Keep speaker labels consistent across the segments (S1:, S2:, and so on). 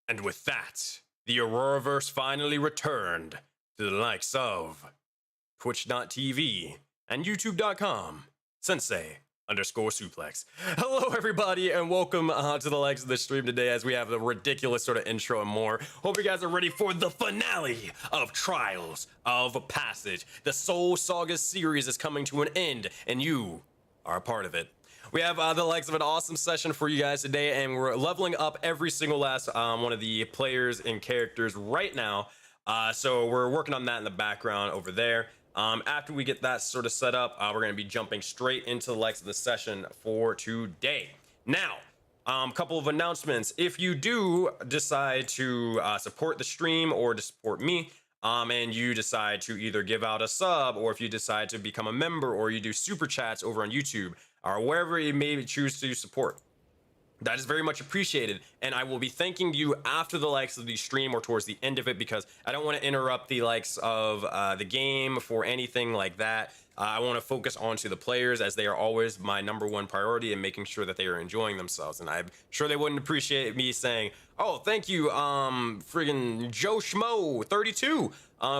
S1: And with that, the Auroraverse finally returned to the likes of Twitch.tv and YouTube.com. Sensei_Suplex. Hello, everybody, and welcome to the likes of the stream today as we have the ridiculous sort of intro and more. Hope you guys are ready for the finale of Trials of Passage. The Soul Saga series is coming to an end, and you are a part of it. We have the likes of an awesome session for you guys today, and we're leveling up every single last one of the players and characters right now. So we're working on that in the background over there. After we get that sort of set up, we're going to be jumping straight into the likes of the session for today. Now, a couple of announcements. If you do decide to support the stream or to support me, and you decide to either give out a sub, or if you decide to become a member, or you do super chats over on YouTube, or wherever you may choose to support, that is very much appreciated, and I will be thanking you after the likes of the stream or towards the end of it, because I don't want to interrupt the likes of the game for anything like that. I want to focus onto the players, as they are always my #1 priority, and making sure that they are enjoying themselves. And I'm sure they wouldn't appreciate me saying, "Oh, thank you, friggin' Joe Schmo 32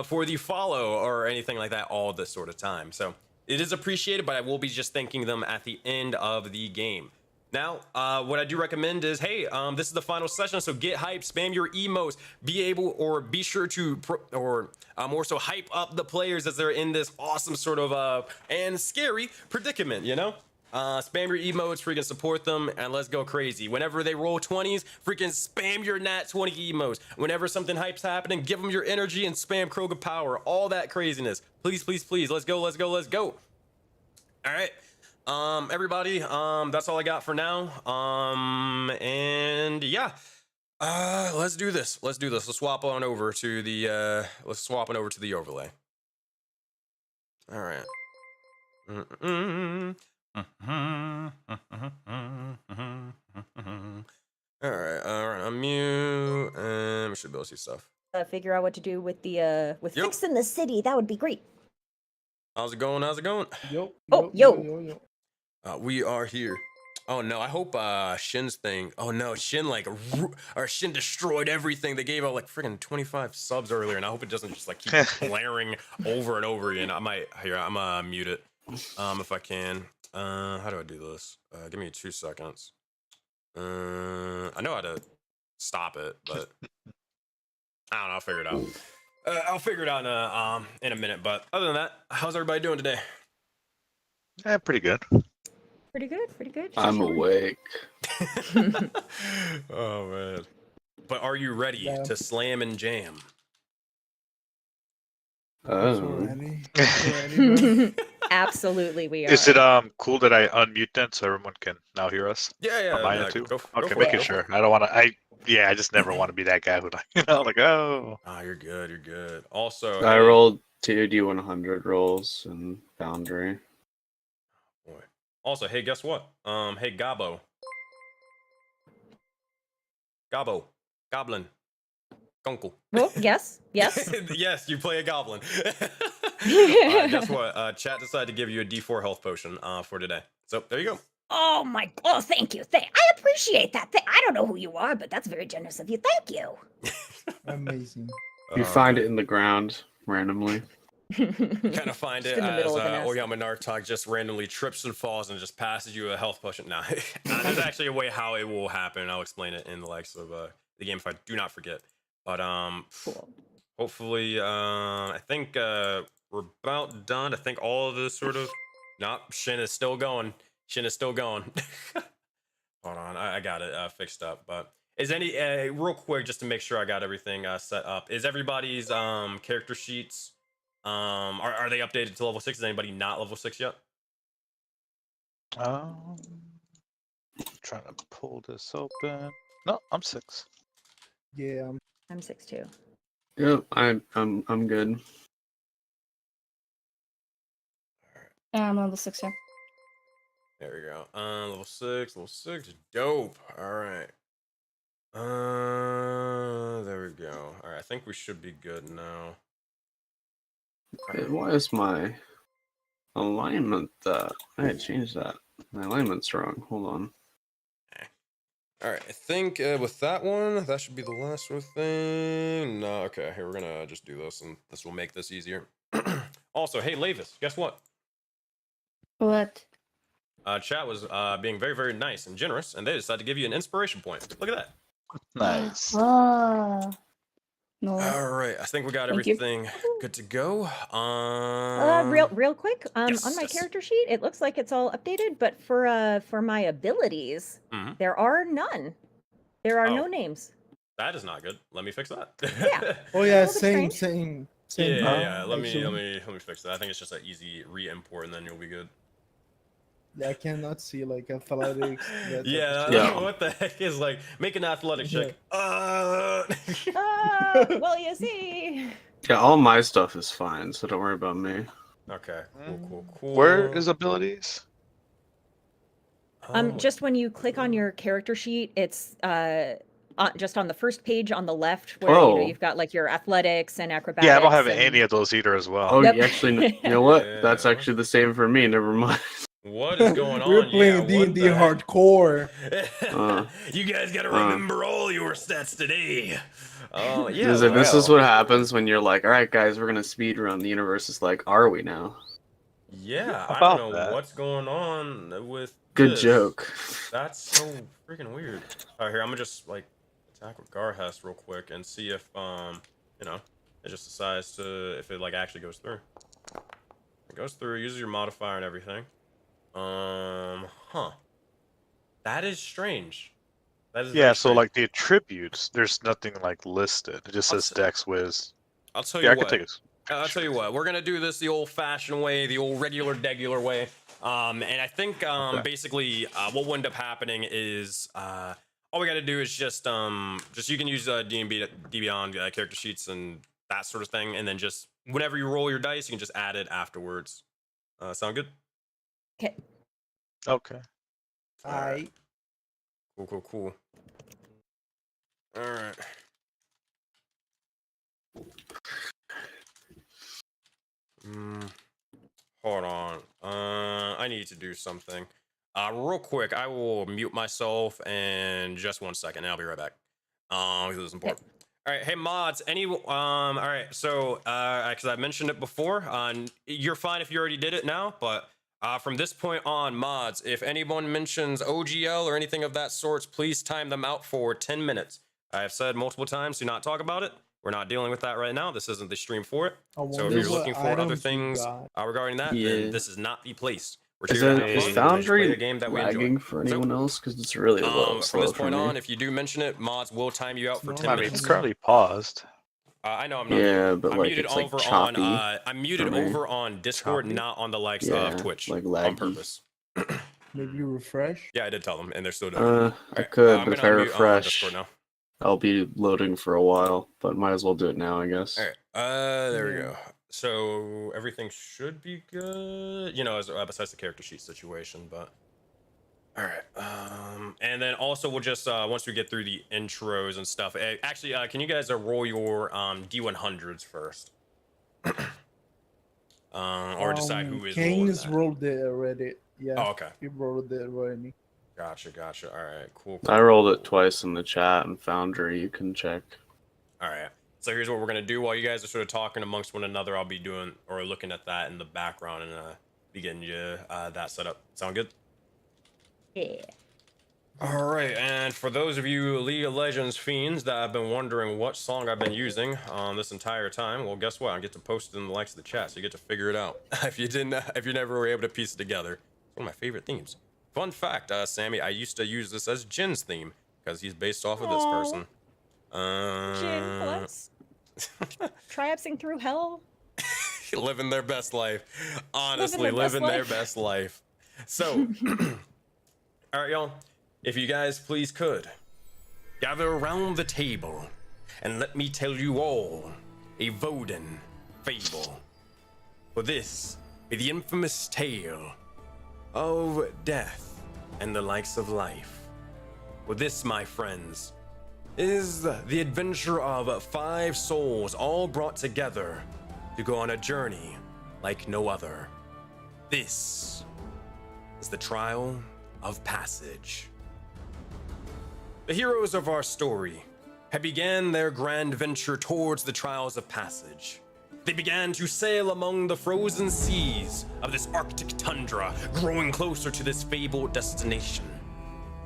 S1: for the follow," or anything like that all this sort of time. So it is appreciated, but I will be just thanking them at the end of the game. Now, what I do recommend is, hey, this is the final session, so get hype, spam your emotes, be sure to, more so hype up the players as they're in this awesome sort of, and scary predicament, you know? Spam your emotes, freaking support them, and let's go crazy. Whenever they roll 20s, freaking spam your nat 20 emotes. Whenever something hype's happening, give them your energy and spam Kroga power, all that craziness. Please, please, please, let's go, let's go, let's go. All right. Everybody, that's all I got for now. And yeah, let's do this. Let's do this. Let's swap on over to the, overlay. All right. All right, unmute, and we should be able to see stuff.
S2: Figure out what to do with the, fixing the city. That would be great.
S1: How's it going? How's it going?
S3: Yo.
S1: We are here. Oh no, I hope Shin's thing. Oh no, Shin Shin destroyed everything. They gave out like freaking 25 subs earlier, and I hope it doesn't just like keep blaring over and over again. I'm gonna mute it if I can. How do I do this? Give me 2 seconds. I know how to stop it, but I don't know. I'll figure it out. I'll figure it out in a minute. But other than that, how's everybody doing today?
S4: Pretty good.
S2: Pretty good, pretty good.
S3: I'm awake.
S1: Oh man! But are you ready to slam and jam?
S2: Absolutely, we are.
S4: Is it cool that I unmute then so everyone can now hear us?
S1: Yeah.
S4: On my end too?
S1: Go
S4: Okay,
S1: for
S4: making
S1: it.
S4: sure. I don't want to. I just never want to be that guy who like oh.
S1: Ah, you're good. You're good. Also,
S3: I rolled 2 D100 rolls in Foundry.
S1: Boy. Also, hey, guess what? Hey, Goblin, Gunkle.
S2: Oh, yes.
S1: Yes, you play a goblin. Guess what? Chat decided to give you a D4 health potion for today. So there you go.
S2: Oh thank you. I appreciate that. I don't know who you are, but that's very generous of you. Thank you.
S5: Amazing.
S3: You find it in the ground randomly.
S1: Kind of find it
S2: in the middle
S1: as
S2: of the nest.
S1: Oyama Nartok just randomly trips and falls and just passes you a health potion. Now, there's actually a way how it will happen. I'll explain it in the likes of the game if I do not forget. But
S2: Cool.
S1: hopefully, I think we're about done. I think all of this sort of. Nope, Shin is still going. Hold on, I got it fixed up. But is any real quick just to make sure I got everything set up? Is everybody's character sheets? Are they updated to level 6? Is anybody not level 6 yet?
S4: Trying to pull this open. No, I'm 6.
S5: Yeah.
S2: I'm 6 too.
S3: Yep, I'm good.
S6: I'm level 6, yeah.
S1: There we go. Level 6, dope. All right. There we go. All right, I think we should be good now.
S3: Why is my alignment I had changed that? My alignment's wrong. Hold on.
S1: All right, I think with that one, that should be the last sort of thing. No, okay, here, we're gonna just do this, and this will make this easier. Also, hey, Lavis, guess what?
S6: What?
S1: Chat was being very, very nice and generous, and they decided to give you an inspiration point. Look at that.
S4: Nice.
S6: Ah. No.
S1: All right, I think we got
S6: Thank you.
S1: everything good to go.
S2: Real quick,
S1: yes,
S2: on my
S1: yes.
S2: character sheet, it looks like it's all updated, but for my abilities,
S1: Mhm.
S2: there are none. There are
S1: Oh.
S2: no names.
S1: That is not good. Let me fix that.
S2: Yeah.
S5: Oh yeah,
S2: little bit
S5: same,
S2: strange.
S5: same.
S1: Yeah. Let
S5: actually.
S1: me fix that. I think it's just an easy re-import, and then you'll be good.
S5: Yeah, I cannot see like athletics. that type
S1: Yeah,
S5: of
S3: Yeah.
S5: stuff.
S1: what the heck is like make an athletic check.
S2: Well, you see.
S3: Yeah, all my stuff is fine, so don't worry about me.
S1: Okay, cool.
S4: Where is abilities?
S1: Oh,
S2: Just when you click on your character sheet, it's just on the first page on the left where
S3: Oh.
S2: you've got like your athletics and acrobatics.
S4: Yeah, I don't have
S2: and...
S4: any of those either as well.
S3: Oh,
S2: Yep.
S3: you actually, you know what? That's
S1: Yeah.
S3: actually the same for me. Never mind.
S1: what is going on?
S5: We're playing
S1: Yeah, what
S5: D&D
S1: the heck?
S5: hardcore.
S1: You guys gotta remember all your stats today. Oh yeah.
S3: This is
S1: well,
S3: what happens when you're like, all right, guys, we're gonna speed run. The universe is like, are we now?
S1: Yeah, I
S4: about
S1: don't know
S4: that?
S1: what's going on with
S3: Good
S1: this.
S3: joke.
S1: That's so freaking weird. All right, here I'm gonna just like attack with Garhest real quick and see if you know, it just decides to if it like actually goes through. It goes through, uses your modifier and everything. Huh. That is strange. That is
S4: Yeah,
S1: very
S4: so
S1: strange.
S4: like the attributes, there's nothing like listed. It just
S1: I'll
S4: says
S1: s-
S4: Dex Wiz.
S1: I'll tell
S4: Yeah,
S1: you
S4: I can
S1: what.
S4: take it.
S1: I'll tell you what. We're gonna do this the old-fashioned way, the old regular way. And I think basically what will end up happening is all we gotta do is just you can use D&B Beyond character sheets and that sort of thing, and then just whenever you roll your dice, you can just add it afterwards. Sound good?
S2: Okay.
S4: Okay.
S5: I
S1: Cool. All right. Hold on. I need to do something. Real quick, I will mute myself and just 1 second. I'll be right back. This is important. All right, hey mods. All right. So, because I mentioned it before, you're fine if you already did it now, but from this point on, mods, if anyone mentions OGL or anything of that sort, please time them out for 10 minutes. I have said multiple times, do not talk about it. We're not dealing with that right now. This isn't the stream for it.
S5: I
S1: So if
S5: wonder
S1: you're
S5: what
S1: looking for other
S5: items you
S1: things
S5: got.
S1: regarding that,
S3: Yeah.
S1: then this is not the place. We're
S3: Is
S1: here to
S3: that
S1: have
S3: is
S1: fun and just play
S3: Foundry
S1: a game that we enjoy.
S3: lagging for
S1: So,
S3: anyone else? Because it's really low,
S1: from
S3: slow
S1: this
S3: for
S1: point
S3: me.
S1: on, if you do mention it, mods will time you out for
S5: It's
S1: 10
S5: not-
S4: I mean,
S1: minutes.
S4: it's currently paused.
S1: I know I'm not.
S3: Yeah, but
S1: I'm
S3: like
S1: muted
S3: it's like
S1: over
S3: choppy.
S1: I'm muted
S3: for me.
S1: over on Discord,
S4: Choppy?
S1: not on the likes
S3: Yeah,
S1: of Twitch
S3: like
S1: on
S3: laggy.
S1: purpose.
S5: Maybe you refresh.
S1: Yeah, I did tell them, and they're still doing it.
S3: I could,
S1: I'm
S3: but if I
S1: gonna mute on
S3: refresh,
S1: Discord now.
S3: I'll be loading for a while. But might as well do it now, I guess.
S1: All right. There we
S5: Yeah.
S1: go. So everything should be good, you know, as besides the character sheet situation, but all right. And then also we'll just once we get through the intros and stuff. Actually, can you guys roll your D100s first, or decide who is rolling
S5: Kane's
S1: that?
S5: rolled it already. Yeah,
S1: Oh, okay.
S5: he rolled it already.
S1: Gotcha. All right. Cool.
S3: I rolled it twice in the chat and Foundry. You can check.
S1: All right. So here's what we're gonna do while you guys are sort of talking amongst one another. I'll be doing or looking at that in the background and be getting you that set up. Sound good?
S2: Yeah.
S1: All right, and for those of you League of Legends fiends that have been wondering what song I've been using this entire time, well, guess what? I get to post it in the likes of the chat, so you get to figure it out. If you never were able to piece it together, it's one of my favorite themes. Fun fact, Sammy, I used to use this as Jin's theme because he's based off of this
S2: Aw.
S1: person.
S2: Jin, bless. Triumphing through hell.
S1: Living their best life. Honestly,
S2: Living their
S1: living their
S2: best
S1: best life. So, all right, y'all. If you guys please could, gather around the table and let me tell you all a Voden fable. For this be the infamous tale of death and the likes of life. For this, my friends, is the adventure of 5 souls all brought together to go on a journey like no other. This is the trial of passage. The heroes of our story had began their grand venture towards the trials of passage. They began to sail among the frozen seas of this Arctic tundra, growing closer to this fabled destination.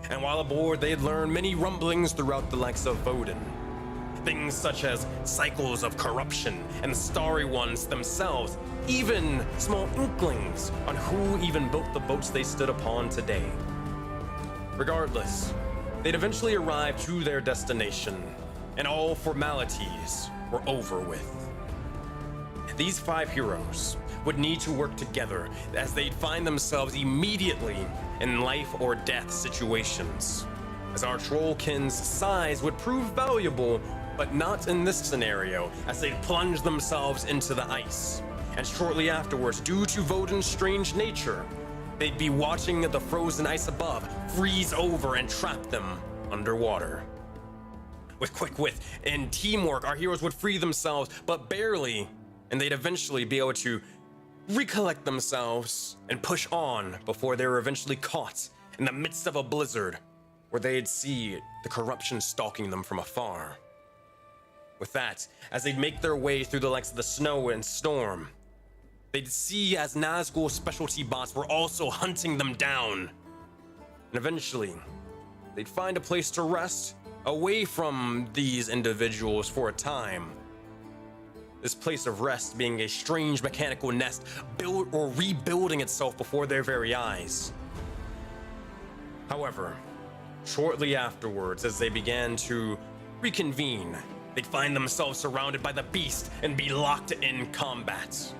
S1: And while aboard, they had learned many rumblings throughout the likes of Odin. Things such as cycles of corruption and the starry ones themselves, even small inklings on who even built the boats they stood upon today. Regardless, they'd eventually arrive to their destination, and all formalities were over with. These 5 heroes would need to work together as they'd find themselves immediately in life or death situations, as our trollkin's size would prove valuable, but not in this scenario, as they'd plunge themselves into the ice. And shortly afterwards, due to Vodin's strange nature, they'd be watching the frozen ice above freeze over and trap them underwater. With quick wit and teamwork, our heroes would free themselves, but barely, and they'd eventually be able to recollect themselves and push on before they were eventually caught in the midst of a blizzard where they'd see the corruption stalking them from afar. With that, as they'd make their way through the likes of the snow and storm, they'd see as Nazgul's specialty bots were also hunting them down. And eventually, they'd find a place to rest away from these individuals for a time. This place of rest being a strange mechanical nest built or rebuilding itself before their very eyes. However, shortly afterwards, as they began to reconvene, they'd find themselves surrounded by the beast and be locked in combat.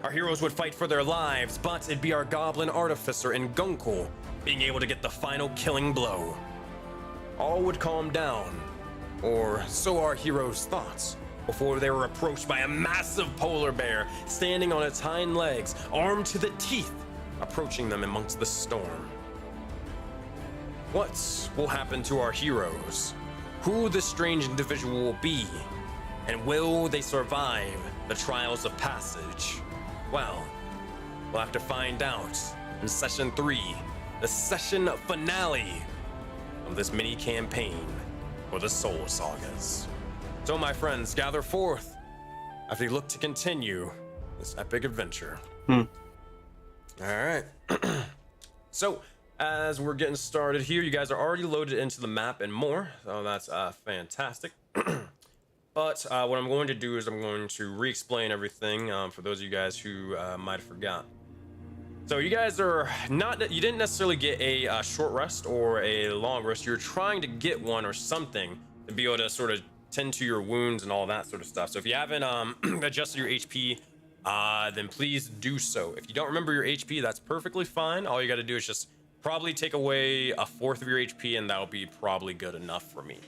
S1: Our heroes would fight for their lives, but it'd be our goblin artificer and Gunkel being able to get the final killing blow. All would calm down, or so our heroes thought, before they were approached by a massive polar bear standing on its hind legs, armed to the teeth, approaching them amongst the storm. What will happen to our heroes? Who this strange individual will be? And will they survive the trials of passage? Well, we'll have to find out in Session 3, the session finale of this mini campaign for the Soul Sagas. So my friends, gather forth as we look to continue this epic adventure. All right. So, as we're getting started here, you guys are already loaded into the map and more, so that's fantastic. But what I'm going to do is I'm going to re-explain everything for those of you guys who might have forgot. So you guys are you didn't necessarily get a short rest or a long rest. You're trying to get one or something to be able to sort of tend to your wounds and all that sort of stuff. So if you haven't adjusted your HP, then please do so. If you don't remember your HP, that's perfectly fine. All you got to do is just probably take away 1/4 of your HP, and that'll be probably good enough for me.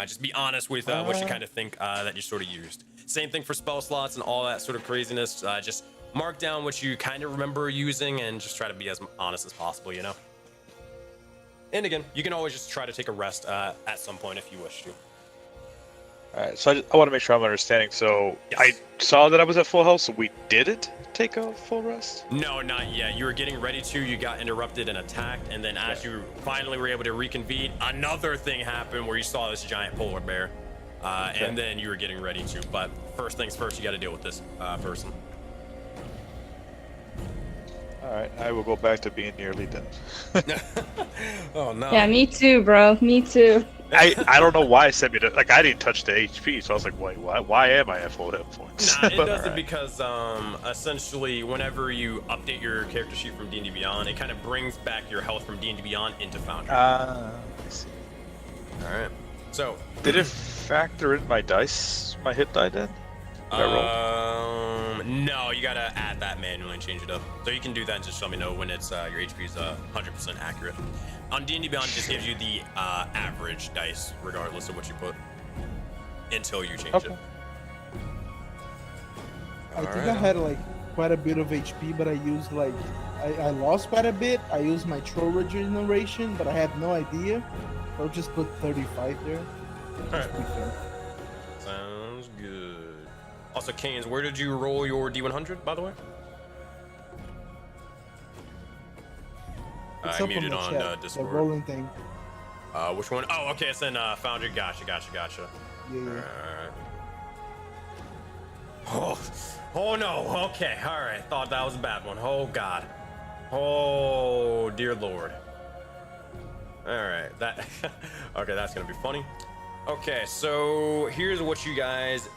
S1: Just be honest with what you kind of think that you sort of used. Same thing for spell slots and all that sort of craziness. Just mark down what you kind of remember using and just try to be as honest as possible, you know? And again, you can always just try to take a rest at some point if you wish to.
S4: All right, so I want to make sure I'm understanding. So
S1: Yes.
S4: I saw that I was at full health, so we didn't take a full rest?
S1: No, not yet. You were getting ready to, you got interrupted and attacked, and then as you finally were able to reconvene, another thing happened where you saw this giant polar bear, and then you were getting ready to. But first things first, you got to deal with this person.
S4: All right, I will go back to being nearly dead.
S1: Oh no.
S6: Yeah, me too, bro. Me too.
S4: I don't know why it sent me to, like, I didn't touch the HP, so I was like, wait, why am I at full hit points?
S1: Nah, it
S4: But,
S1: does it
S4: alright.
S1: because essentially whenever you update your character sheet from D&D Beyond, it kind of brings back your health from D&D Beyond into Foundry.
S4: I see.
S1: All right. So,
S4: Did it factor in my dice, my hit die then? Did I roll?
S1: no, you gotta add that manually and change it up. So you can do that and just let me know when it's your HP is 100% accurate. On D&D Beyond, it just gives you the average dice, regardless of what you put, until you change it.
S5: I think I had like quite a bit of HP, but I used like I lost quite a bit. I used my troll regeneration, but I had no idea. So I'll just put 35 there.
S1: Alright. Sounds good. Also, Canes, where did you roll your D100, by the way?
S5: It's
S1: I
S5: up
S1: muted
S5: the
S1: on
S5: chat, the
S1: Discord.
S5: rolling thing.
S1: Which one? Oh, okay, it's in Foundry. Gotcha.
S5: Yeah.
S1: Alright. Oh no, okay, alright. Thought that was a bad one. Oh god. Oh dear lord. Alright, that okay, that's gonna be funny. Okay, so here's what you guys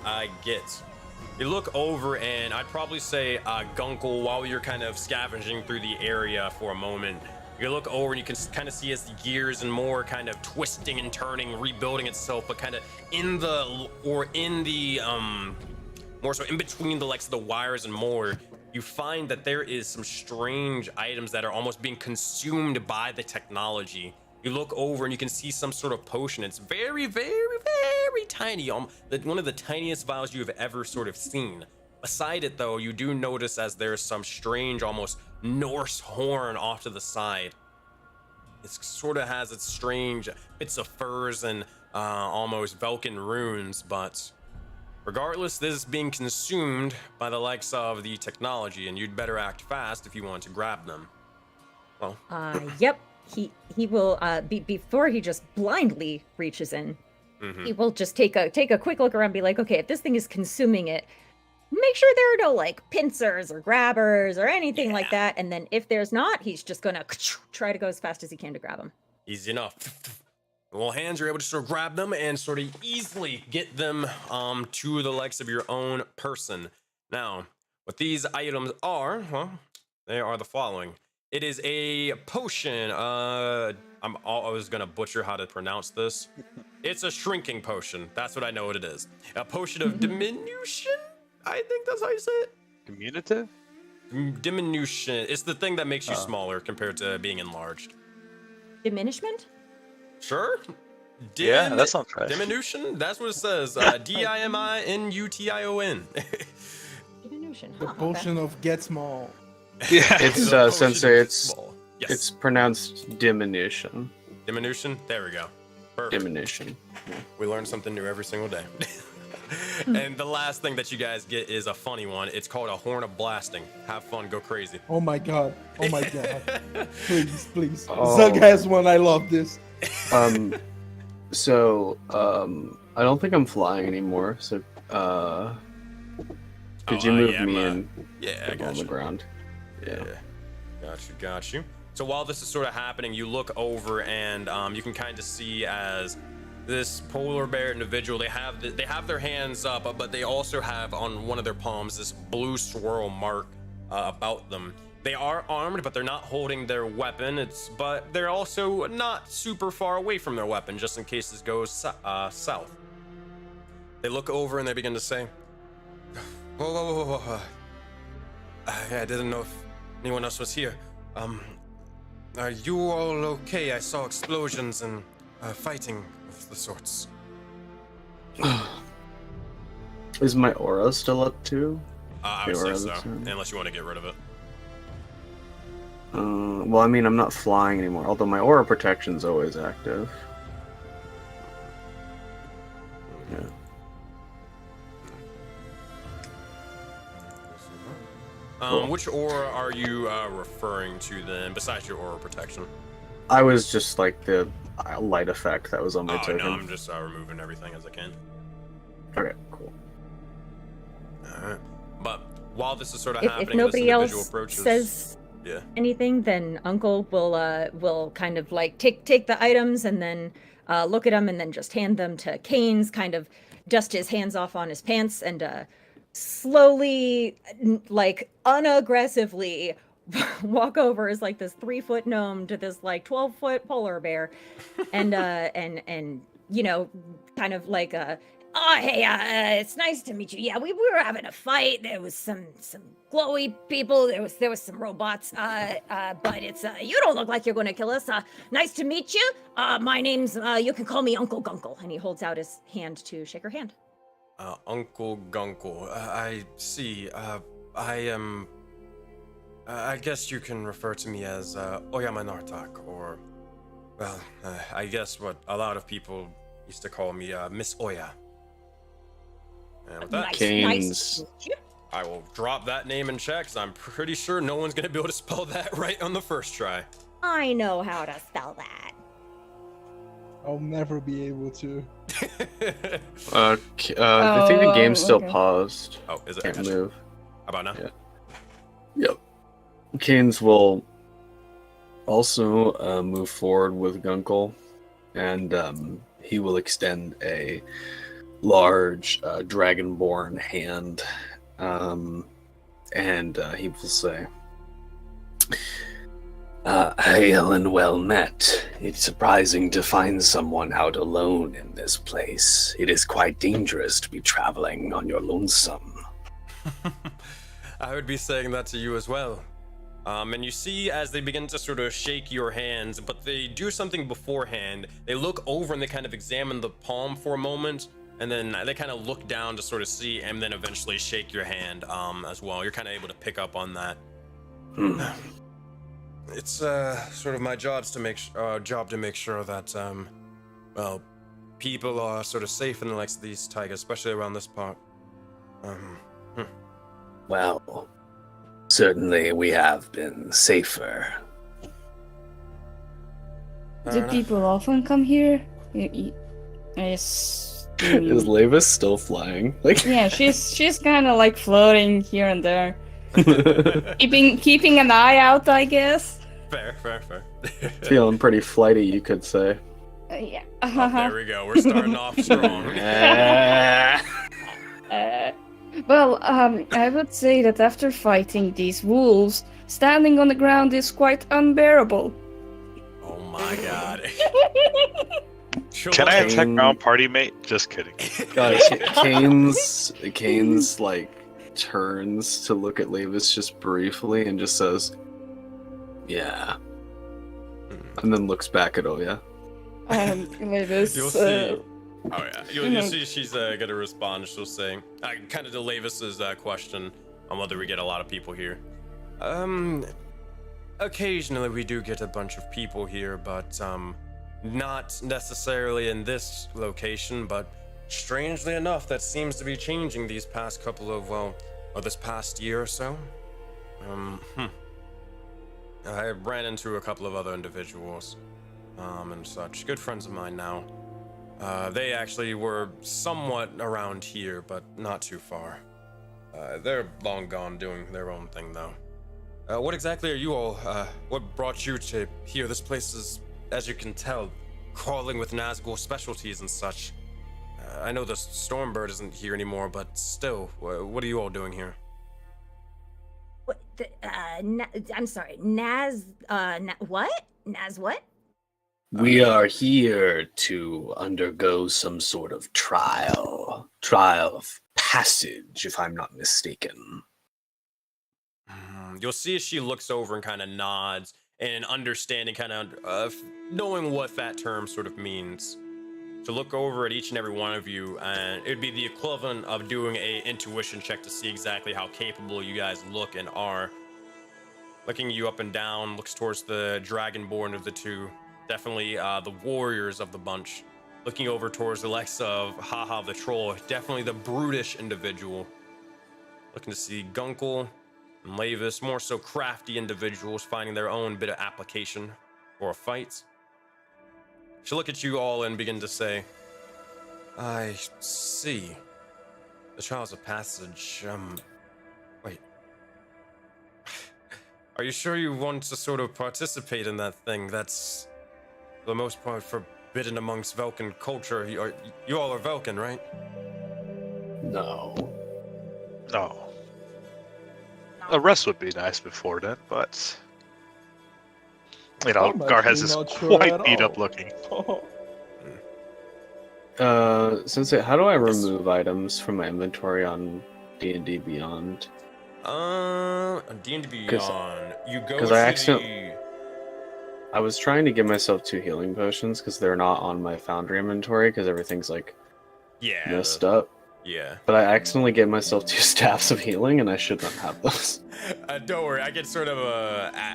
S1: get. You look over, and I'd probably say Gunkel, while you're kind of scavenging through the area for a moment, you look over and you can kind of see as the gears and more kind of twisting and turning, rebuilding itself, but kind of in the more so in between the likes of the wires and more, you find that there is some strange items that are almost being consumed by the technology. You look over and you can see some sort of potion. It's very, very, very tiny. One of the tiniest vials you have ever sort of seen. Beside it, though, you do notice as there's some strange, almost Norse horn off to the side. It sort of has its strange bits of furs and almost Vulcan runes, but regardless, this is being consumed by the likes of the technology, and you'd better act fast if you want to grab them. Well,
S2: Yep. He will before he just blindly reaches in. He will just take a quick look around and be like, okay, if this thing is consuming it, make sure there are no like pincers or grabbers or anything like that. And then if there's not, he's just gonna try to go as fast as he can to grab them.
S1: Easy enough. Well, hands are able to sort of grab them and sort of easily get them to the likes of your own person. Now, what these items are, well, they are the following. It is a potion. I was gonna butcher how to pronounce this. It's a shrinking potion. That's what I know what it is. A potion of diminution? I think that's how you say it.
S4: Diminutive?
S1: Diminution. It's the thing that makes you smaller compared to being enlarged.
S2: Diminishment?
S1: Sure.
S4: Yeah, that sounds right.
S1: Diminution? That's what it says. Dimination.
S2: Diminution.
S5: The
S2: Huh,
S5: potion of get small.
S4: Yeah.
S3: It's
S1: The potion
S3: Sensei.
S1: of
S3: It's
S1: small. Yes.
S3: it's pronounced diminution.
S1: Diminution. There we go. Perfect.
S3: Diminution.
S1: We learn something new every single day. And the last thing that you guys get is a funny one. It's called a horn of blasting. Have fun, go crazy.
S5: Oh my god. Oh my god. Please.
S3: Oh.
S5: Zug has one. I love this.
S3: So I don't think I'm flying anymore. So could you move me in?
S1: Yeah, I
S3: on
S1: got
S3: the
S1: you.
S3: ground? Yeah.
S1: Got you. So while this is sort of happening, you look over and you can kind of see as this polar bear individual, they have their hands up, but they also have on one of their palms this blue swirl mark about them. They are armed, but they're not holding their weapon. But they're also not super far away from their weapon, just in case this goes south. They look over and they begin to say, Whoa. I didn't know if anyone else was here. Are you all okay? I saw explosions and fighting of the sorts.
S3: Is my aura still up too?
S1: I would say so, unless you want to get rid of it.
S3: Well, I mean, I'm not flying anymore, although my aura protection's always active. Yeah.
S1: Which aura are you referring to then, besides your aura protection?
S3: I was just like the light effect that was on my token.
S1: No, I'm just removing everything as I can.
S3: Okay, cool.
S1: Alright. But while this is sort of
S2: If
S1: happening,
S2: nobody
S1: this individual
S2: else
S1: approaches.
S2: says
S1: Yeah.
S2: anything, then Uncle will kind of like take the items and then look at them and then just hand them to Canes, kind of dust his hands off on his pants and slowly, like unaggressively, walk over as like this 3-foot gnome to this like 12-foot polar bear, and you know, kind of like oh hey, it's nice to meet you. Yeah, we were having a fight. There was some glowy people. There was some robots. But it's you don't look like you're going to kill us. Nice to meet you. My name's you can call me Uncle Gunkel. And he holds out his hand to shake her hand.
S1: Uncle Gunkel. I see. I am. I guess you can refer to me as Oyamanartak, or, well, I guess what a lot of people used to call me Miss Oya. And with that,
S2: Nice
S3: Canes.
S2: to meet you.
S1: I will drop that name in chat, because I'm pretty sure no one's going to be able to spell that right on the first try.
S2: I know how to spell that.
S5: I'll never be able to.
S3: I think the game's still
S6: okay.
S3: paused.
S1: Oh, is it?
S3: Can't
S1: Gotcha.
S3: move.
S1: How about now?
S3: Yeah. Yep. Canes will also move forward with Gunkel, and he will extend a large dragonborn hand, and he will say, "Hail and well met. It's surprising to find someone out alone in this place. It is quite dangerous to be traveling on your lonesome."
S1: I would be saying that to you as well. And you see as they begin to sort of shake your hands, but they do something beforehand. They look over and they kind of examine the palm for a moment, and then they kind of look down to sort of see, and then eventually shake your hand as well. You're kind of able to pick up on that. It's sort of my job to make sure that well, people are sort of safe in the likes of these tigers, especially around this part.
S3: Well, certainly we have been safer.
S6: Do people often come here? Yes.
S3: Is Lavis still flying? Like,
S6: Yeah, she's kind of like floating here and there, keeping an eye out, I guess.
S1: Fair.
S3: feeling pretty flighty, you could say.
S6: Yeah.
S1: Oh, there we go. We're starting off strong.
S6: Well, I would say that after fighting these wolves, standing on the ground is quite unbearable.
S1: Oh my god.
S4: Can I attack my own party mate? Just kidding.
S3: Guys, Kane's like turns to look at Lavis just briefly and just says, "Yeah," and then looks back at Oya.
S6: Lavis.
S1: You'll see. Oh yeah, you'll see she's gonna respond. She'll say, kind of to Lavis's question on whether we get a lot of people here. Occasionally we do get a bunch of people here, but not necessarily in this location. But strangely enough, that seems to be changing these past couple of or this past year or so. I ran into a couple of other individuals, and such. Good friends of mine now. They actually were somewhat around here, but not too far. They're long gone doing their own thing, though. What exactly are you all, what brought you to here? This place is, as you can tell, crawling with Nazgul specialties and such. I know the Stormbird isn't here anymore, but still, what are you all doing here?
S2: What? I'm sorry. What? Naz what?
S3: We are here to undergo some sort of trial of passage, if I'm not mistaken.
S1: You'll see as she looks over and kind of nods, and understanding, kind of knowing what that term sort of means. To look over at each and every one of you, and it'd be the equivalent of doing a intuition check to see exactly how capable you guys look and are. Looking you up and down, looks towards the dragonborn of the two. Definitely the warriors of the bunch. Looking over towards the likes of Haha the troll, definitely the brutish individual. Looking to see Gunkel and Lavis, more so crafty individuals finding their own bit of application for a fight. She'll look at you all and begin to say, "I see. The trials of passage, wait. Are you sure you want to sort of participate in that thing? That's, for the most part, forbidden amongst Velkin culture. You all are Velkin, right?"
S3: No.
S4: No. A rest would be nice before then, but you know,
S5: I'm
S4: Garhez
S5: actually
S4: is
S5: not sure
S4: quite
S5: at
S4: beat
S5: all.
S4: up looking.
S3: Sensei, how do I remove items from my inventory on D&D Beyond?
S1: D&D Beyond. You go
S3: 'cause
S1: to
S3: I was trying to give myself 2 healing potions because they're not on my foundry inventory because everything's like messed up.
S1: Yeah.
S3: But I accidentally gave myself 2 staffs of healing and I should not have those.
S1: Don't worry, I get sort of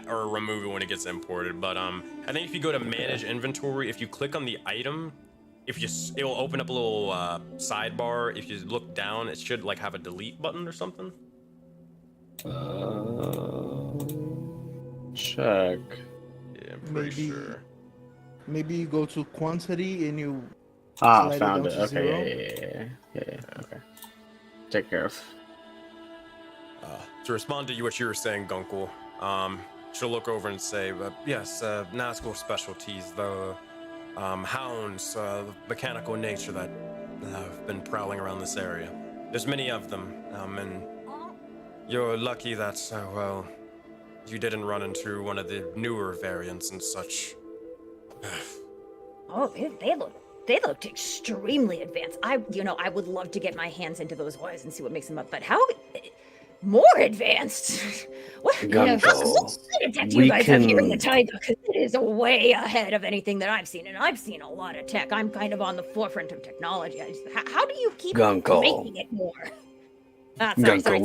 S1: or remove it when it gets imported. But I think if you go to manage inventory, if you click on the item, it will open up a little sidebar. If you look down, it should like have a delete button or something.
S3: Check.
S1: Yeah, I'm pretty sure.
S5: maybe you go to quantity and you
S7: Ah,
S5: slide
S7: found
S5: it
S7: it.
S5: down to zero.
S7: Okay, yeah. Okay. Take care of.
S1: To respond to what you were saying, Gunkel, she'll look over and say, yes, Nazgul specialties, the hounds, the mechanical nature that have been prowling around this area. There's many of them, and you're lucky that, well, you didn't run into one of the newer variants and such.
S2: Oh, they looked extremely advanced. I would love to get my hands into those eyes and see what makes them up. But how more advanced? What
S3: Gunkel,
S2: kind of tech you guys have here in the taiga? Because it is way ahead of anything that I've seen, and I've seen a lot of tech. I'm kind of on the forefront of technology. How do you keep
S3: Gunkel.
S2: making it more?
S3: Gunkel,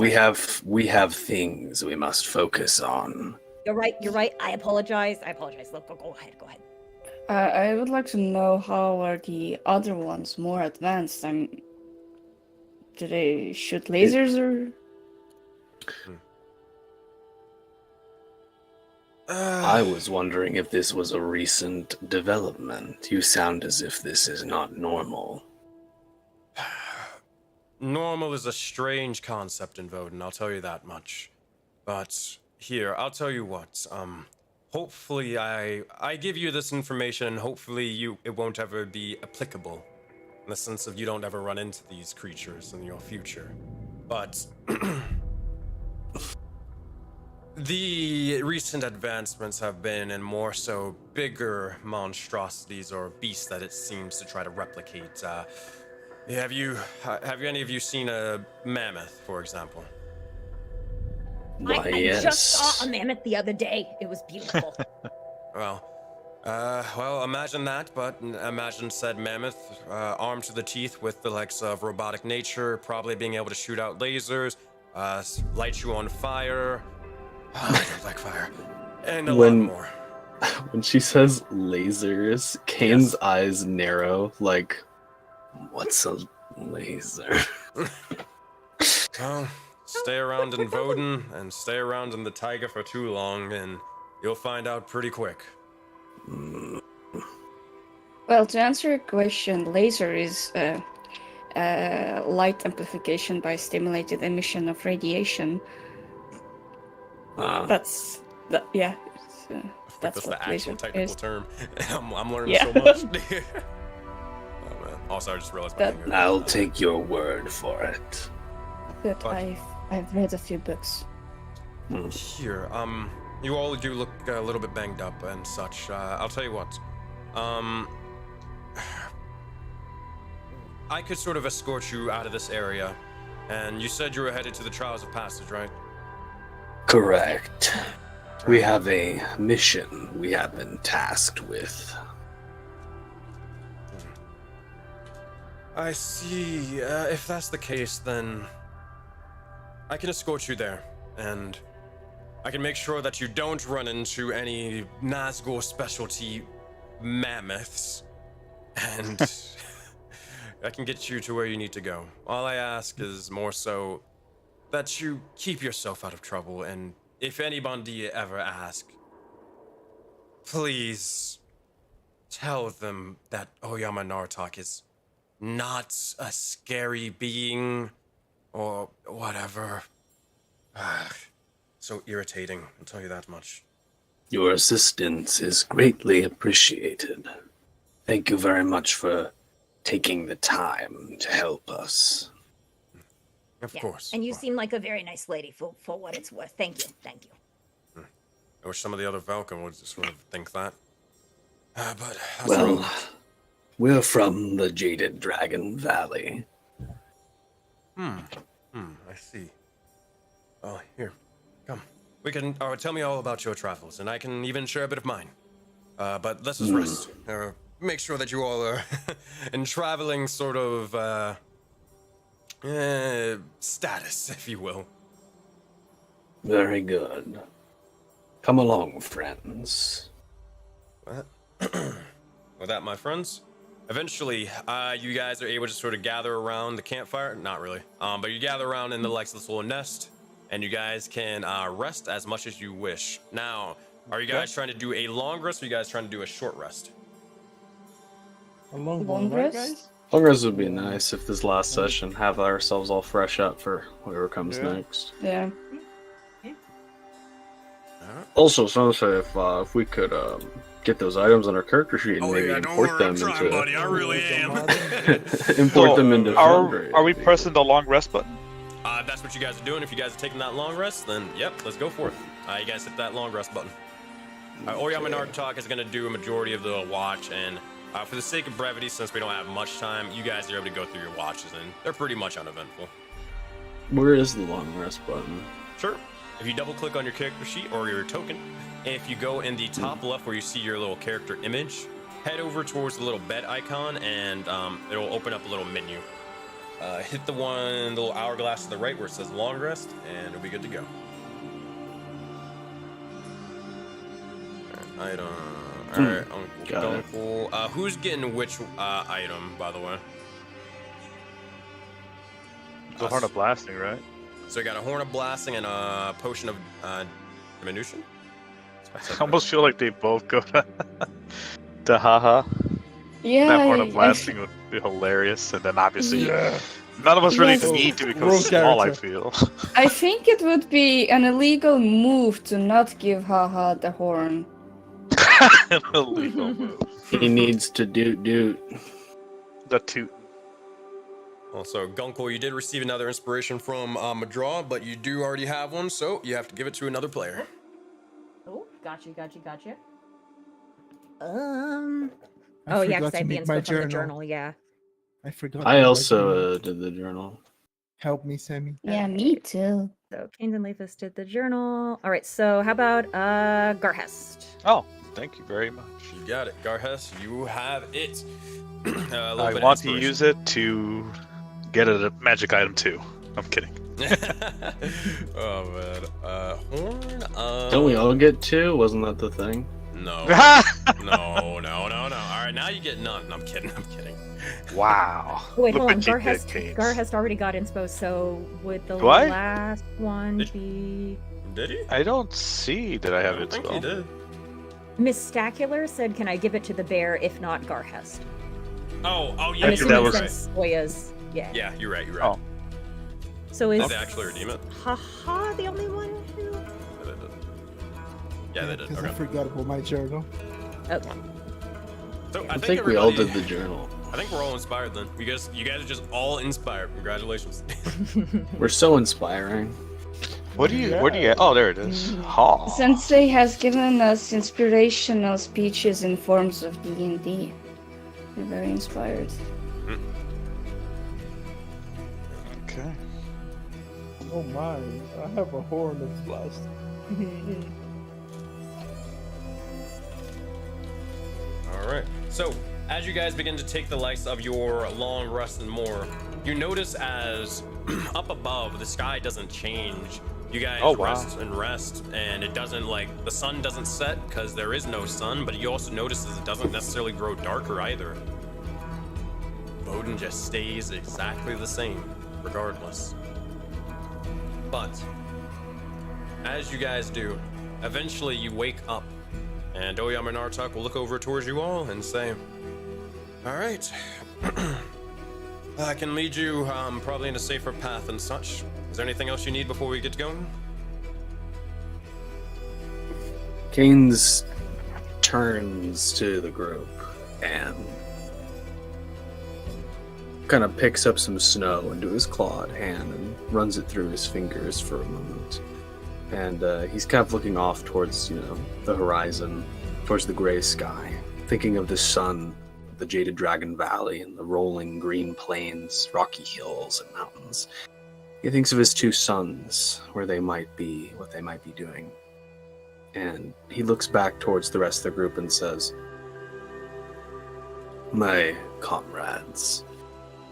S3: we have things we must focus on.
S2: You're right. I apologize. Look, go ahead.
S6: I would like to know how are the other ones more advanced? Do they shoot lasers or?
S3: I was wondering if this was a recent development. You sound as if this is not normal.
S1: Normal is a strange concept in Voden, I'll tell you that much. But here, I'll tell you what, hopefully I give you this information and hopefully it won't ever be applicable. In the sense of you don't ever run into these creatures in your future. But the recent advancements have been in more so bigger monstrosities or beasts that it seems to try to replicate. Have any of you seen a mammoth, for example?
S3: Why,
S2: I
S3: yes.
S2: just saw a mammoth the other day. It was beautiful.
S1: Well, imagine that, but imagine said mammoth armed to the teeth with the likes of robotic nature, probably being able to shoot out lasers, light you on fire. I don't like fire. And a lot more.
S3: When she says lasers, Kane's eyes narrow, like, what's a laser?
S1: Well, stay around in Voden and stay around in the taiga for too long, and you'll find out pretty quick.
S6: Well, to answer your question, laser is light amplification by stimulated emission of radiation. That's
S1: I think
S6: that's
S1: that's
S6: what
S1: the actual
S6: laser
S1: technical
S6: is.
S1: term. I'm learning
S6: Yeah.
S1: so much. Oh man. Also, I just realized my finger.
S3: I'll take your word for it.
S6: But
S1: What?
S6: I've read a few books.
S1: Here, you all do look a little bit banged up and such. I'll tell you what. I could sort of escort you out of this area, and you said you were headed to the Trials of Passage, right?
S3: Correct. We have a mission we have been tasked with.
S1: I see. If that's the case, then I can escort you there, and I can make sure that you don't run into any Nazgul specialty mammoths, and I can get you to where you need to go. All I ask is more so that you keep yourself out of trouble, and if anybody ever asks, please tell them that Oyama Narutok is not a scary being or whatever. So irritating, I'll tell you that much.
S3: Your assistance is greatly appreciated. Thank you very much for taking the time to help us.
S1: Of course.
S2: And you seem like a very nice lady for what it's worth. Thank you.
S1: I wish some of the other Falcon would sort of think that. But that's
S3: Well,
S1: wrong.
S3: we're from the Jaded Dragon Valley.
S1: I see. Oh, here, come. We can, tell me all about your travels, and I can even share a bit of mine. But let's just rest. Make sure that you all are in traveling sort of, status, if you will.
S3: Very good. Come along, friends.
S1: With that, my friends, eventually, you guys are able to sort of gather around the campfire. Not really, but you gather around in the like this little nest, and you guys can rest as much as you wish. Now, are you guys trying to do a long rest, or are you guys trying to do a short rest?
S5: A long
S6: Long
S5: one, right,
S6: rest?
S5: guys?
S7: Long rest would be nice if this last session have ourselves all fresh up for whatever comes
S5: Yeah.
S7: next.
S6: Yeah.
S7: Also, Sensei, if we could get those items on our character sheet and
S1: Oh
S7: maybe
S1: yeah, don't
S7: import
S1: worry, I'm
S7: them
S1: trying,
S7: into
S1: buddy. I really am.
S7: import
S4: So,
S7: them into Foundry.
S4: Are we pressing the long rest button?
S1: If that's what you guys are doing, if you guys are taking that long rest, then yep, let's go for it. You guys hit that long rest button. Oriyamanart Talk is going to do a majority of the watch, and for the sake of brevity, since we don't have much time, you guys are able to go through your watches, and they're pretty much uneventful.
S7: Where is the long rest button?
S1: Sure. If you double click on your character sheet or your token, if you go in the top left where you see your little character image, head over towards the little bed icon, and it'll open up a little menu. Hit the little hourglass to the right where it says long rest, and it'll be good to go. All right, item. All right, Uncle. Who's getting which item, by the way?
S4: The Horn of Blasting, right?
S1: So we got a Horn of Blasting and a Potion of Diminution.
S4: I almost feel like they both go to haha.
S6: Yeah.
S4: That Horn of
S6: I-
S4: Blasting would be hilarious, and then obviously
S5: Yeah.
S4: none of us really
S6: Yes.
S4: need to
S5: Rogue
S4: because small, I
S5: character.
S4: feel.
S6: I think it would be an illegal move to not give Haha the horn.
S4: An illegal move.
S7: He needs to doot.
S4: The toot.
S1: Also, Gunkle, you did receive another inspiration from Madraw, but you do already have one, so you have to give it to another player.
S2: Oh, gotcha.
S5: I
S2: Oh yeah,
S5: forgot
S2: because I
S5: to
S2: had the
S5: make my
S2: inspo from the journal. Yeah.
S5: I forgot.
S7: I
S5: to make my
S7: also
S5: journal.
S7: did the journal.
S5: Help me, Sammy.
S6: Yeah, me too.
S2: So Canes and Leafus did the journal. All right. So how about Garhest?
S4: Oh, thank you very much.
S1: You got it, Garhes. You have it.
S4: I want to use it to get a magic item too. I'm kidding.
S1: Oh man. Horn of...
S7: Don't we all get two? Wasn't that the thing?
S1: No. No. All right, now you get none. I'm kidding.
S4: Wow.
S2: Wait,
S4: Look
S2: hold on.
S4: what you did, Canes.
S2: Garhest already got inspo. So would the
S4: Do I?
S2: last one
S1: Did-
S2: be?
S1: Did he?
S4: I don't see that I have
S1: I
S4: it.
S1: think he did.
S2: Miss Stacular said, "Can I give it to the bear? If not, Garhest."
S1: Oh, yeah,
S2: I'm
S1: you're
S4: think that
S2: assuming
S4: was-
S1: right.
S2: since Soya's. Yeah.
S1: Yeah, you're right.
S4: Oh.
S2: So is
S1: Did they actually redeem it?
S2: Haha the only one who?
S1: Yeah, they did.
S5: Because
S1: Okay.
S5: I forgot about my journal.
S2: Okay.
S1: So
S7: I think we all did
S1: everybody-
S7: the journal.
S1: I think we're all inspired then. You guys are just all inspired. Congratulations.
S7: We're so inspiring.
S4: Where do you? Oh, there it is. Ha.
S6: Sensei has given us inspirational speeches in forms of D&D. We're very inspired.
S4: Okay.
S5: Oh my! I have a horn of blast.
S1: All right. So, as you guys begin to take the likes of your long rest and more, you notice as up above the sky doesn't change. You guys
S4: Oh, wow.
S1: rest, and it doesn't the sun doesn't set because there is no sun. But you also notice it doesn't necessarily grow darker either. Odin just stays exactly the same, regardless. But as you guys do, eventually you wake up. And Oyama Nartok will look over towards you all and say, all right, I can lead you probably in a safer path and such. Is there anything else you need before we get going?
S3: Keynes turns to the group and kind of picks up some snow into his clawed hand and runs it through his fingers for a moment. And he's kind of looking off towards, the horizon, towards the gray sky, thinking of the sun, the Jaded Dragon Valley, and the rolling green plains, rocky hills, and mountains. He thinks of his two sons, where they might be, what they might be doing. And he looks back towards the rest of the group and says, "My comrades,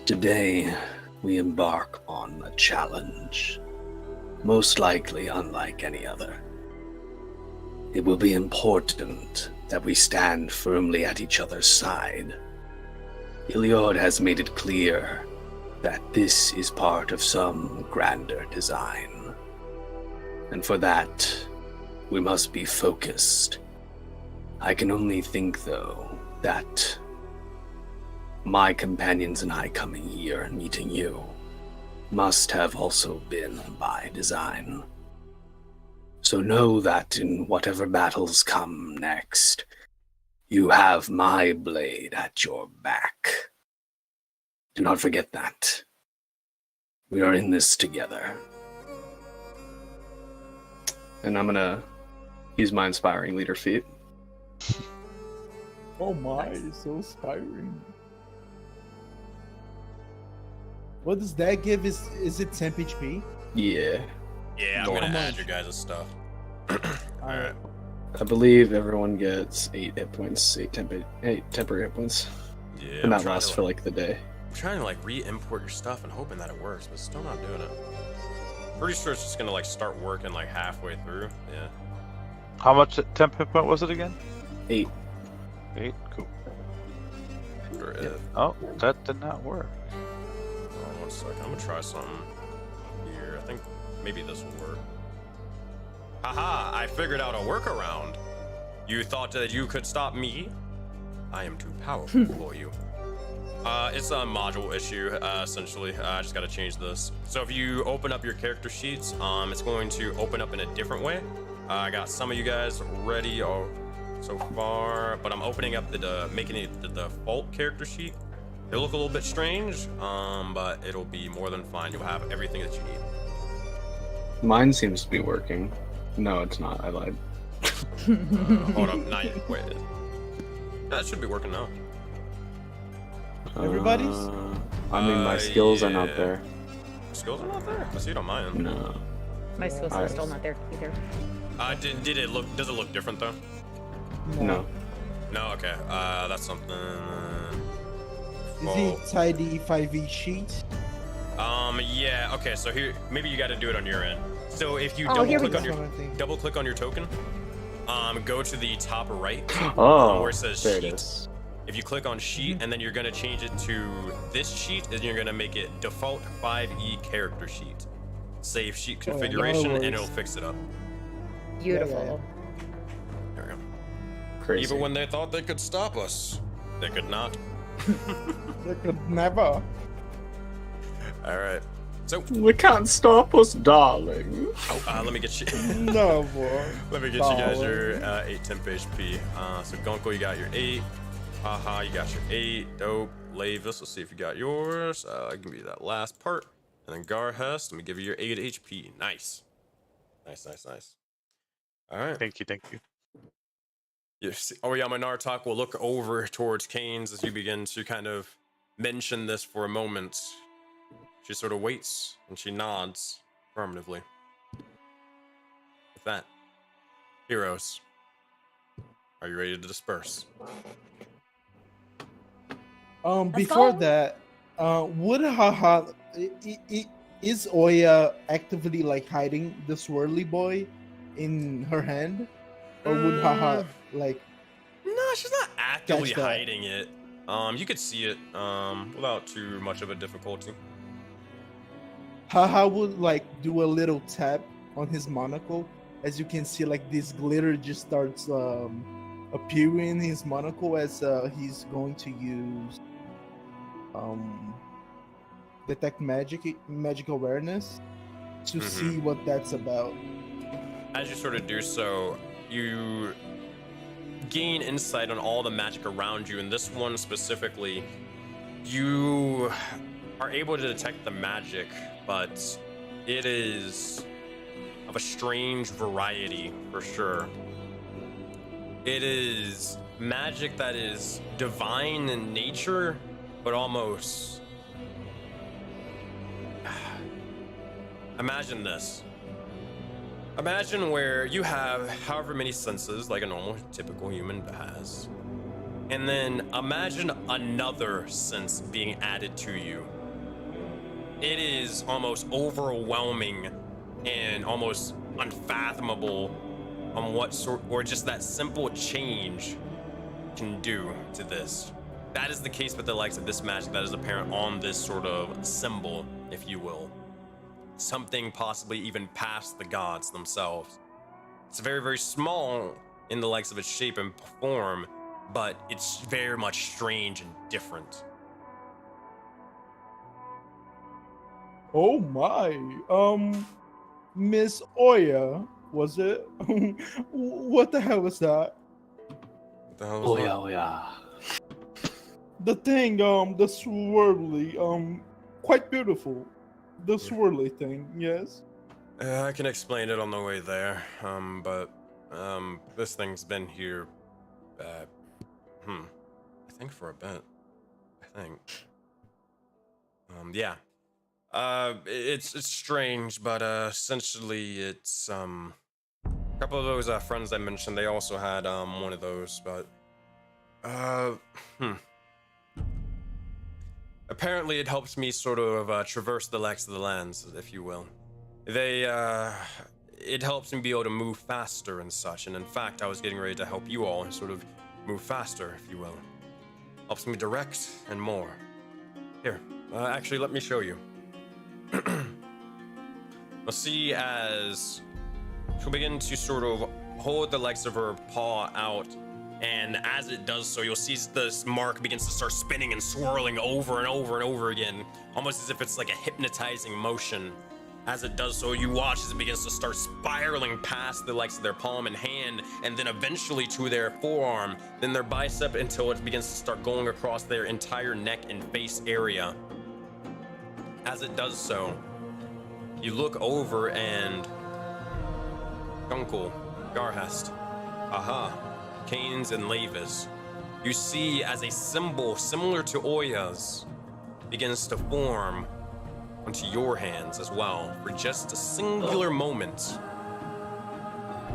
S3: today we embark on a challenge, most likely unlike any other. It will be important that we stand firmly at each other's side. Iliod has made it clear that this is part of some grander design. And for that, we must be focused. I can only think, though, that
S7: my companions and I coming here and meeting you must have also been by design. So know that in whatever battles come next, you have my blade at your back. Do not forget that. We are in this together.
S3: And I'm gonna use my inspiring leader feat.
S5: Oh my, it's so inspiring. What does that give? Is it temp HP?
S3: Yeah.
S1: Yeah, I'm
S3: How
S1: gonna
S5: much?
S1: add your guys' stuff. Alright.
S3: I believe everyone gets 8 hit points, 8 temporary hit points.
S1: Yeah,
S3: And
S1: I'm
S3: that
S1: trying
S3: lasts
S1: to,
S3: for like the day.
S1: I'm trying to like re-import your stuff and hoping that it works, but still not doing it. Pretty sure it's just gonna like start working like halfway through. Yeah.
S4: How much temp hit point was it again?
S3: 8.
S4: 8? Cool.
S1: Wonder if-
S4: Oh, that did not work.
S1: Oh, 1 second. I'm gonna try something here. I think maybe this will work. Haha! I figured out a workaround. You thought that you could stop me? I am too powerful for you. It's a module issue, essentially. I just gotta change this. So if you open up your character sheets, it's going to open up in a different way. I got some of you guys ready so far, but I'm opening up making it the default character sheet. It'll look a little bit strange, but it'll be more than fine. You'll have everything that you need.
S3: Mine seems to be working. No, it's not. I lied.
S1: Hold up, not yet. Wait. That should be working now.
S5: Everybody's?
S3: I mean, my skills are not
S1: yeah.
S3: there.
S1: Skills are not there. I see it on mine.
S3: No.
S2: My skills are
S3: Alright.
S2: still not there either.
S1: Did it look? Does it look different though?
S3: No.
S1: No. Okay. That's something.
S5: Is it tidy 5e sheet?
S1: Yeah. Okay. So here, maybe you got to do it on your end. So if you
S2: Oh, here we
S1: double click
S2: go.
S1: on your
S5: That's what I think.
S1: double click on your token, go to the top right.
S3: Oh,
S1: where it says
S3: there
S1: sheet.
S3: it is.
S1: If you click on sheet and then you're gonna change it to this sheet, and you're gonna make it default 5e character sheet. Save sheet
S5: Oh, yeah,
S1: configuration,
S5: no
S1: and
S5: worries.
S1: it'll fix it up.
S2: Beautiful.
S1: There we go.
S3: Crazy.
S1: Even when they thought they could stop us, they could not.
S5: They could never.
S1: All right. So,
S7: We can't stop us, darling.
S1: let me get you.
S5: No, boy.
S1: Let me get you guys your 8 temp HP. So Gunko, you got your 8. Haha, you got your 8. Dope. Lavis, let's see if you got yours. I can give you that last part. And then Garhest, let me give you your 8 HP. Nice. Nice. All right.
S4: Thank you.
S1: Yes. Oyama Nartok will look over towards Canes as you begin to kind of mention this for a moment. She sort of waits and she nods affirmatively. With that, heroes, are you ready to disperse?
S5: Before
S2: go.
S5: that, would Haha is Oya actively like hiding the swirly boy in her hand, or would Haha like?
S1: No, she's not actively
S5: Catch that.
S1: hiding it. You could see it without too much of a difficulty.
S5: Haha would like do a little tap on his monocle. As you can see, like this glitter just starts appearing in his monocle as he's going to use detect magic awareness to
S1: Mhm.
S5: see what that's about.
S1: As you sort of do so, you gain insight on all the magic around you, and this one specifically, you are able to detect the magic, but it is of a strange variety for sure. It is magic that is divine in nature, but almost. Imagine this. Imagine where you have however many senses like a normal, typical human has. And then imagine another sense being added to you. It is almost overwhelming and almost unfathomable on what sort, or just that simple change can do to this. That is the case with the likes of this magic that is apparent on this sort of symbol, if you will. Something possibly even past the gods themselves. It's very, very small in the likes of its shape and form, but it's very much strange and different.
S5: Oh my. Miss Oya, was it? What the hell was that?
S1: What the hell was
S3: Oh
S1: that?
S3: yeah, oh yeah.
S5: The thing, the swirly, quite beautiful. The swirly thing, yes.
S1: I can explain it on the way there. But this thing's been here. I think for a bit. I think. Yeah. It's strange, but essentially it's a couple of those friends I mentioned. They also had one of those, but apparently it helps me sort of traverse the lacks of the lands, if you will. It helps me be able to move faster and such. And in fact, I was getting ready to help you all sort of move faster, if you will. Helps me direct and more. Here, actually, let me show you. You'll see as she'll begin to sort of hold the legs of her paw out, and as it does so, you'll see this mark begins to start spinning and swirling over and over and over again, almost as if it's like a hypnotizing motion. As it does so, you watch as it begins to start spiraling past the legs of their palm and hand, and then eventually to their forearm, then their bicep, until it begins to start going across their entire neck and face area. As it does so, you look over and Gunkel, Garhest, Aha, Canes, and Lavis, you see as a symbol similar to Oya's begins to form onto your hands as well for just a singular moment.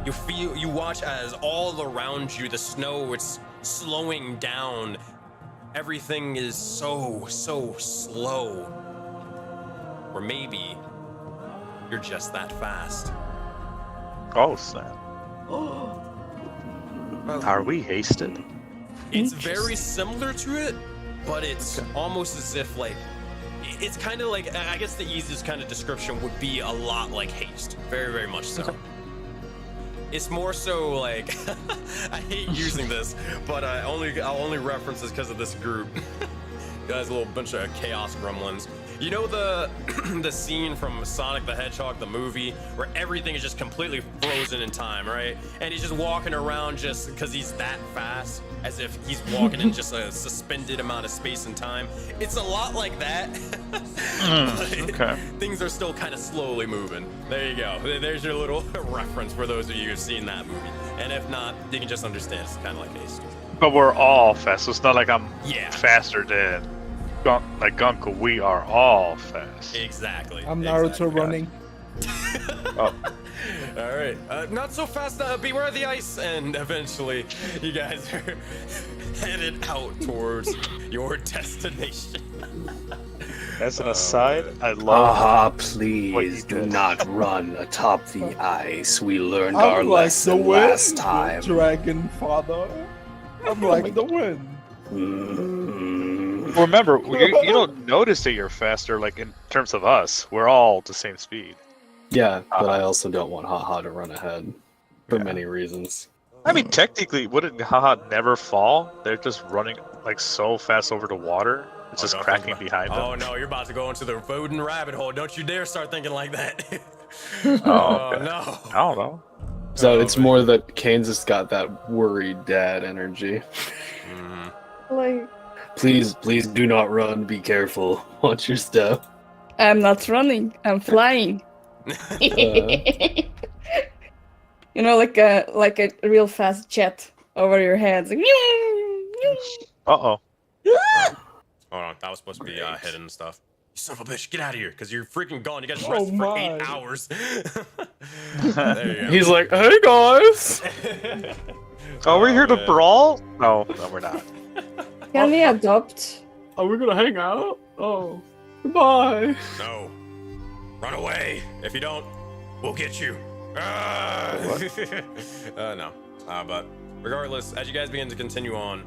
S1: You watch as all around you, the snow, it's slowing down. Everything is so slow. Or maybe you're just that fast.
S4: Oh, snap. Are we hasted?
S1: It's very similar to it, but it's almost as if like, it's kind of like, I guess the easiest kind of description would be a lot like haste. Very, very much so. It's more so like, I hate using this, but I'll only reference this because of this group. Guys, a little bunch of chaos gremlins. You know the the scene from Sonic the Hedgehog, the movie, where everything is just completely frozen in time, right? And he's just walking around just because he's that fast, as if he's walking in just a suspended amount of space and time. It's a lot like that.
S4: Okay.
S1: Things are still kind of slowly moving. There you go. There's your little reference for those of you who've seen that movie. And if not, you can just understand it's kind of like haste.
S4: But we're all fast, so it's not like I'm
S1: Yeah.
S4: faster than Gunkel. We are all fast.
S1: Exactly.
S5: I'm Naruto
S1: exactly.
S5: running.
S4: Oh.
S1: All right, not so fast. Beware the ice, and eventually, you guys are headed out towards your destination.
S4: As an aside, I love.
S7: Ah,
S4: what
S7: please
S4: you
S7: do
S4: did.
S7: not run atop the ice. We learned
S5: I'm
S7: our
S5: like
S7: lesson
S5: the
S7: last
S5: wind,
S7: time.
S5: Dragon Father. I'm like the wind.
S7: Mm.
S4: Remember, you don't notice that you're faster, like in terms of us. We're all the same speed.
S3: Yeah, but I also don't want Haha to run ahead for
S4: Yeah.
S3: many reasons.
S4: I mean, technically, wouldn't Haha never fall? They're just running like so fast over the water. It's just
S1: don't
S4: cracking
S1: think about-
S4: behind them.
S1: Oh no, you're about to go into the voodoo rabbit hole. Don't you dare start thinking like that.
S4: Oh, okay.
S1: No.
S4: I don't know.
S3: So
S1: Oh,
S3: it's
S1: man.
S3: more that Kansas got that worried dad energy.
S1: Mhm.
S6: Like,
S3: Please do not run. Be careful. Watch your step.
S6: I'm not running, I'm flying. You know, like a real fast jet over your head. Like,
S4: Uh-oh.
S1: Hold on, that was supposed to be hidden and stuff. You son of a bitch, get out of here, because you're freaking gone. You got to rest
S5: Oh,
S1: for 8
S5: my.
S1: hours. There you go.
S3: He's like, hey guys.
S4: Oh, we're here to
S1: man.
S4: brawl? No, we're not.
S6: Can we adopt?
S3: Are we gonna hang out? Oh, goodbye.
S1: No. Run away. If you don't, we'll get you. No. But regardless, as you guys begin to continue on,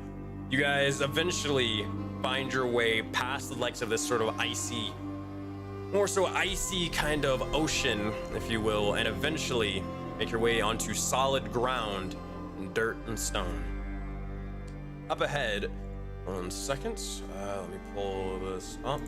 S1: you guys eventually find your way past the likes of this sort of icy, more so icy kind of ocean, if you will, and eventually make your way onto solid ground and dirt and stone. Up ahead, 1 second, let me pull this up.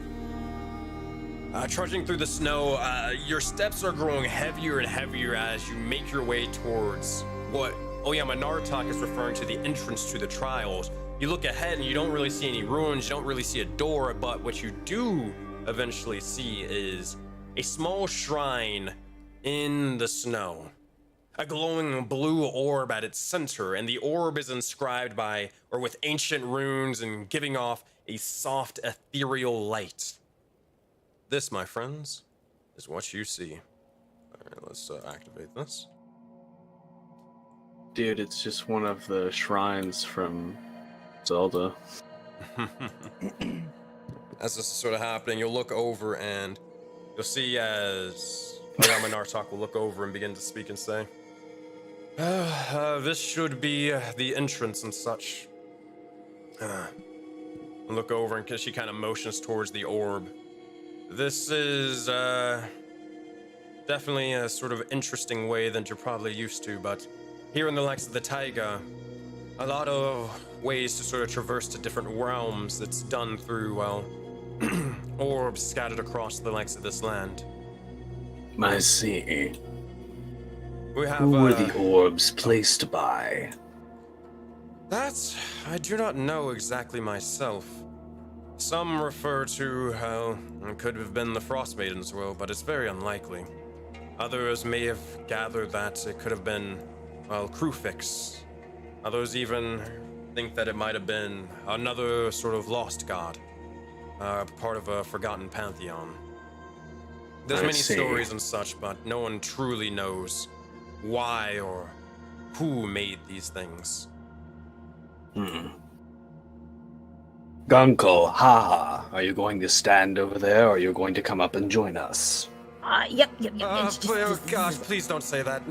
S1: Trudging through the snow, your steps are growing heavier and heavier as you make your way towards what Auroraverse is referring to, the entrance to the trials. You look ahead and you don't really see any ruins, you don't really see a door, but what you do eventually see is a small shrine in the snow. A glowing blue orb at its center, and the orb is inscribed with ancient runes and giving off a soft ethereal light. This, my friends, is what you see. Alright, let's activate this.
S3: Dude, it's just one of the shrines from Zelda.
S1: As this is sort of happening, you'll look over and you'll see as Auroraverse will look over and begin to speak and say, this should be the entrance and such. Look over and she kind of motions towards the orb. This is definitely a sort of interesting way than you're probably used to, but here in the likes of the taiga, a lot of ways to sort of traverse to different realms that's done through, well, orbs scattered across the likes of this land.
S7: I see.
S1: We have,
S7: Who were the orbs placed by?
S1: That I do not know exactly myself. Some refer to how it could have been the Frost Maiden's will, but it's very unlikely. Others may have gathered that it could have been, well, Crufix. Others even think that it might have been another sort of lost god, part of a forgotten pantheon. There's many stories and such, but no one truly knows why or who made these things.
S7: Gunko, haha, are you going to stand over there, or are you going to come up and join us?
S2: Yep. It's just-
S1: Oh gosh, please don't say that.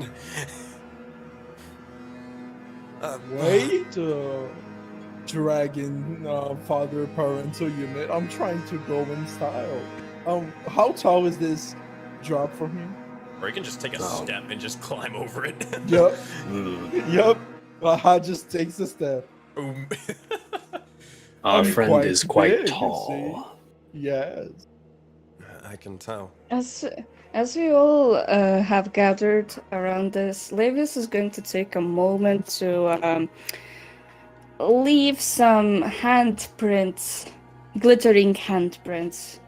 S5: Wait, dragon father parental unit. I'm trying to go in style. How tall is this drop from him?
S1: Or you can just take a step and just climb over it.
S5: Yep. Yep. Baha just takes a step.
S1: Boom.
S7: Our
S5: I'm
S7: friend
S5: quite
S7: is quite
S5: big, you
S7: tall.
S5: Yes.
S1: I can tell.
S6: As we all have gathered around this, Levis is going to take a moment to leave some handprints, glittering handprints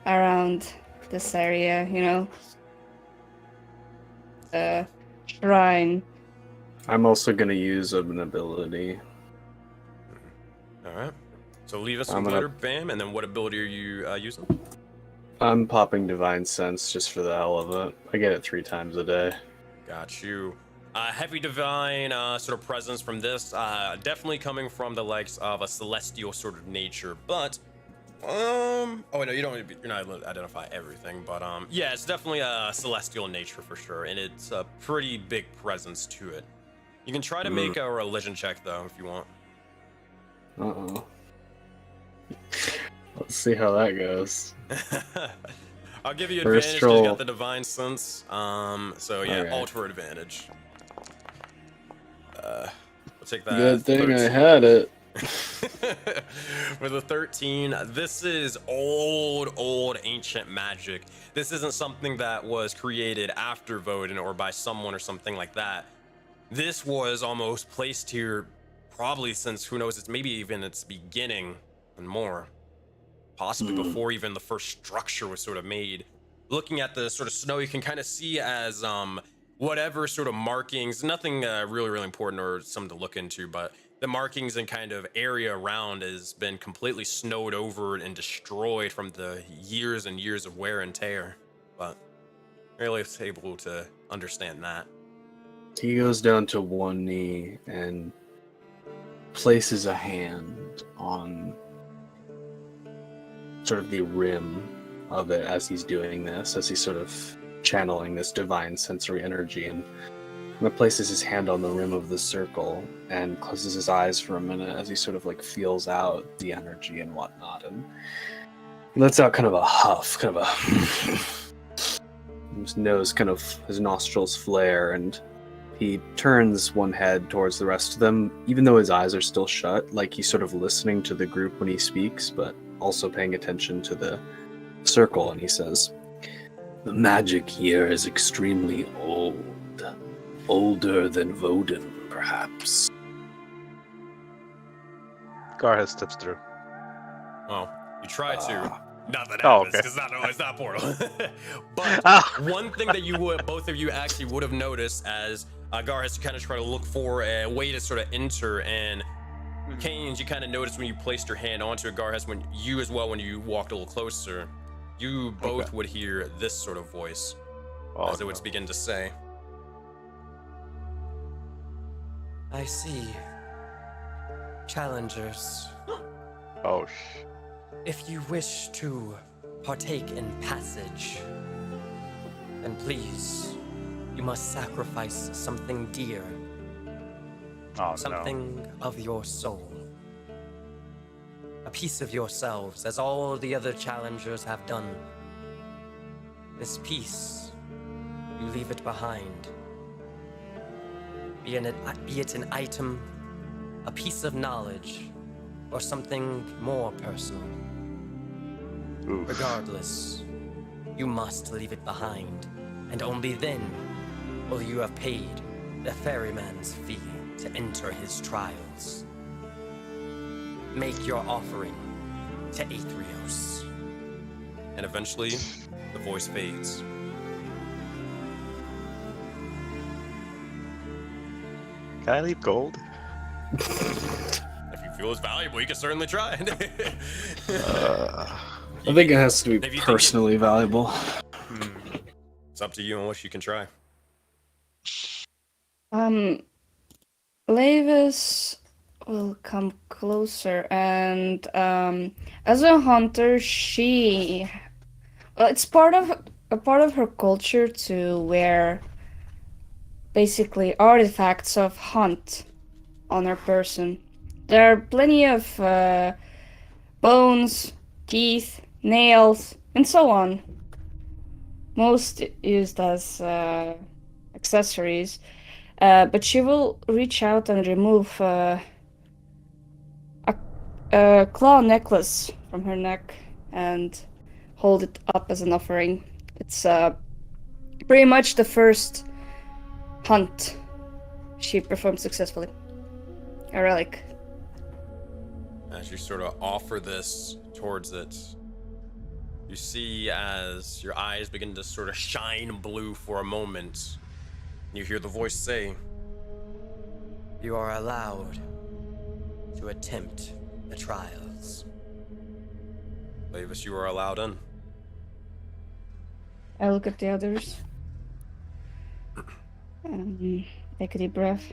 S6: around this area, shrine.
S3: I'm also gonna use an ability.
S1: Alright. So leave us
S3: I'm
S1: some
S3: gonna-
S1: glitter, bam, and then what ability are you using?
S3: I'm popping Divine Sense just for the hell of it. I get it 3 times a day.
S1: Got you. Heavy divine sort of presence from this, definitely coming from the likes of a celestial sort of nature, but oh no, you're not able to identify everything, but yeah, it's definitely a celestial nature for sure, and it's a pretty big presence to it. You can try to make a religion check though if you want.
S3: Uh-oh. Let's see how that goes.
S1: I'll give you
S3: First
S1: advantage because you
S3: roll.
S1: got the divine sense. So yeah,
S3: Okay.
S1: alt for advantage. We'll take that.
S3: Good thing
S1: 13.
S3: I had it.
S1: With a 13, this is old ancient magic. This isn't something that was created after Voden or by someone or something like that. This was almost placed here probably since, who knows, it's maybe even its beginning and more. Possibly before even the first structure was sort of made. Looking at the sort of snow, you can kind of see as whatever sort of markings, nothing really important or something to look into, but the markings and kind of area around has been completely snowed over and destroyed from the years and years of wear and tear. But really is able to understand that.
S3: He goes down to one knee and places a hand on sort of the rim of it as he's doing this, as he's sort of channeling this divine sensory energy, and places his hand on the rim of the circle and closes his eyes for a minute as he sort of like feels out the energy and whatnot, and he lets out kind of a huff, kind of a his nose kind of, his nostrils flare, and he turns one head towards the rest of them, even though his eyes are still shut, like he's sort of listening to the group when he speaks, but also paying attention to the circle, and he says,
S7: The magic here is extremely old. Older than Vodun, perhaps.
S4: Garhas steps through.
S1: Well, you try to. Not that
S4: Oh,
S1: happens,
S4: okay.
S1: because it's not portal. But
S4: Ah.
S1: one thing that both of you actually would have noticed as Gar has to kind of try to look for a way to sort of enter, and Canes, you kind of noticed when you placed your hand onto it, Gar has when you walked a little closer, you both would hear this sort of voice as it would begin to say, I see. Challengers.
S4: Oh,
S1: If you wish to partake in passage, then please, you must sacrifice something dear, something of your soul. A piece of yourselves, as all the other challengers have done. This piece, you leave it behind. Be it an item, a piece of knowledge, or something more personal.
S4: Oof.
S1: Regardless, you must leave it behind, and only then will you have paid the ferryman's fee to enter his trials. Make your offering to Aetherios. And eventually, the voice fades.
S4: Can I leave gold?
S1: If you feel it's valuable, you can certainly try.
S3: I think it has to
S1: If
S3: be
S1: you think
S3: personally valuable.
S1: It's up to you on what you can try.
S6: Lavis will come closer, and as a hunter, it's part of her culture to wear basically artifacts of hunt on her person. There are plenty of bones, teeth, nails, and so on. Most used as accessories. But she will reach out and remove a claw necklace from her neck and hold it up as an offering. It's pretty much the first hunt she performed successfully. A relic.
S1: As you sort of offer this towards it, you see as your eyes begin to sort of shine blue for a moment, you hear the voice say, you are allowed to attempt the trials. Lavis, you are allowed in.
S6: I look at the others. Take a deep breath.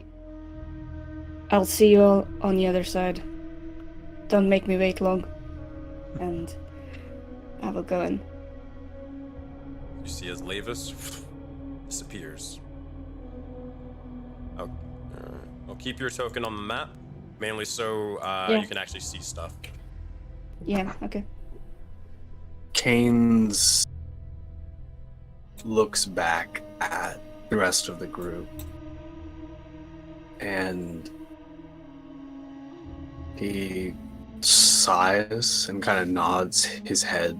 S6: I'll see you all on the other side. Don't make me wait long. And I will go in.
S1: You see as Lavis disappears. I'll keep your token on the map, mainly so you can actually see stuff.
S6: Yeah, okay.
S3: Canes looks back at the rest of the group and he sighs and kind of nods his head.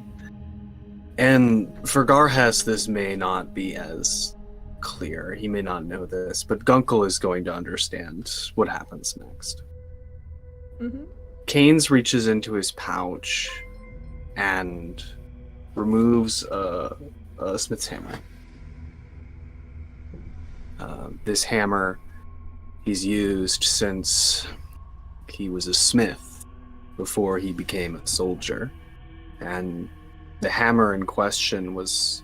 S3: And for Garhas, this may not be as clear. He may not know this, but Gunkel is going to understand what happens next.
S2: Mm-hmm.
S3: Canes reaches into his pouch and removes a smith's hammer. This hammer he's used since he was a smith before he became a soldier. And the hammer in question was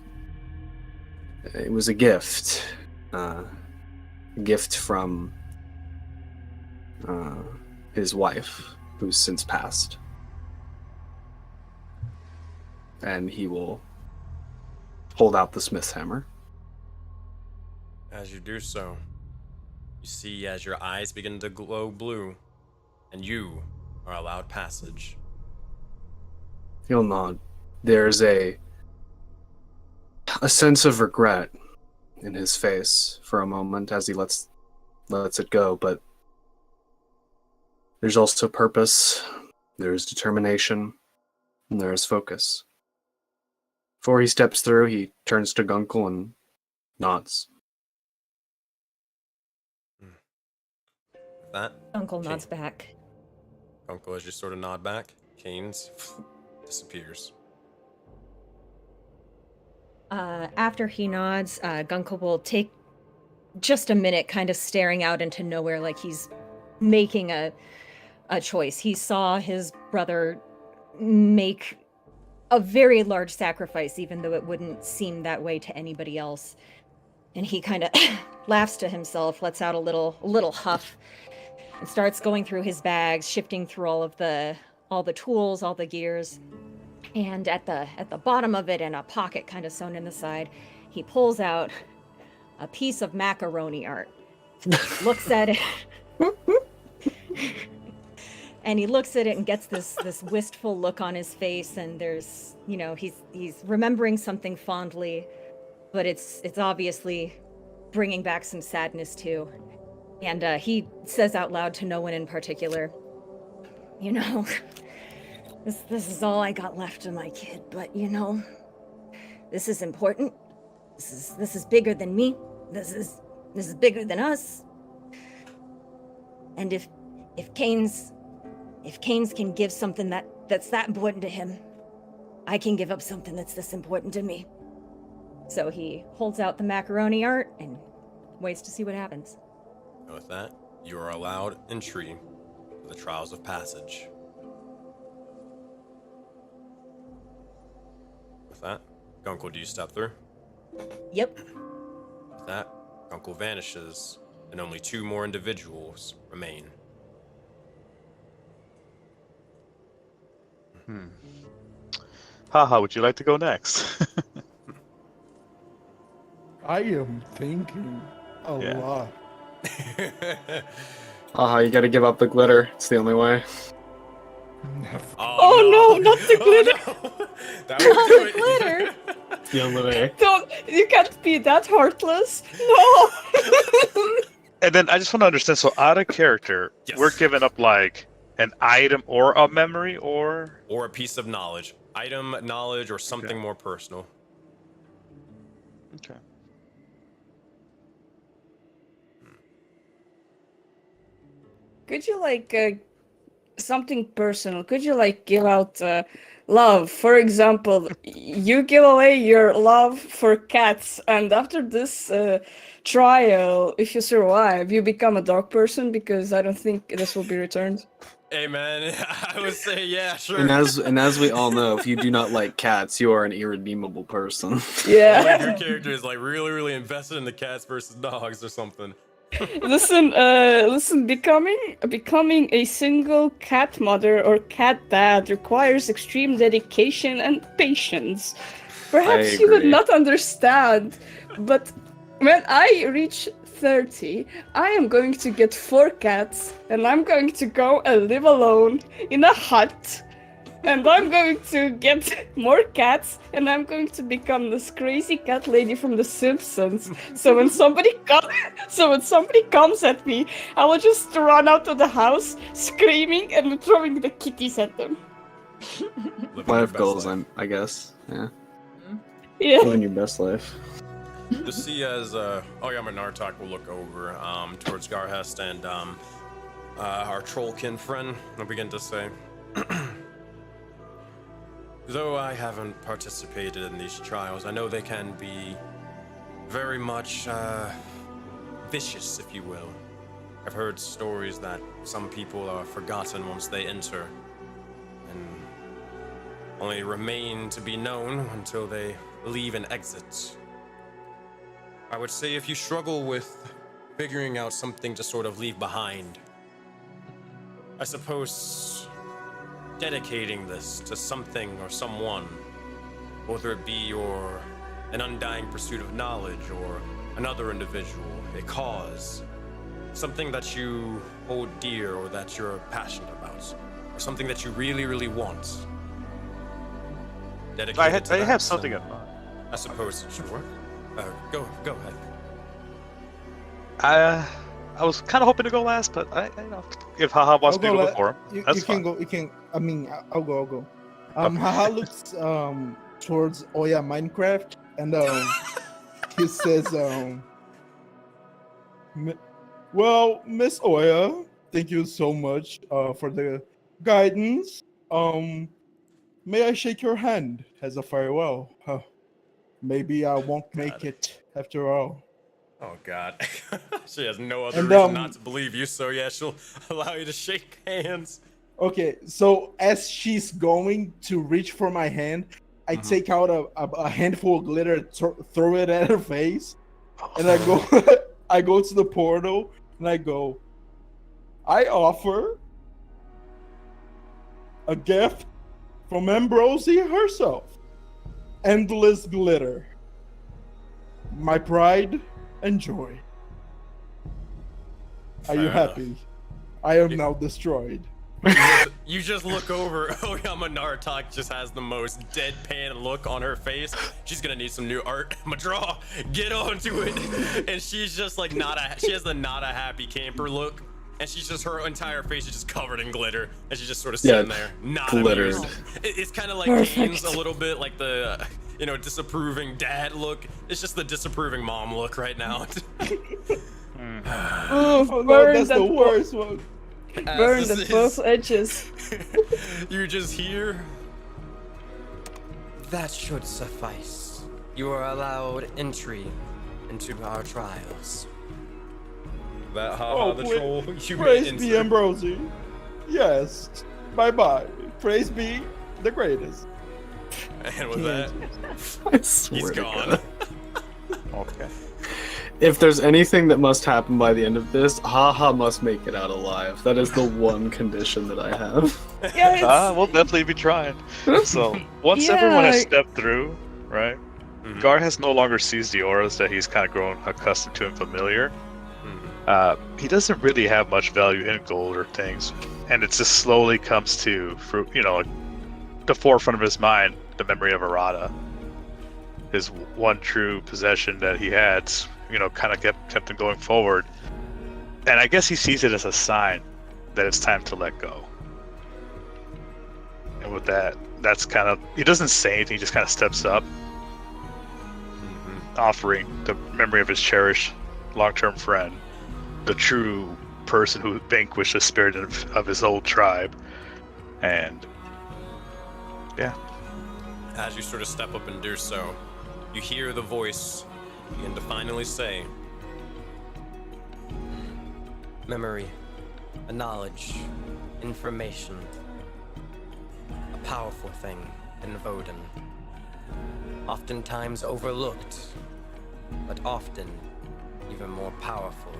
S3: a gift. A gift from his wife, who's since passed. And he will hold out the smith's hammer.
S1: As you do so, you see as your eyes begin to glow blue, and you are allowed passage.
S3: He'll nod. There's a sense of regret in his face for a moment as he lets it go, but there's also purpose, there's determination, and there's focus. Before he steps through, he turns to Gunkel and nods.
S1: That
S2: Uncle
S1: Okay.
S2: nods back.
S1: Uncle, as you sort of nod back, Canes disappears.
S2: After he nods, Gunkel will take just a minute kind of staring out into nowhere like he's making a choice. He saw his brother make a very large sacrifice, even though it wouldn't seem that way to anybody else. And he kind of laughs to himself, lets out a little huff, and starts going through his bags, shifting through all the tools, all the gears. And at the bottom of it, in a pocket kind of sewn in the side, he pulls out a piece of macaroni art. Looks at it. And he looks at it and gets this wistful look on his face, and there's, he's remembering something fondly, but it's obviously bringing back some sadness too. And he says out loud to no one in particular, this is all I got left of my kid, but this is important. This is bigger than me. This is bigger than us. And if Canes can give something that's that important to him, I can give up something that's this important to me. So he holds out the macaroni art and waits to see what happens.
S1: And with that, you are allowed entry for the Trials of Passage. With that, Gunkel, do you step through?
S2: Yep.
S1: With that, Gunkel vanishes, and only 2 more individuals remain.
S4: Haha, would you like to go next?
S5: I am thinking a
S4: Yeah.
S5: lot.
S3: You gotta give up the glitter. It's the only way.
S5: Never.
S6: Oh, no, not the glitter.
S1: No. That would do it.
S2: Glitter?
S3: It's the only way.
S6: Don't, you can't be that heartless. No.
S4: And then I just want to understand, so out of character,
S1: Yes.
S4: we're giving up like an item or a memory or...
S1: Or a piece of knowledge. Item, knowledge, or something
S4: Okay.
S1: more personal.
S4: Okay.
S6: Could you something personal? Could you give out love? For example, you give away your love for cats, and after this trial, if you survive, you become a dog person, because I don't think this will be returned.
S1: Hey man, I would say yeah, sure.
S3: And as we all know, if you do not like cats, you are an irredeemable person.
S1: Like
S6: Yeah.
S1: your character is really, really invested in the cats versus dogs or something.
S6: Listen, becoming a single cat mother or cat dad requires extreme dedication and patience. Perhaps you would
S3: agree.
S6: not understand, but when I reach 30, I am going to get 4 cats, and I'm going to go and live alone in a hut. And I'm going to get more cats, and I'm going to become this crazy cat lady from The Simpsons. So when somebody comes at me, I will just run out of the house, screaming and throwing the kitties at them.
S1: Living your
S3: Life
S1: best
S3: goals,
S1: life.
S3: I guess. Yeah.
S6: Yeah.
S3: Living your best life.
S1: You see as Oyama and Nartok will look over towards Garhest and our trollkin friend will begin to say, though I haven't participated in these trials, I know they can be very much vicious, if you will. I've heard stories that some people are forgotten once they enter, and only remain to be known until they leave and exit. I would say if you struggle with figuring out something to sort of leave behind, I suppose dedicating this to something or someone, whether it be an undying pursuit of knowledge or another individual, a cause, something that you hold dear or that you're passionate about, or something that you really, really want. Dedicate
S4: I
S1: it to that,
S4: have something
S1: so
S4: in mind.
S1: I suppose, sure. Go ahead.
S4: I was kind of hoping to go last, but if Haha wants me to go before him, that's
S5: you
S4: fine.
S5: can go. You can. I mean, I'll go. Haha looks towards Oya Minecraft, and he says, well, Miss Oya, thank you so much for the guidance. May I shake your hand as a farewell? Maybe I won't make
S1: God.
S5: it after all.
S1: Oh God, she has no other
S5: And,
S1: reason not to believe you. So yeah, she'll allow you to shake hands.
S5: Okay, so as she's going to reach for my hand, I take out a handful of glitter, throw it at her face, and I go, I go to the portal, and I go, I offer a gift from Ambrosia herself. Endless glitter. My pride and joy. Are you
S1: Fair enough.
S5: happy? I am now destroyed.
S1: You just look over. Oyama Nartok just has the most deadpan look on her face. She's gonna need some new art. Madraw, get onto it. And she's just like she has the not a happy camper look. And she's just, her entire face is just covered in glitter. And she's just sort of sitting there, not
S3: glittered.
S1: amused. It's kind of like
S6: Perfect.
S1: Kane's a little bit, like the, disapproving dad look. It's just the disapproving mom look right now.
S5: Oh no,
S6: Burned
S5: that's
S6: at
S5: the
S6: bo-
S5: worst one.
S6: Burned
S1: This
S6: at both edges.
S1: You just hear.
S8: That should suffice. You are allowed entry into our trials.
S1: That
S5: Oh,
S1: the
S5: please-
S1: troll. You
S5: Praise
S1: may
S5: be
S1: enter.
S5: Ambrosia. Yes. Bye-bye. Praise be the greatest.
S1: And with that,
S3: I swear
S1: he's
S3: to
S1: gone.
S3: God.
S4: Okay.
S3: If there's anything that must happen by the end of this, Haha must make it out alive. That is the one condition that I have.
S6: Yeah,
S4: We'll definitely be trying. So once everyone has
S6: Yeah.
S4: stepped through, right?
S1: Mhm.
S4: Gar has no longer sees the auras that he's kind of grown accustomed to and familiar. He doesn't really have much value in gold or things, and it just slowly comes to, the forefront of his mind, the memory of Arata, his one true possession that he had. Kind of kept him going forward, and I guess he sees it as a sign that it's time to let go. And with that, that's kind of, he doesn't say anything. He just kind of steps up, offering the memory of his cherished long-term friend, the true person who vanquished the spirit of his old tribe. And yeah,
S1: As you sort of step up and do so, you hear the voice begin to finally say,
S8: Memory, a knowledge, information, a powerful thing in Voden. Oftentimes overlooked, but often even more powerful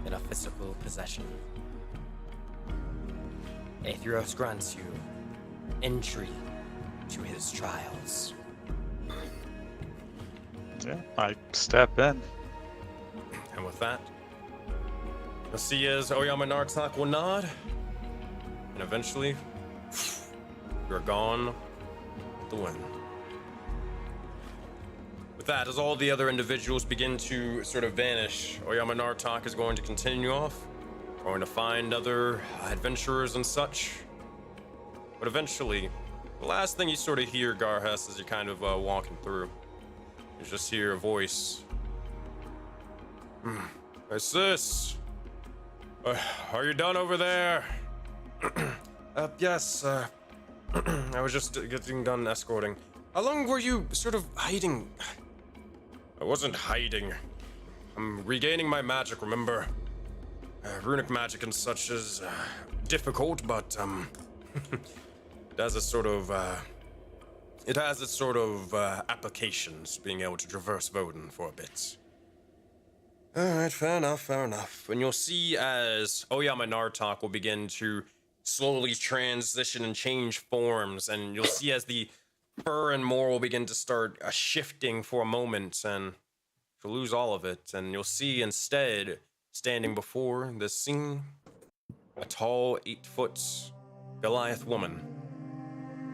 S8: than a physical possession. Aetherios grants you entry to his trials.
S4: yeah, I step in.
S1: and with that, you'll see as Oyama Nartok will nod, and eventually, you're gone with the wind. With that, as all the other individuals begin to sort of vanish, Oyama Nartok is going to continue off, going to find other adventurers and such. But eventually, the last thing you sort of hear, Garhas, as you're kind of walking through, you just hear a voice. Sis, are you done over there? Yes, I was just getting done escorting. How long were you sort of hiding? I wasn't hiding. I'm regaining my magic, remember? Runic magic and such is difficult, but it has its sort of applications, being able to traverse Voden for a bit. Alright, fair enough. And you'll see as Oyama Nartok will begin to slowly transition and change forms, and you'll see as the fur and more will begin to start shifting for a moment, and you'll lose all of it, and you'll see instead, standing before this scene, a tall 8-foot Goliath woman.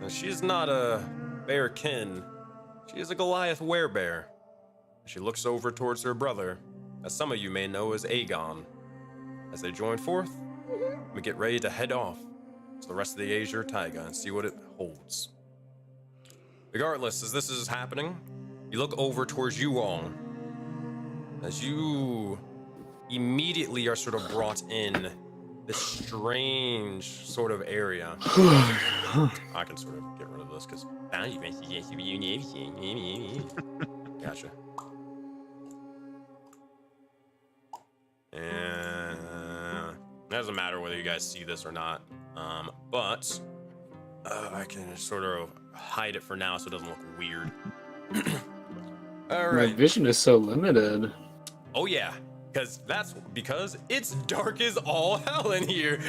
S1: Now, she is not a bear kin, she is a Goliath werebear. She looks over towards her brother, as some of you may know as Aegon. As they join forth, we get ready to head off to the rest of the Azure Taiga and see what it holds. regardless, as this is happening, you look over towards you all. As you immediately are sort of brought in this strange sort of area. I can sort of get rid of this because gotcha. And it doesn't matter whether you guys see this or not, but I can sort of hide it for now so it doesn't look weird. All
S3: My
S1: right.
S3: vision is so limited.
S1: Oh yeah, because it's dark as all hell in here.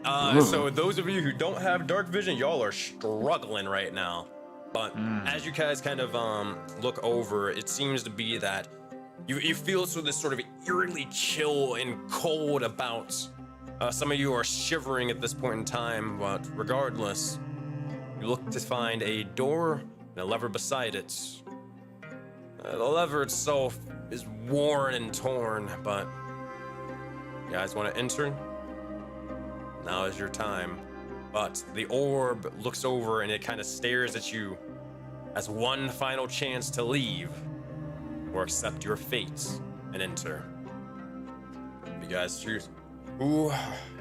S1: So those of you who don't have dark vision, y'all are struggling right now. But as you guys kind of look over, it seems to be that you feel this sort of eerily chill and cold about. Some of you are shivering at this point in time, but regardless, you look to find a door and a lever beside it. The lever itself is worn and torn, but you guys want to enter? Now is your time. But the orb looks over and it kind of stares at you as one final chance to leave or accept your fate and enter. You guys choose who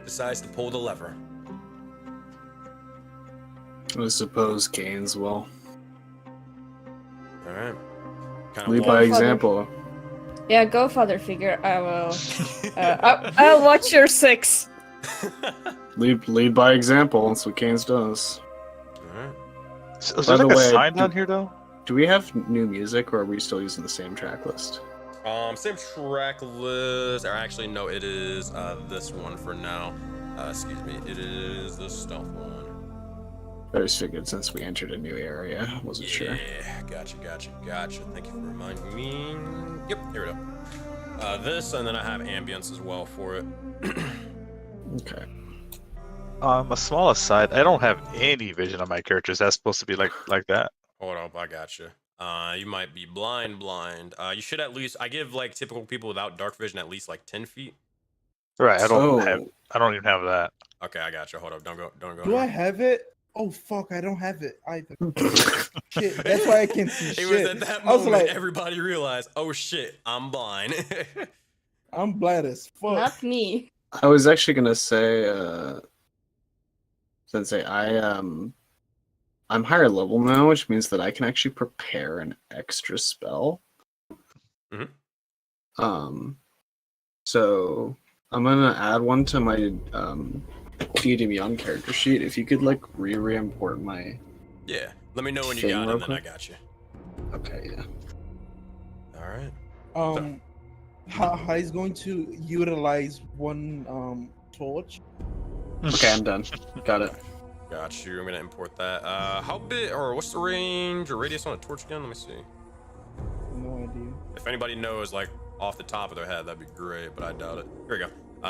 S1: decides to pull the lever.
S3: I suppose Canes will.
S1: All right. Kind
S3: Lead
S1: of
S3: by
S6: Father.
S3: example.
S6: Yeah, go father figure. I will. I'll watch your 6.
S3: Lead by example. That's what Canes does.
S1: All right.
S4: So is
S3: By
S4: there
S3: the
S4: like a
S3: way,
S4: sign down here though?
S3: Do we have new music, or are we still using the same track list?
S1: Same track list. Or actually, no, it is this one for now. Excuse me, it is the stealth one.
S3: I just figured since we entered a new area, I wasn't sure.
S1: Yeah, gotcha. Thank you for reminding me. Yep, here we go. This, and then I have ambience as well for it.
S3: Okay.
S4: A small aside, I don't have any vision on my character. Is that supposed to be like that?
S1: Hold up, I gotcha. You might be blind. You should at least. I give like typical people without dark vision at least like 10 feet.
S4: Right, I don't
S3: So-
S4: even have that.
S1: Okay, I gotcha. Hold up, don't go.
S5: Do I have it? Oh fuck, I don't have it either. Shit, that's why I can't see
S1: It
S5: shit.
S1: was at that
S5: I was
S1: moment
S5: like,
S1: everybody realized, oh shit, I'm blind.
S5: I'm blind as fuck.
S6: Not me.
S3: I was actually gonna say, Sensei, I'm higher level now, which means that I can actually prepare an extra spell. So I'm gonna add one to my D&D Beyond character sheet. If you could like re-import my.
S1: Yeah, let me know when you
S3: Thing
S1: got it,
S3: real
S1: and then I
S3: quick.
S1: got you.
S3: Okay, yeah.
S1: All right.
S5: He's going to utilize one torch.
S3: Okay, I'm done. Got it.
S1: Got you. I'm gonna import that. How big or what's the range or radius on a torch again? Let me see.
S5: No idea.
S1: If anybody knows, like off the top of their head, that'd be great, but I doubt it. Here we go.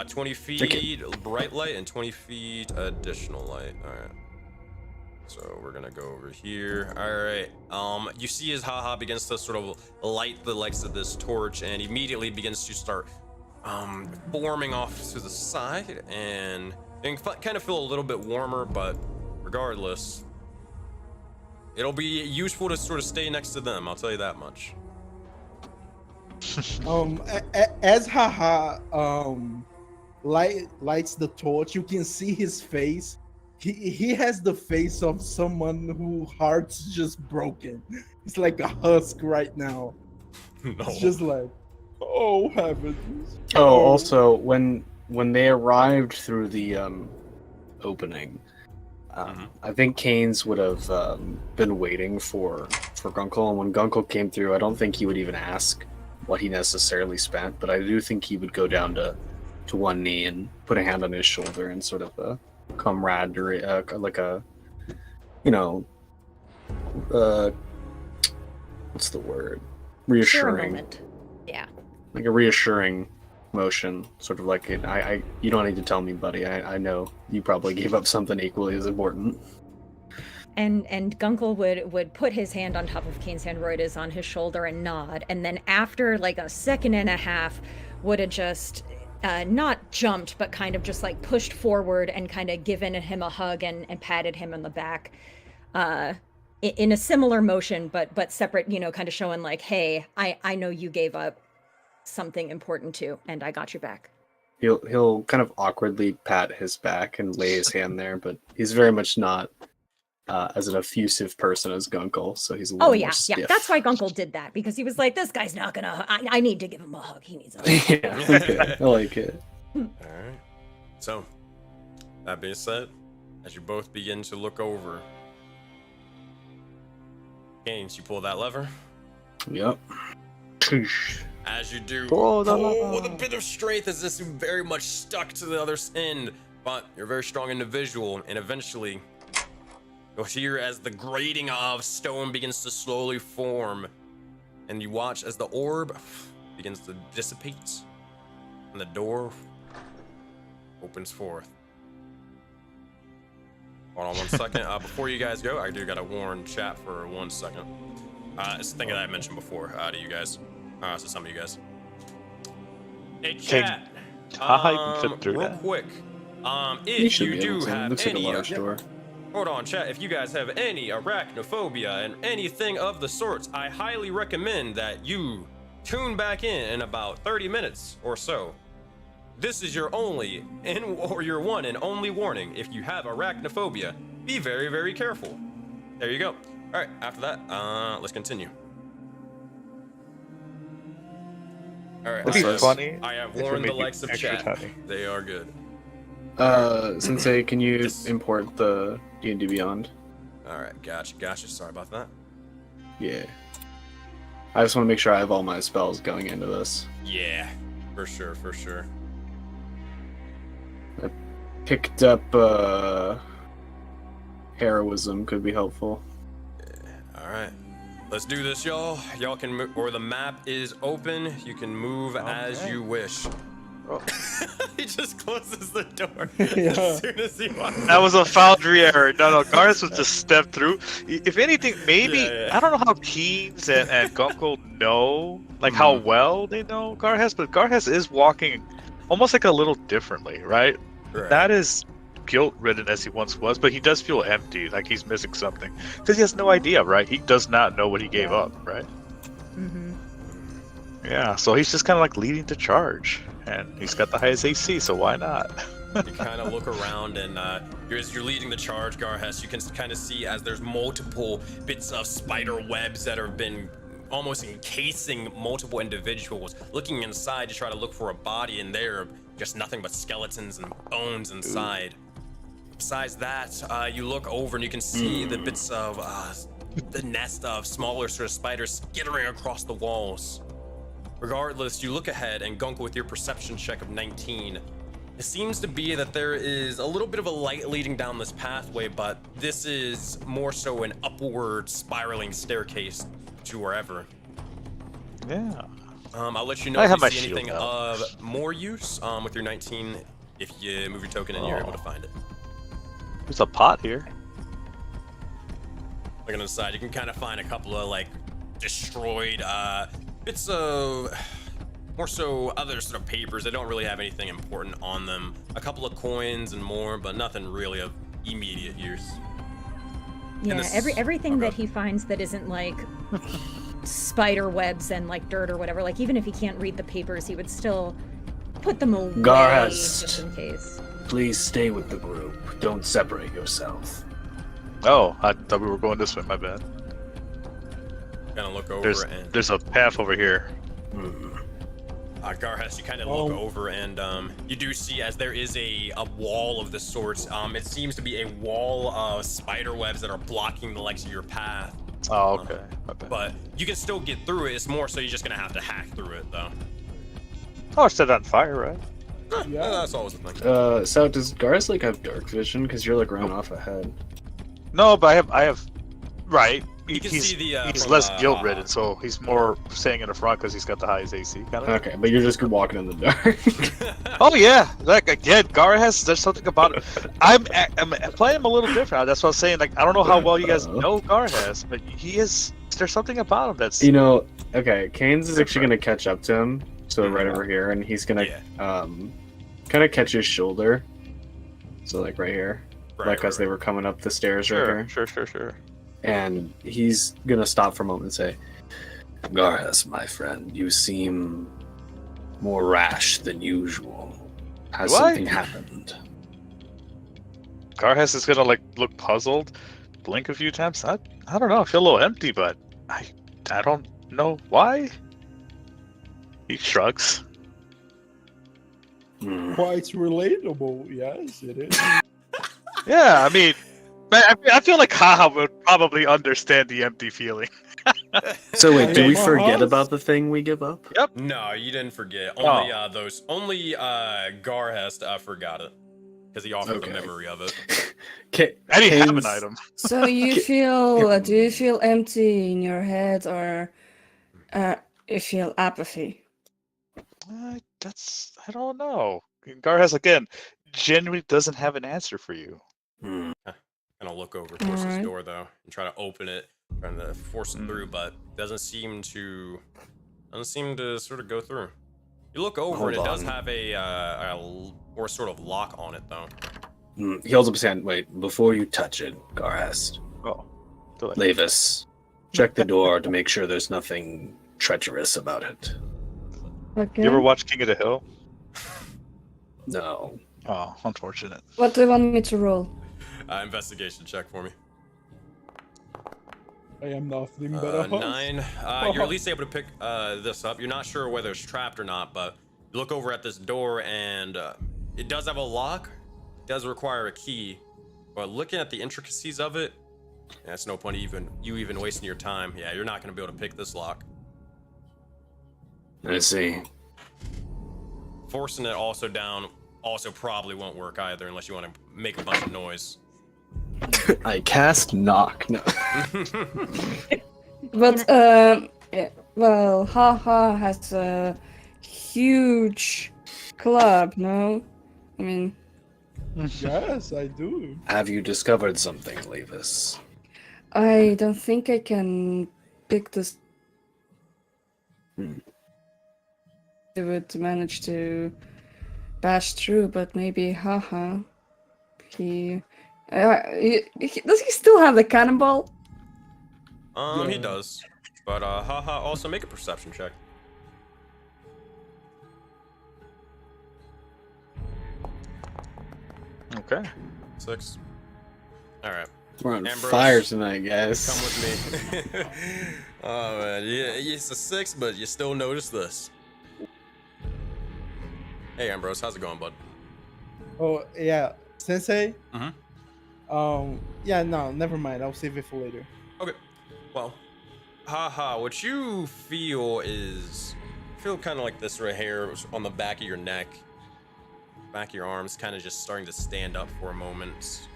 S1: 20 feet
S3: Okay.
S1: bright light and 20 feet additional light. All right. So we're gonna go over here. All right. You see as Haha begins to sort of light the legs of this torch, and immediately begins to start forming off to the side, and you can kind of feel a little bit warmer, but regardless, it'll be useful to sort of stay next to them. I'll tell you that much.
S5: As Haha lights the torch, you can see his face. He has the face of someone whose heart's just broken. It's like a husk right now.
S1: No.
S5: It's just like, oh heavens.
S3: Oh, also, when they arrived through the opening, I think Canes would have been waiting for Gunkel, and when Gunkel came through, I don't think he would even ask what he necessarily spent, but I do think he would go down to one knee and put a hand on his shoulder and sort of a camaraderie, like a, you know, what's the word?
S2: Share a
S3: Reassuring.
S2: moment. Yeah.
S3: Like a reassuring motion, sort of like you don't need to tell me, buddy. I know you probably gave up something equally as important.
S2: And Gunkel would put his hand on top of Kane's hand, Roida's on his shoulder, and nod. And then after like a second and a half, would have just not jumped, but kind of just like pushed forward and kind of given him a hug and patted him on the back in a similar motion, but separate, kind of showing like, hey, I know you gave up something important too, and I got your back.
S3: He'll kind of awkwardly pat his back and lay his hand there, but he's very much not as an effusive person as Gunkel, so he's a little more stiff.
S2: Yeah. That's why Gunkel did that, because he was like, this guy's not gonna. I need to give him a hug. He needs a hug.
S3: Yeah, okay. I like it.
S1: All right. So, that being said, as you both begin to look over, Gaines, you pull that lever.
S3: Yep.
S1: As you do,
S4: Pull the
S1: with a bit of strength, as this is very much stuck to the other end, but you're a very strong individual, and eventually you'll hear as the grating of stone begins to slowly form, and you watch as the orb begins to dissipate, and the door opens forth. Hold on 1 second. Before you guys go, I do gotta warn chat for 1 second. It's the thing that I mentioned before to you guys. So some of you guys. Hey chat.
S4: I can fit through
S1: real
S4: that.
S1: quick.
S3: You
S1: If
S3: should
S1: you
S3: be able
S1: do
S3: to. It
S1: have
S3: looks like a
S1: any,
S3: large door.
S1: hold on, chat. If you guys have any arachnophobia and anything of the sorts, I highly recommend that you tune back in about 30 minutes or so. This is your your one and only warning. If you have arachnophobia, be very, very careful. There you go. All right. After that, let's continue. All right.
S4: It'd be funny
S1: I have
S4: if we
S1: warned the
S4: made you
S1: likes of
S4: extra
S1: chat.
S4: tiny.
S1: They are good.
S3: Sensei, can you
S1: Yes.
S3: import the D&D Beyond?
S1: All right. Gotcha. Sorry about that.
S3: Yeah. I just want to make sure I have all my spells going into this.
S1: Yeah. For sure.
S3: Picked up heroism could be helpful.
S1: All right. Let's do this, y'all. Y'all can move, or the map is open. You can move as you wish.
S4: Oh.
S1: He just closes the door
S5: Yeah.
S1: as soon as he walks.
S4: That was a foundry error. No, Garthus was just stepped through. If anything, maybe
S1: Yeah.
S4: I don't know how Keens and Gunkel know, like how well they know Garthus, but Garthus is walking almost like a little differently, right?
S1: Right.
S4: Not as guilt-ridden as he once was, but he does feel empty, like he's missing something, because he has no idea, right? He does not know what he gave up, right?
S2: Mm-hmm.
S4: Yeah, so he's just kind of like leading the charge, and he's got the highest AC, so why not?
S1: You kind of look around, and as you're leading the charge, Garhes, you can kind of see as there's multiple bits of spider webs that have been almost encasing multiple individuals, looking inside to try to look for a body in there, just nothing but skeletons and bones inside. Besides that, you look over and you can see the bits of the nest of smaller sort of spiders skittering across the walls. Regardless, you look ahead, and Gunkel, with your perception check of 19, it seems to be that there is a little bit of a light leading down this pathway, but this is more so an upward spiraling staircase to wherever.
S4: Yeah.
S1: I'll let you know
S4: I
S1: if
S4: have
S1: you
S4: my
S1: see
S4: shield
S1: anything
S4: out.
S1: of more use with your 19 if you move your token and you're able to find it.
S4: There's a pot here.
S1: Looking on the side, you can kind of find a couple of like destroyed bits of more so other sort of papers. They don't really have anything important on them. A couple of coins and more, but nothing really of immediate use.
S2: Yeah,
S1: this-
S2: everything
S1: okay.
S2: that he finds that isn't like spider webs and like dirt or whatever, like even if he can't read the papers, he would still put them away
S3: Garhest.
S2: just in case.
S7: Please stay with the group. Don't separate yourself.
S4: Oh, I thought we were going this way. My bad.
S1: Kind of look over and
S4: There's a path over here.
S1: Garhest, you kind of look over and you do see as there is a wall of the sorts. It seems to be a wall of spider webs that are blocking the legs of your path.
S4: Oh, okay. My bad.
S1: But you can still get through it. It's more so you're just gonna have to hack through it, though.
S4: Oh, it's set on fire, right?
S1: Yeah, that's always the thing.
S3: So does Garrus like have dark vision? Because you're like running off ahead.
S4: No, but I have. Right.
S1: You can
S4: he's
S1: see the,
S4: he's
S1: from,
S4: less guilt-ridden, so he's more staying in the front because he's got the highest AC. Kind of.
S3: Okay, but you're just walking in the dark.
S4: Oh yeah, like again, Gara there's something about it. I'm playing him a little different. That's what I was saying. Like I don't know how well you guys know Gara but he is. There's something about him that's.
S3: You know, okay, Canes is actually gonna catch up to him. So right over here, and he's gonna kind of catch his shoulder. So like right here,
S1: Right,
S3: like as they were coming up the stairs right here.
S4: Sure.
S3: And he's gonna stop for a moment and say, Garhas, my friend, you seem more rash than usual. Has
S4: Do I?
S3: something happened?
S4: Garhas is gonna like look puzzled, blink a few times. I don't know. I feel a little empty, but I don't know why. He shrugs.
S5: Quite relatable. Yes, it is.
S4: Yeah, I mean, I feel like Haha would probably understand the empty feeling.
S3: So wait, do we
S5: Hey,
S3: forget
S5: Mahas?
S3: about the thing we give up?
S1: No, you didn't forget.
S4: Oh.
S1: Only Garhest forgot it because he offered the
S3: Okay.
S1: memory of it.
S4: I didn't have an
S3: Kane's-
S4: item.
S6: So you feel? Do you feel empty in your head, or you feel apathy?
S4: I don't know. Garhas again genuinely doesn't have an answer for you.
S3: Hmm.
S1: Gonna look over towards his
S6: Alright.
S1: door though and try to open it, trying to force it through, but doesn't seem to sort of go through. You look over and it
S3: Hold
S1: does
S3: on.
S1: have or sort of lock on it though.
S3: He holds up his hand. Wait, before you touch it, Garhast,
S4: Oh, do it.
S3: Lavis, check the door to make sure there's nothing treacherous about it.
S6: Okay.
S4: You ever watch King of the Hill?
S3: No.
S4: Oh, unfortunate.
S6: What do you want me to roll?
S1: Investigation check for me.
S5: I am nothing but a host.
S1: 9. You're at least able to pick this up. You're not sure whether it's trapped or not, but you look over at this door and it does have a lock. It does require a key, but looking at the intricacies of it, that's no point you even wasting your time. Yeah, you're not going to be able to pick this lock.
S3: I see.
S1: Forcing it also down also probably won't work either unless you want to make a bunch of noise.
S3: I cast knock. No.
S6: But yeah, well, Haha has a huge club. No, I mean,
S5: Yes, I do.
S3: Have you discovered something, Lavis?
S6: I don't think I can pick this.
S3: Hmm.
S6: They would manage to bash through, but maybe Haha. He does he still have the cannonball?
S1: He
S5: Yeah.
S1: does. But haha, also make a perception check.
S4: Okay.
S1: 6. All right.
S3: We're on
S1: Ambrose,
S3: fire tonight, guys.
S1: Come with me. Oh man, yeah, it's a 6, but you still notice this. Hey Ambrose, how's it going, bud?
S5: Oh yeah, Sensei.
S1: Mhm.
S5: Yeah, no, never mind. I'll save it for later.
S1: Okay. Well, haha, what you feel kind of like this right here on the back of your neck, back of your arms, kind of just starting to stand up for a moment.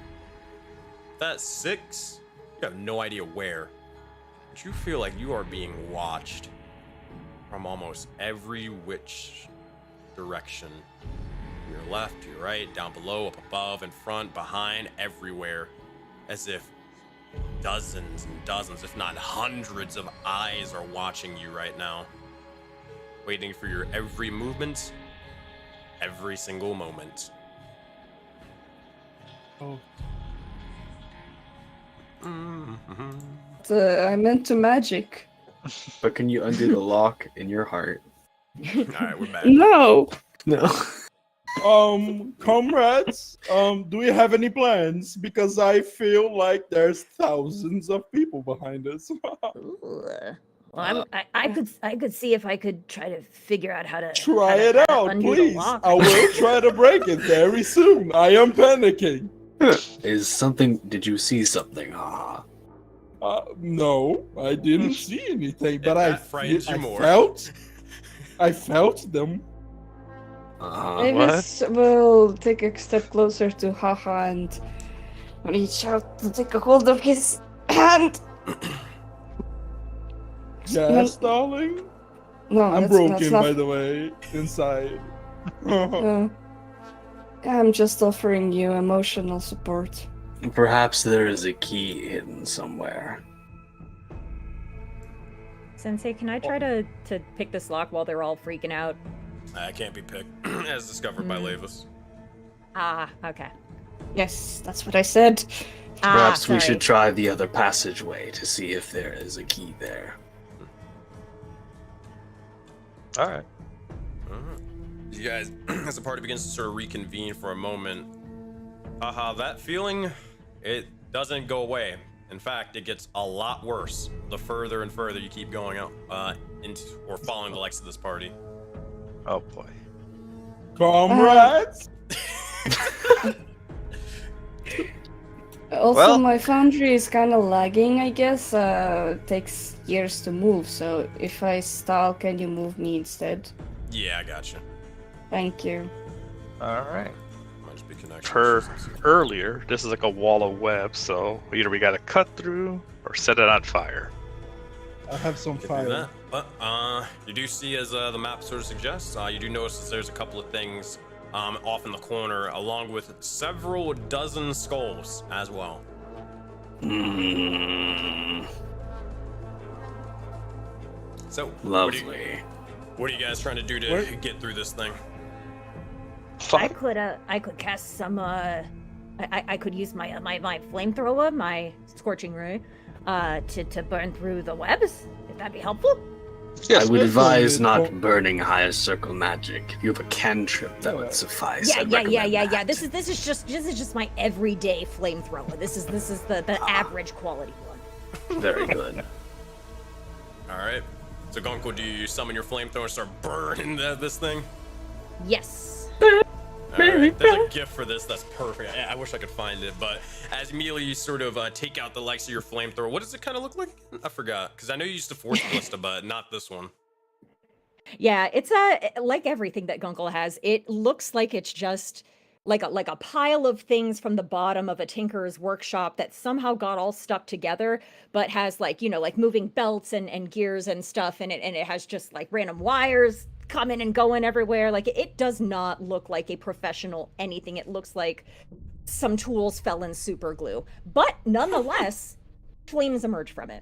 S1: That 6, you have no idea where, but you feel like you are being watched from almost every which direction. To your left, to your right, down below, up above, in front, behind, everywhere. As if dozens and dozens, if not hundreds of eyes are watching you right now. Waiting for your every movement, every single moment.
S5: Oh,
S6: I meant to magic.
S3: But can you undo the lock in your heart?
S1: Alright, we're back.
S6: No.
S3: No.
S5: Comrades, do we have any plans? Because I feel like there's thousands of people behind us.
S2: Ooh. Well, I could see if I could try to figure out how to
S5: Try
S2: how to-
S5: it
S2: how to
S5: out,
S2: undo the
S5: please.
S2: lock.
S5: I will try to break it very soon. I am panicking.
S3: Did you see something? Ah.
S5: No, I didn't see anything, but
S1: that frightens you more.
S5: I felt them.
S6: Mavis will take a step closer to Haha and reach out to take a hold of his hand.
S5: Yes, darling.
S6: No,
S5: I'm
S6: that's
S5: broken,
S6: not,
S5: by the way, inside.
S6: I'm just offering you emotional support.
S3: Perhaps there is a key hidden somewhere.
S2: Sensei, can I try to pick this lock while they're all freaking out?
S1: I can't be picked, as discovered by Lavis.
S2: Ah, okay.
S6: Yes, that's what I said.
S7: Perhaps we
S2: sorry.
S7: should try the other passageway to see if there is a key there.
S4: All right.
S1: You guys, as the party begins to sort of reconvene for a moment, that feeling, it doesn't go away. In fact, it gets a lot worse the further and further you keep going up into or following the likes of this party.
S4: Oh boy.
S5: Comrades.
S6: Also,
S4: Well-
S6: my foundry is kind of lagging, I guess. It takes years to move, so if I stall, can you move me instead?
S1: Yeah, I gotcha.
S6: Thank you.
S4: All right.
S1: Might just be connection
S4: Per
S1: issues.
S4: earlier, this is like a wall of web, so either we got to cut through or set it on fire.
S5: I have some
S1: Could do
S5: fire.
S1: that. But you do see, as the map sort of suggests, you do notice that there's a couple of things off in the corner, along with several dozen skulls as well. So,
S7: Lovely.
S1: What are you guys trying to do to
S5: Where-
S1: get through this thing?
S2: I could cast some I could use my flamethrower, my scorching ray, to burn through the webs. If that'd be helpful.
S7: I would
S5: Yes,
S7: advise
S5: so-
S7: not burning highest circle magic. If you have a cantrip, that would suffice.
S2: Yeah,
S7: I'd
S2: yeah.
S7: recommend that.
S2: This is just my everyday flamethrower. This is the average quality one.
S7: Very good.
S1: All right. So, Gunko, do you summon your flamethrower and start burning this thing?
S2: Yes.
S1: All right. There's a gift for this that's perfect. I wish I could find it, but as immediately you sort of take out the likes of your flamethrower, what does it kind of look like? I forgot, because I know you used to force ballista, but not this one.
S2: Yeah, it's like everything that Gunkel has. It looks like it's just like a pile of things from the bottom of a tinker's workshop that somehow got all stuck together, but has like moving belts and gears and stuff, and it has just like random wires coming and going everywhere. Like it does not look like a professional anything. It looks like some tools fell in super glue, but nonetheless, flames emerge from it.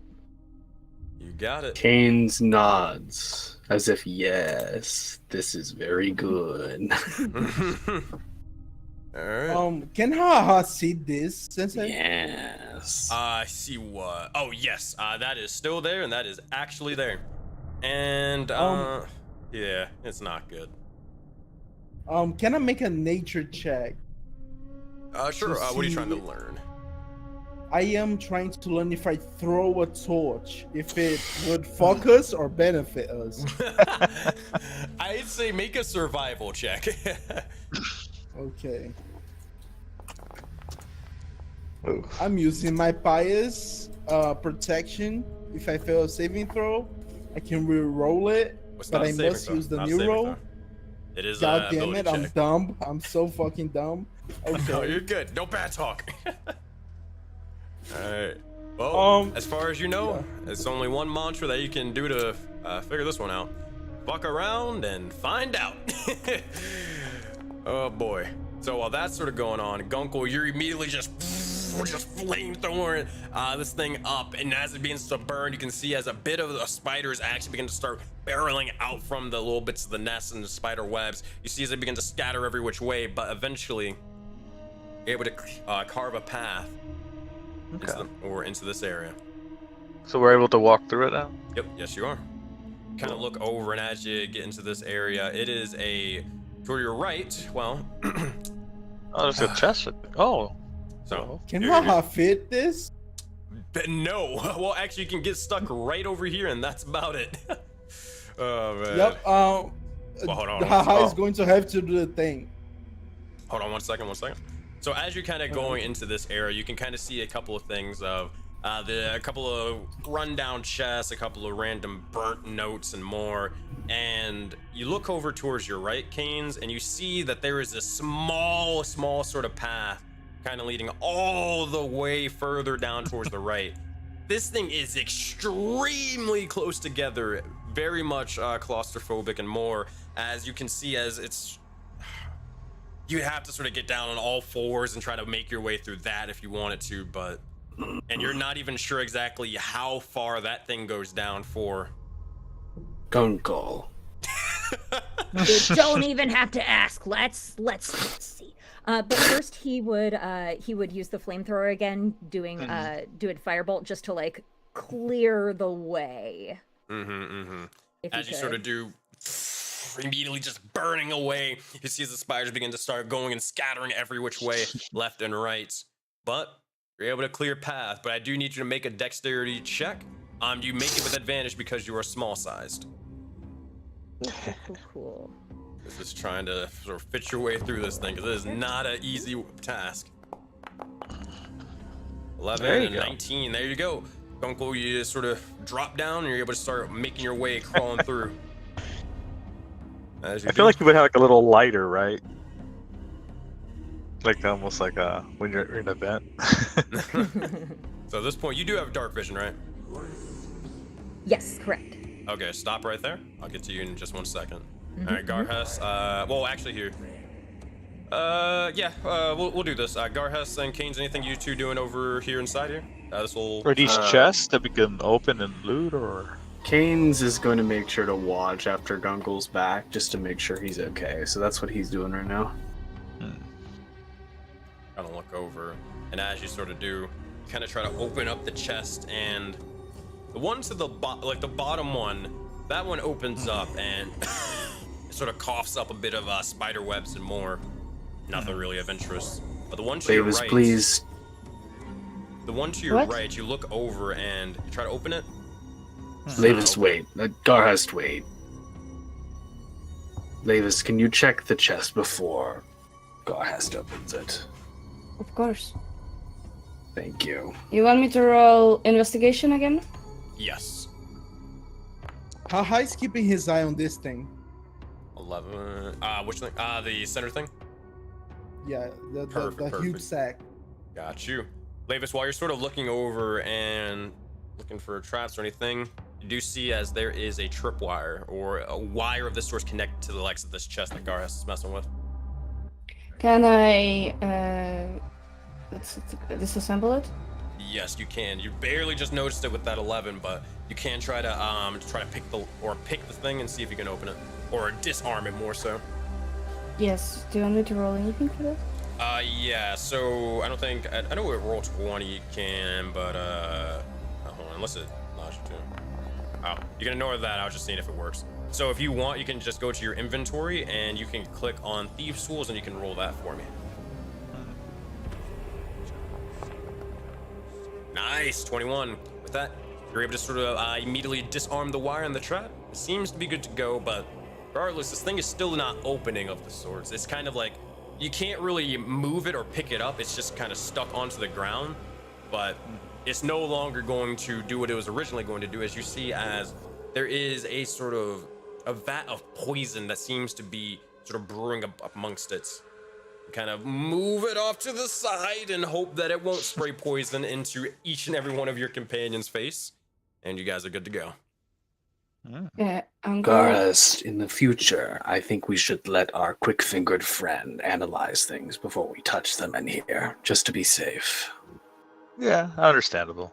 S1: You got it.
S7: Keynes nods as if, yes, this is very good.
S1: All right.
S5: Can Haha see this, Sensei?
S7: Yes.
S1: I see what. Oh yes, that is still there, and that is actually there. And yeah, it's not good.
S5: Can I make a nature check?
S1: Sure.
S5: To
S1: What are you trying to
S5: see-
S1: learn?
S5: I am trying to learn if I throw a torch, if it would focus or benefit us.
S1: I'd say make a survival check.
S5: Okay.
S4: Ooh.
S5: I'm using my pious protection. If I fail a saving throw, I can re-roll it,
S1: It's
S5: but
S1: not a
S5: I
S1: saving
S5: must
S1: throw,
S5: use the
S1: not a
S5: new
S1: saving
S5: roll.
S1: throw. It is
S5: God
S1: a
S5: damn
S1: ability
S5: it, I'm
S1: check.
S5: dumb. I'm so fucking dumb.
S1: No,
S5: Okay.
S1: you're good. No bad talk. All right. Well, as far as you know, it's only one mantra that you can do to figure this one out. Fuck around and find out. Oh boy. So while that's sort of going on, Gunkel, you're immediately just flamethrowing this thing up, and as it begins to burn, you can see as a bit of the spiders actually begin to start barreling out from the little bits of the nest and the spider webs. You see as they begin to scatter every which way, but eventually able to carve a path into this area.
S4: So we're able to walk through it now?
S1: Yep, yes you are. Kind of look over, and as you get into this area, it is to your right, well,
S4: Oh, there's a chest. Oh.
S1: so
S5: Can
S1: you're-
S5: Haha fit this?
S1: No. Well, actually, you can get stuck right over here, and that's about it. Oh man.
S5: Yep.
S1: Well, hold on.
S5: Haha is
S4: Oh.
S5: going to have to do the thing.
S1: Hold on one second. So as you're kind of going into this area, you can kind of see a couple of things of a couple of rundown chests, a couple of random burnt notes, and more. And you look over towards your right, Canes, and you see that there is a small sort of path kind of leading all the way further down towards the right. This thing is extremely close together, very much claustrophobic and more, as you can see, as it's you have to sort of get down on all fours and try to make your way through that if you wanted to, and you're not even sure exactly how far that thing goes down for.
S7: Gunkel.
S2: You don't even have to ask. Let's see. But first he would use the flamethrower again, doing firebolt just to like clear the way.
S1: As you sort of do, immediately just burning away, you see as the spiders begin to start going and scattering every which way, left and right. But you're able to clear path. But I do need you to make a dexterity check. You make it with advantage because you are small sized.
S2: Cool.
S1: This is trying to sort of fit your way through this thing because it is not an easy task. 11 and 19. There you go. Uncle, you just sort of drop down and you're able to start making your way crawling through.
S4: I feel like you would have like a little lighter, right? Like almost like when you're in an event.
S1: So at this point, you do have dark vision, right?
S2: Yes, correct.
S1: Okay, stop right there. I'll get to you in just 1 second. All right, Garhas. Well, actually, here. We'll do this. Garhas and Canes, anything you two doing over here inside here? This will.
S4: Are these chests that we can open and loot, or?
S3: Canes is going to make sure to watch after Gunkel's back, just to make sure he's okay. So that's what he's doing right now.
S1: Kind of look over, and as you sort of do, you kind of try to open up the chest, and the one to the the bottom one, that one opens up and it sort of coughs up a bit of spider webs and more. Nothing really of interest. But the one to your right,
S3: please.
S1: The one to your right, you look over and you try to open it.
S3: Lavis, wait. Garhast, wait. Lavis, can you check the chest before Garhast opens it?
S6: Of course.
S3: Thank you.
S6: You want me to roll investigation again?
S1: Yes.
S5: How high is keeping his eye on this thing?
S1: 11. Which thing? The center thing?
S5: Yeah, the
S1: Perfect.
S5: huge sack.
S1: Got you. Lavis, while you're sort of looking over and looking for traps or anything, you do see as there is a tripwire or a wire of this sort connected to the legs of this chest that Garhas is messing with.
S6: Can I disassemble it?
S1: Yes, you can. You barely just noticed it with that 11, but you can try to pick the thing and see if you can open it or disarm it more so.
S6: Yes. Do you want me to roll anything for that?
S1: Yeah. So I don't think I know what roll 20 you can, but hold on, unless it allows you to. Oh, you can ignore that. I was just seeing if it works. So if you want, you can just go to your inventory and you can click on Thieves' Tools and you can roll that for me. Nice, 21. With that, you're able to sort of immediately disarm the wire in the trap. It seems to be good to go, but regardless, this thing is still not opening of the sorts. It's kind of like you can't really move it or pick it up. It's just kind of stuck onto the ground, but it's no longer going to do what it was originally going to do, as you see as there is a sort of a vat of poison that seems to be sort of brewing up amongst it. You kind of move it off to the side and hope that it won't spray poison into each and every one of your companions' face, and you guys are good to go.
S6: Yeah, I'm
S7: Garhas, in the future, I think we should let our quick-fingered friend analyze things before we touch them in here, just to be safe.
S4: Yeah, understandable.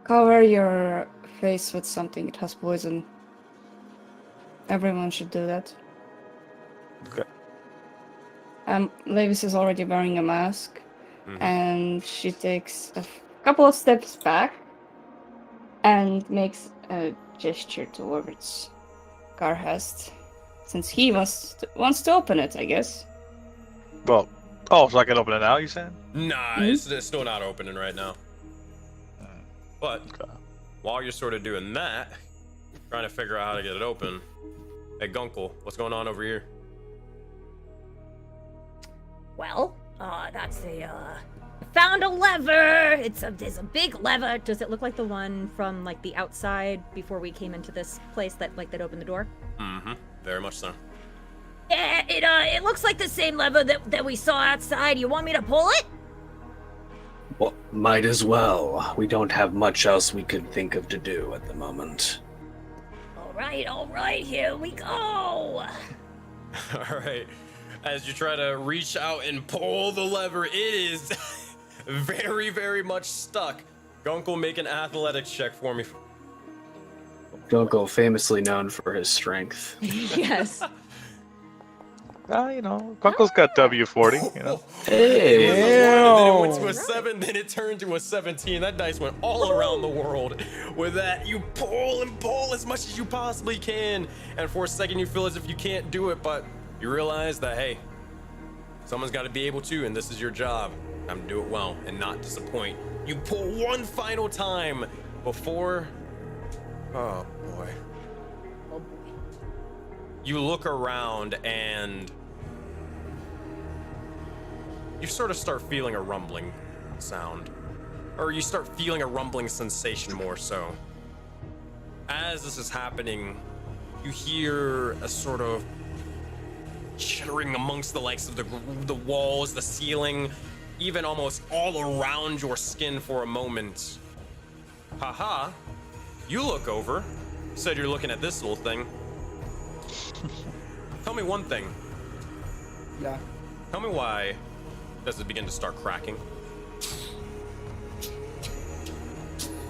S6: Cover your face with something. It has poison. Everyone should do that.
S4: Okay.
S6: Lavis is already wearing a mask, and she takes a couple of steps back and makes a gesture towards Garhast, since he wants to open it, I guess.
S4: Well, so I can open it now, you said?
S1: Nah, it's still not opening right now. But while you're sort of doing that, trying to figure out how to get it open, hey Gunkel, what's going on over here?
S2: Well, that's found a lever. There's a big lever. Does it look like the one from like the outside before we came into this place that opened the door?
S1: Very much so.
S2: Yeah, it looks like the same lever that we saw outside. You want me to pull it?
S7: Well, might as well. We don't have much else we could think of to do at the moment.
S2: All right, here we go.
S1: All right. As you try to reach out and pull the lever, it is very, very much stuck. Gunkel, make an athletics check for me.
S3: Gunkel, famously known for his strength.
S2: Yes.
S4: You know, Kunkel's got W40. You know.
S3: Hey!
S1: Then it went to a 7, then it turned to a 17. That dice went all around the world. With that, you pull and pull as much as you possibly can. And for a second, you feel as if you can't do it, but you realize that, hey, someone's got to be able to, and this is your job. Time to do it well and not disappoint. You pull one final time before... Oh, boy. You look around and you sort of start feeling a rumbling sound, or you start feeling a rumbling sensation more so. As this is happening, you hear a sort of chittering amongst the likes of the walls, the ceiling, even almost all around your skin for a moment. Haha, you look over, said you're looking at this little thing. Tell me one thing.
S5: Yeah.
S1: Tell me why does it begin to start cracking?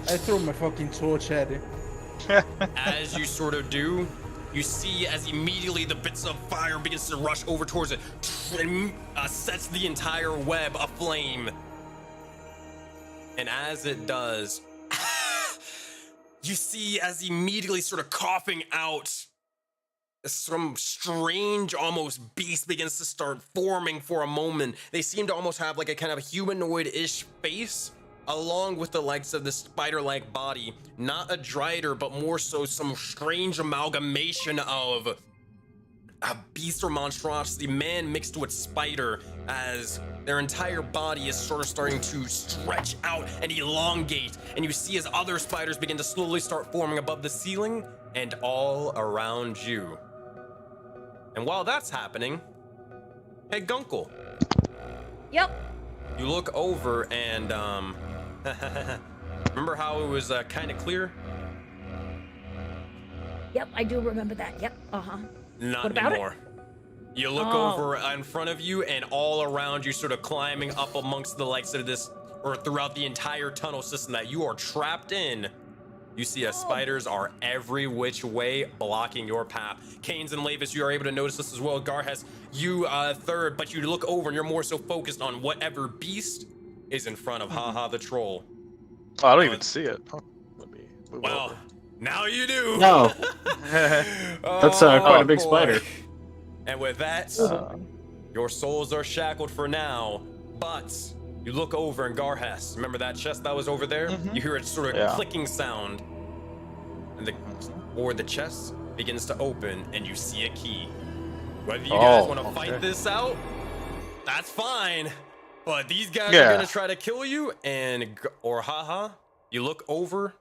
S5: I throw my fucking torch at it.
S1: As you sort of do, you see as immediately the bits of fire begins to rush over towards it and sets the entire web aflame. And as it does, you see as immediately sort of coughing out, some strange almost beast begins to start forming for a moment. They seem to almost have like a kind of humanoid-ish face, along with the likes of the spider-like body. Not a drider, but more so some strange amalgamation of a beast or monstrosity, man mixed with spider, as their entire body is sort of starting to stretch out and elongate. And you see as other spiders begin to slowly start forming above the ceiling and all around you. And while that's happening, hey Gunkel.
S2: Yep.
S1: You look over and remember how it was kind of clear?
S2: Yep, I do remember that. Yep. Uh-huh.
S1: Not
S2: What about
S1: anymore. You look over in front of you and all around you, sort of climbing up amongst the likes of this, or throughout the entire tunnel system that you are trapped in. You see as spiders are every which way blocking your path. Canes and Lavis, you are able to notice this as well. Garhes, you third, but you look over and you're more so focused on whatever beast is in front of Haha the Troll.
S4: Oh, I don't even see it. Huh. Let me move
S1: Well,
S4: over.
S1: now you do.
S3: No, that's quite a big
S1: boy.
S3: spider.
S1: And with that, your souls are shackled for now, but you look over and Garhes, remember that chest that was over there? You hear a sort of clicking sound, and the chest begins to open, and you see a key. Whether you guys want to fight this out, that's fine. But these guys are gonna try to kill you, or Haha, you look over,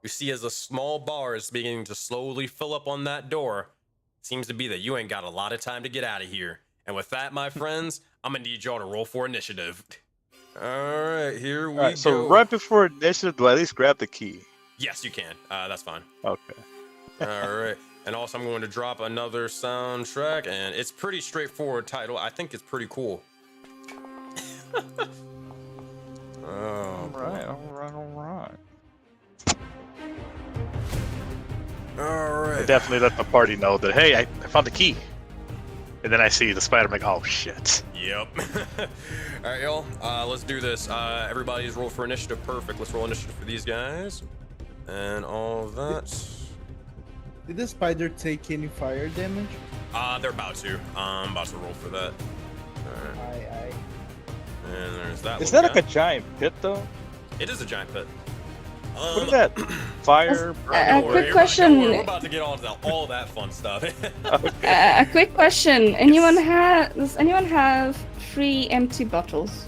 S1: you see as a small bar is beginning to slowly fill up on that door. Seems to be that you ain't got a lot of time to get out of here. And with that, my friends, I'm gonna need y'all to roll for initiative. All right, here we go.
S4: So right before initiative, do I at least grab the key?
S1: Yes, you can. That's fine.
S4: Okay.
S1: All right. And also, I'm going to drop another soundtrack, and it's pretty straightforward title. I think it's pretty cool.
S4: All right.
S1: All right.
S4: I definitely let the party know that, hey, I found the key. And then I see the spider, I'm like, oh shit.
S1: Yep. All right, y'all. Let's do this. Everybody's roll for initiative. Perfect. Let's roll initiative for these guys. And all that.
S5: Did the spider take any fire damage?
S1: They're about to. I'm about to roll for that. All right.
S5: Aye.
S1: And there's that
S4: Is
S1: one
S4: that
S1: guy.
S4: like a giant pit, though?
S1: It is a giant pit.
S4: What is that? Fire?
S1: Don't worry,
S6: quick question.
S1: We're about to get on to all that fun stuff.
S6: A quick question. Does anyone have 3 empty bottles?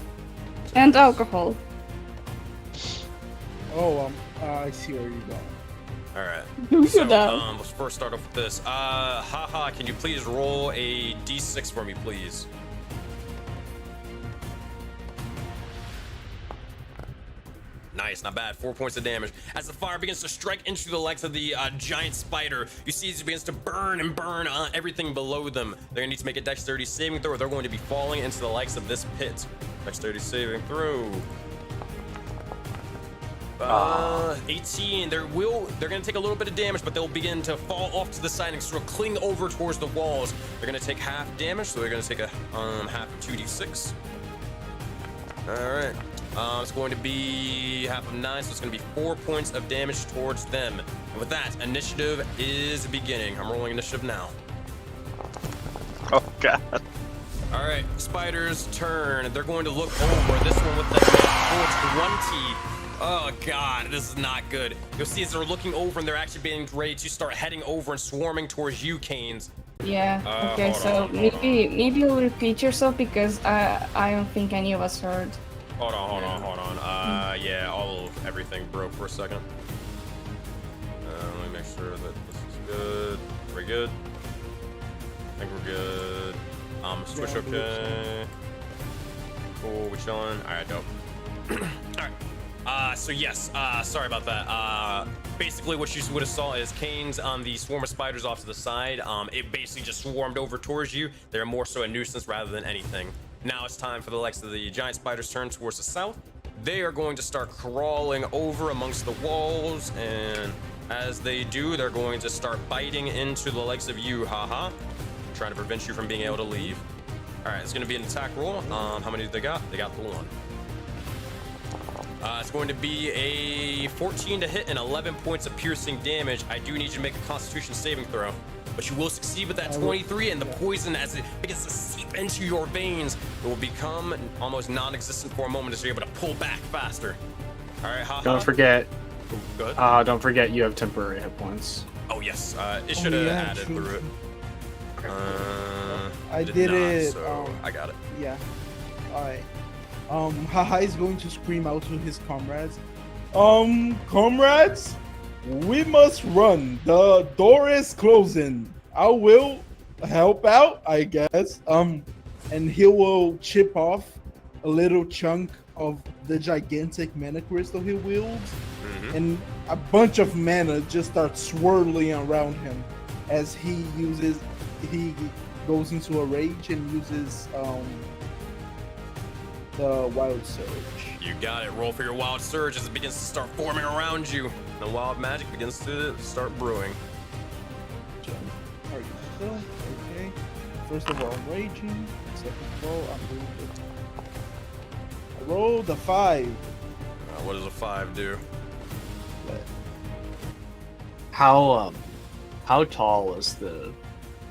S6: And alcohol?
S5: Oh, I see where you're going.
S1: All right.
S6: Who
S1: So,
S6: did that?
S1: let's first start off with this. Haha, can you please roll a d6 for me, please? Nice, not bad. 4 points of damage. As the fire begins to strike into the legs of the giant spider, you see as it begins to burn and burn everything below them. They're gonna need to make a dexterity saving throw, or they're going to be falling into the likes of this pit. Dexterity saving throw. 18. They're gonna take a little bit of damage, but they'll begin to fall off to the side and sort of cling over towards the walls. They're gonna take half damage, so they're gonna take a half of 2d6. All right. It's going to be half of 9, so it's going to be 4 points of damage towards them. And with that, initiative is beginning. I'm rolling initiative now.
S4: Oh god.
S1: All right, spider's turn. They're going to look over. This one with the full 20. Oh god, this is not good. You'll see as they're looking over and they're actually being ready to start heading over and swarming towards you, Canes.
S6: Yeah. Okay.
S1: hold
S6: So
S1: on.
S6: maybe you'll repeat yourself because I don't think any of us heard.
S1: Hold on. Yeah, everything broke for a second. Let me make sure that this is good. We're good. I think we're good. Switch okay. Cool, we're chilling. Alright, dope. Alright. So yes, sorry about that. Basically what you would have saw is Canes on the swarm of spiders off to the side. It basically just swarmed over towards you. They're more so a nuisance rather than anything. Now it's time for the likes of the giant spiders turn towards the south. They are going to start crawling over amongst the walls, and as they do, they're going to start biting into the likes of you, haha. Trying to prevent you from being able to leave. All right, it's going to be an attack roll. How many did they got? They got the one. It's going to be a 14 to hit and 11 points of piercing damage. I do need you to make a Constitution saving throw, but you will succeed with that 23, and the poison, as it begins to seep into your veins, it will become almost non-existent for a moment as you're able to pull back faster. All right, haha.
S3: Don't forget.
S1: Good.
S3: Don't forget you have temporary hit points.
S1: Oh yes, it should have added
S5: true.
S1: through it.
S5: I did
S1: not,
S5: it.
S1: so I got it.
S5: Yeah. Alright. Haha is going to scream out to his comrades. Comrades, we must run. The door is closing. I will help out, I guess. And he will chip off a little chunk of the gigantic mana crystal he wields, and a bunch of mana just starts swirling around him as he goes into a rage and uses the wild surge.
S1: You got it. Roll for your wild surge as it begins to start forming around you. The wild magic begins to start brewing.
S5: Are you still? Okay. First of all, I'm raging. Second of all, I'm doing it. I rolled a 5.
S1: What does a 5 do?
S3: How tall is the?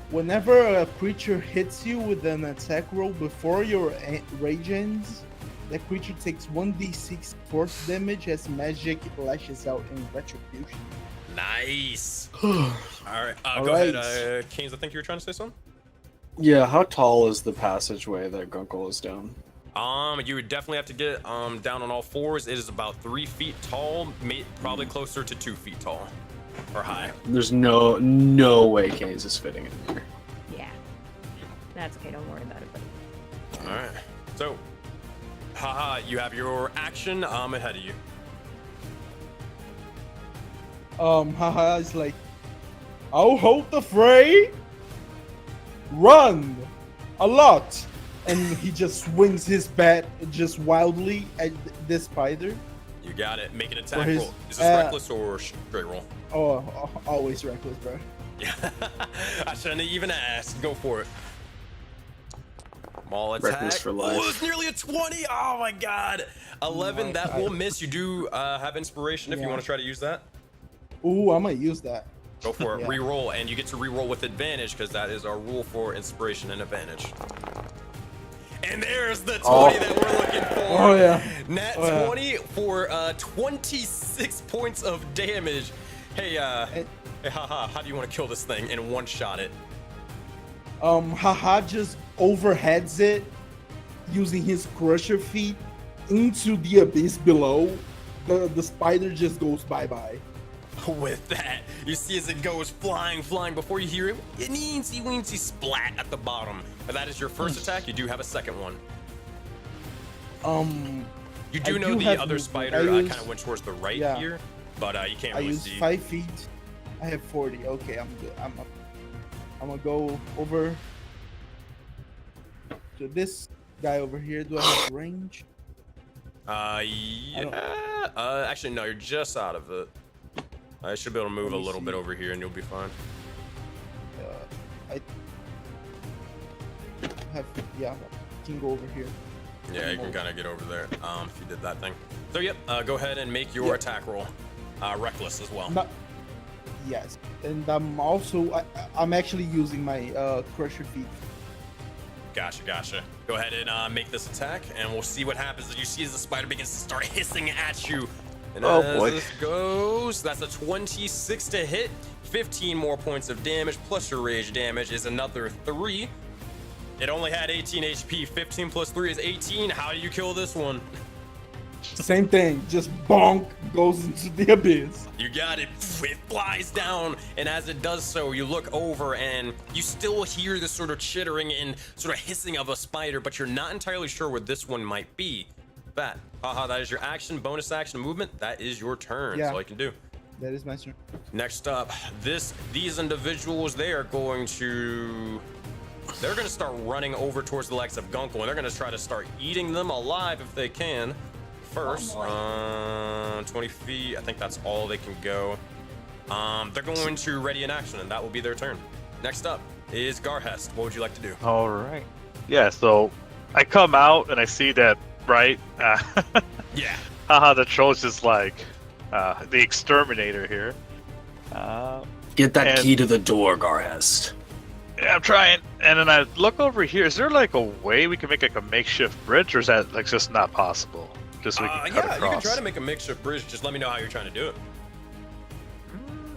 S5: Whenever a creature hits you with an attack roll before your rage ends, that creature takes 1d6 force damage as magic lashes out in retribution.
S1: Nice. All right. Go ahead, Canes. I think you were trying to say something.
S3: Yeah, how tall is the passageway that Gunkel is down?
S1: You would definitely have to get down on all fours. It is about 3 feet tall, probably closer to 2 feet tall or high.
S3: There's no way Canes is fitting in here.
S2: Yeah. That's okay. Don't worry about it, buddy.
S1: All right. So, haha, you have your action ahead of you.
S5: Haha is like, I'll hold the fray. Run a lot. And he just swings his bat just wildly at this spider.
S1: You got it. Make an attack
S5: his,
S1: roll. Is this reckless or straight roll?
S5: Oh, always reckless, bro.
S1: Yeah. I shouldn't even ask. Go for it. Small attack.
S3: Reckless for life.
S1: Oh, it's nearly a 20. Oh my god. 11. That will miss. You do have inspiration if you want to try to use that.
S5: Ooh, I might use that.
S1: Go for it.
S5: Yeah.
S1: Reroll, and you get to reroll with advantage because that is our rule for inspiration and advantage. And there's the 20 that we're looking for.
S5: Oh yeah.
S1: Nat 20 for 26 points of damage. Hey, haha, how do you want to kill this thing and one-shot it?
S5: Haha just overheads it using his crusher feet into the abyss below. The spider just goes bye-bye.
S1: With that, you see as it goes flying before you hear it, an eensy-weensy splat at the bottom. And that is your first attack. You do have a second one. You do know the other spider kind of went towards the right here, but you can't really see.
S5: I use 5 feet. I have 40. Okay, I'm good. I'm gonna go over to this guy over here. Do I have range?
S1: Yeah. that? Actually, no, you're just out of it. I should be able to move a
S5: Let me
S1: little
S5: see.
S1: bit over here and you'll be fine.
S5: I have, yeah, can go over here.
S1: Yeah, you can kind of get over there if you did that thing. So, yep, go ahead and make your attack roll. Reckless as well.
S5: Yes, and I'm actually using my Crusher feet.
S1: Gotcha. Go ahead and make this attack, and we'll see what happens as you see as the spider begins to start hissing at you. And
S4: Oh,
S1: as
S4: boy.
S1: this goes, that's a 26 to hit. 15 more points of damage, plus your rage damage is another 3. It only had 18 HP. 15 plus 3 is 18. How do you kill this one?
S5: Same thing, just bonk, goes into the abyss.
S1: You got it. It flies down, and as it does so, you look over and you still hear this sort of chittering and sort of hissing of a spider, but you're not entirely sure what this one might be. That, that is your action, bonus action, movement. That is your turn. That's all you can do.
S5: That is my turn.
S1: Next up, these individuals, they're going to start running over towards the likes of Gunkel, and they're going to try to start eating them alive if they can. First, 20 feet. I think that's all they can go. They're going to ready in action, and that will be their turn. Next up is Garhest. What would you like to do?
S4: All right. Yeah, so I come out and I see that, right?
S1: Yeah.
S4: The troll's just like the exterminator here.
S7: Get that
S4: And-
S7: key to the door, Garhest.
S4: Yeah, I'm trying. And then I look over here. Is there like a way we can make like a makeshift bridge, or is that like just not possible? Just so we can cut
S1: Yeah,
S4: across.
S1: you can try to make a makeshift bridge. Just let me know how you're trying to do it.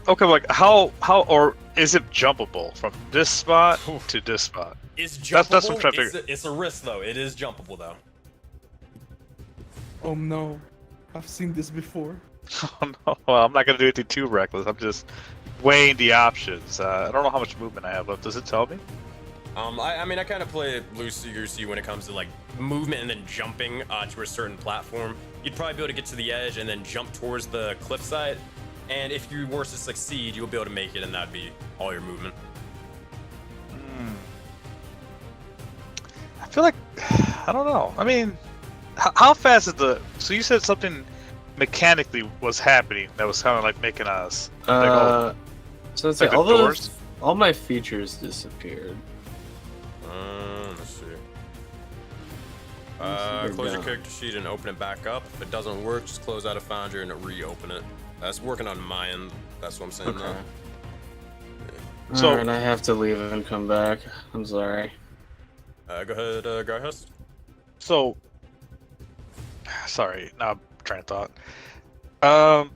S4: Okay, like how or is it jumpable from this spot to this spot?
S1: It's jumpable.
S4: That's what I'm trying to figure.
S1: It's a risk, though. It is jumpable, though.
S5: Oh no, I've seen this before.
S4: Oh, no. Well, I'm not gonna do anything too reckless. I'm just weighing the options. I don't know how much movement I have left. Does it tell me?
S1: I mean, I kind of play it loosey-goosey when it comes to like movement and then jumping to a certain platform. You'd probably be able to get to the edge and then jump towards the cliffside. And if you were to succeed, you'll be able to make it, and that'd be all your movement.
S4: I feel like I don't know. I mean, how fast is the? So you said something mechanically was happening that was kind of like making us.
S3: So it's
S4: like
S3: like
S4: the doors?
S3: all my features disappeared.
S1: Let's see.
S3: There we
S1: Close your
S3: go.
S1: character sheet and open it back up. If it doesn't work, just close out of Foundry and reopen it. That's working on my end. That's what I'm saying
S3: Okay.
S1: now.
S4: So-
S3: Alright, I have to leave and come back. I'm sorry.
S1: Go ahead, Garhest.
S4: So, sorry, now I'm trying to thought.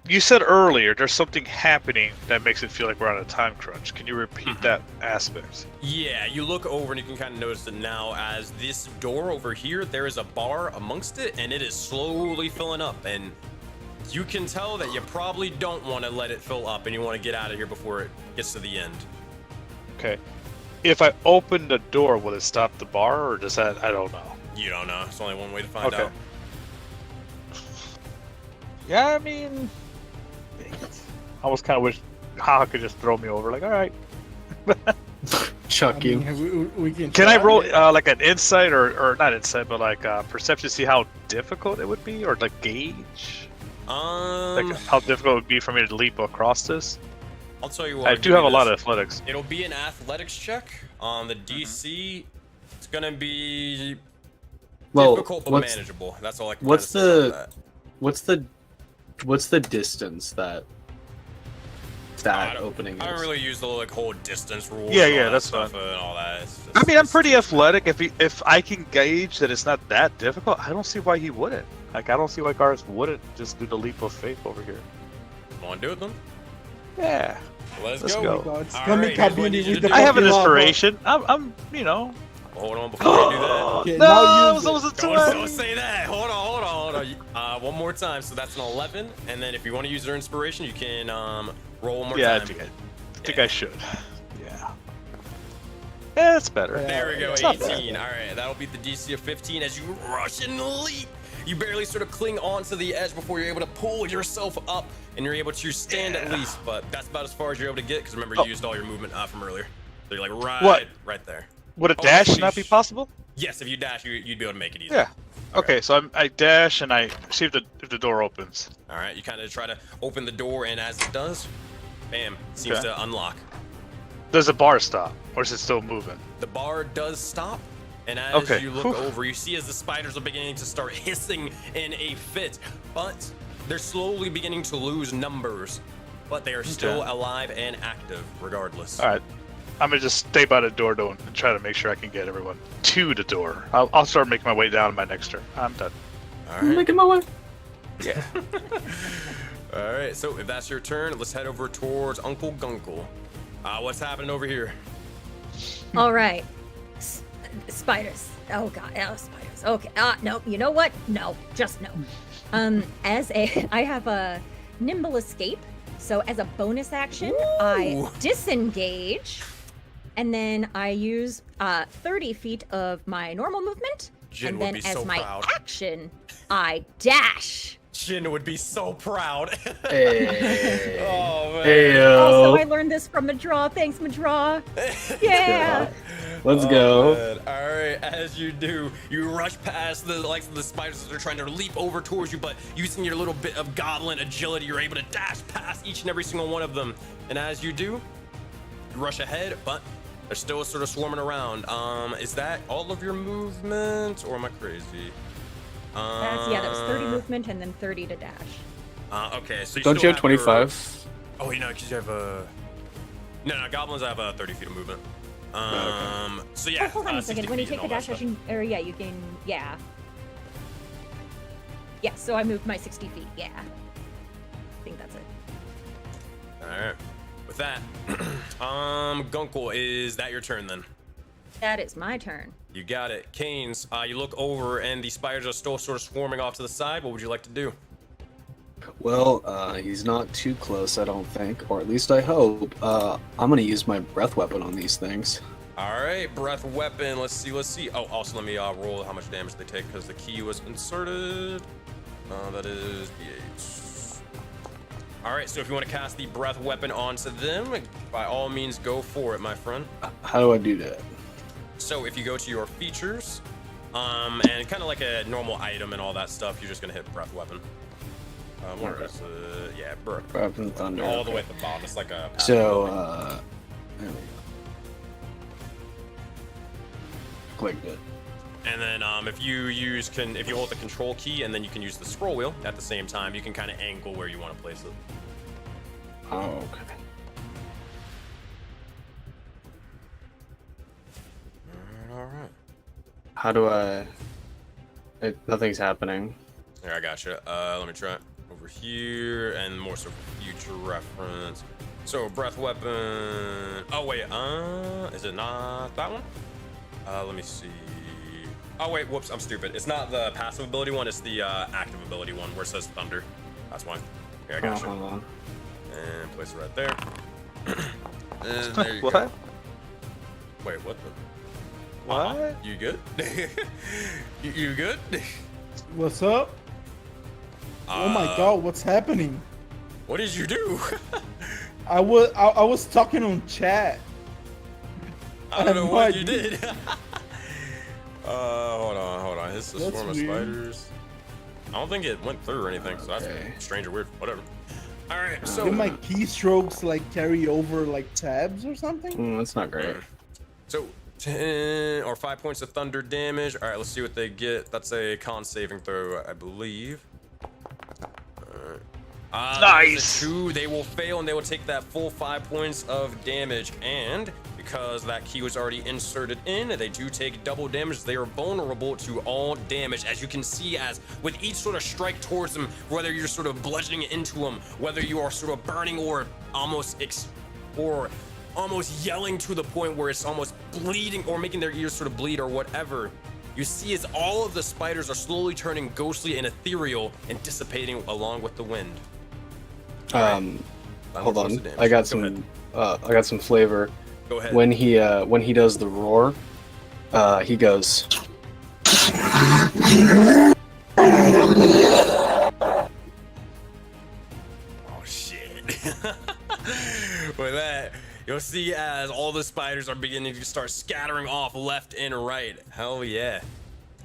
S4: You said earlier there's something happening that makes it feel like we're on a time crunch. Can you repeat that aspect?
S1: Yeah, you look over and you can kind of notice it now as this door over here, there is a bar amongst it and it is slowly filling up. And you can tell that you probably don't want to let it fill up and you want to get out of here before it gets to the end.
S4: Okay. If I open the door, will it stop the bar, or does that? I don't know.
S1: You don't know. It's only one way to find
S4: Okay.
S1: out.
S4: Yeah, I mean, I almost kind of wish Haha could just throw me over. Like, all right.
S3: Chuck you.
S5: We can.
S4: Can I
S5: try
S4: roll
S5: it.
S4: like an insight or not insight, but like perception to see how difficult it would be, or like gauge like how difficult it would be for me to leap across this?
S1: I'll tell you what.
S4: I
S1: I'll
S4: do
S1: give
S4: have
S1: you
S4: a lot
S1: this.
S4: of athletics.
S1: It'll be an athletics check on the DC. It's gonna be
S3: Well,
S1: difficult but manageable. That's all I can.
S3: what's
S1: kinda say
S3: the-
S1: about that.
S3: What's the distance that
S1: I don't-
S3: opening
S1: I don't
S3: is?
S1: really use the like whole distance rules.
S4: Yeah,
S1: and all
S4: yeah,
S1: that
S4: that's
S1: stuff
S4: fine.
S1: and all that. It's
S4: I mean, I'm
S1: it's
S4: pretty
S1: too-
S4: athletic. If I can gauge that it's not that difficult, I don't see why he wouldn't. Like, I don't see why Garth wouldn't just do the leap of faith over here.
S1: Want to do it then?
S4: Yeah.
S1: Let's
S4: Let's
S1: go.
S4: go.
S5: God, it's
S1: All
S5: coming,
S1: right, here's what I
S5: Kabini,
S1: need you
S5: with
S1: to
S5: the
S1: do.
S4: I have an
S5: fucking lava.
S4: inspiration. I'm you know.
S1: Hold on before you do that.
S5: Okay,
S4: No,
S5: now
S4: it
S5: use
S4: was
S5: it.
S4: almost a
S1: Don't
S4: 20.
S1: say that. Hold on. One more time. So that's an 11, and then if you want to use your inspiration, you can roll one more
S4: Yeah, I
S1: time.
S4: think I should. Yeah. Yeah, it's better.
S1: There we go,
S4: It's not bad.
S1: 18. All right, that'll be the DC of 15 as you rush and leap. You barely sort of cling onto the edge before you're able to pull yourself up, and you're able to stand at least. But that's about as far as you're able to get, because remember you used all your movement from earlier. So you're like right there.
S4: Would a
S1: Oh,
S4: dash not be
S1: sheesh.
S4: possible?
S1: Yes, if you dash, you'd be able to make it easy.
S4: Yeah. Okay, so I dash and I see if the door opens.
S1: All right, you kind of try to open the door, and as it does, bam, seems
S4: Okay.
S1: to unlock.
S4: Does the bar stop, or is it still moving?
S1: The bar does stop, and as
S4: Okay.
S1: you look
S4: Whew.
S1: over, you see as the spiders are beginning to start hissing in a fit, but they're slowly beginning to lose numbers, but they are still alive and active regardless.
S4: All right, I'm gonna just stay by the door and try to make sure I can get everyone to the door. I'll start making my way down my next turn. I'm done.
S1: All
S3: I'm
S1: right.
S3: making my way.
S4: Yeah.
S1: All right, so if that's your turn, let's head over towards Uncle Gunkle. What's happening over here?
S2: All right. Spiders. Oh god. Oh, spiders. Okay. No. You know what? No. Just no. I have a nimble escape. So as a bonus action, I
S1: Ooh.
S2: disengage, and then I use 30 feet of my normal movement,
S1: Jin
S2: and
S1: would
S2: then
S1: be
S2: as
S1: so
S2: my
S1: proud.
S2: action, I dash.
S1: Jin would be so proud.
S3: Hey.
S1: Oh man.
S3: Heyo.
S2: Also, I learned this from Madraw. Thanks, Madraw. Yeah.
S3: Let's
S1: Oh,
S3: go.
S1: man. All right, as you do, you rush past the likes of the spiders that are trying to leap over towards you, but using your little bit of goblin agility, you're able to dash past each and every single one of them. And as you do, you rush ahead, but they're still sort of swarming around. Is that all of your movement, or am I crazy?
S2: That was 30 movement and then 30 to dash.
S1: Okay, so you
S3: Don't
S1: still
S3: you have
S1: your-
S3: 25?
S1: Oh, you know, because you have No, goblins have 30 feet of movement. So yeah.
S2: Oh, hold on a
S1: 60
S2: second. When you
S1: feet and
S2: take the
S1: all that
S2: dash action, or yeah, you gain, yeah. Yeah, so I moved my 60 feet, yeah. I think that's it.
S1: All right. With that, Gunkle, is that your turn then?
S2: That is my turn.
S1: You got it. Canes, you look over and the spiders are still sort of swarming off to the side. What would you like to do?
S3: Well, he's not too close, I don't think, or at least I hope. I'm gonna use my breath weapon on these things.
S1: All right, breath weapon. Let's see. Oh, also let me roll how much damage they take because the key was inserted. That is D8. All right, so if you want to cast the breath weapon onto them, by all means, go for it, my friend.
S3: How do I do that?
S1: So if you go to your features, and kind of like a normal item and all that stuff, you're just gonna hit breath weapon. Where
S3: Okay.
S1: is it? Yeah, breath.
S3: Breath and thunder.
S1: All the way
S3: okay.
S1: at the bottom. It's like a.
S3: So, there we go. Clicked it.
S1: And then if you hold the control key and then you can use the scroll wheel at the same time, you can kind of angle where you want to place it.
S3: Oh, okay.
S1: All right.
S3: How do I? Nothing's happening.
S1: Here, I gotcha. Let me try it over here and more so for future reference. So breath weapon. Oh wait, is it not that one? Let me see. Oh wait, whoops, I'm stupid. It's not the passive ability one. It's the active ability one where it says thunder. That's why. Here, I gotcha.
S3: Hold on.
S1: And place it right there. And there you
S4: What?
S1: go. Wait, what the?
S4: What?
S1: You good? you good?
S5: What's up? Oh my god, what's happening?
S1: What did you do?
S5: I was talking on chat.
S1: I don't know
S5: have
S1: what
S5: no
S1: you
S5: idea.
S1: did. Hold on. It's a
S5: That's
S1: swarm of
S5: weird.
S1: spiders. I don't think it went through or anything, so that's
S3: Okay.
S1: strange or weird. Whatever. All right, so
S5: Did my keystrokes like carry over like tabs or something?
S3: That's not great.
S1: So 10 or 5 points of thunder damage. All right, let's see what they get. That's a con saving throw, I believe.
S4: Nice.
S1: 2, they will fail and they will take that full 5 points of damage. And because that key was already inserted in, they do take double damage. They are vulnerable to all damage. As you can see, as with each sort of strike towards them, whether you're sort of bludgeoning into them, whether you are sort of burning or almost yelling to the point where it's almost bleeding or making their ears sort of bleed or whatever. You see as all of the spiders are slowly turning ghostly and ethereal and dissipating along with the wind.
S3: Hold
S1: Thunder
S3: on.
S1: force damage.
S3: I got
S1: Go ahead.
S3: some. I got some flavor.
S1: Go ahead.
S3: When he does the roar, he goes.
S1: Oh shit. With that, you'll see as all the spiders are beginning to start scattering off left and right. Hell yeah.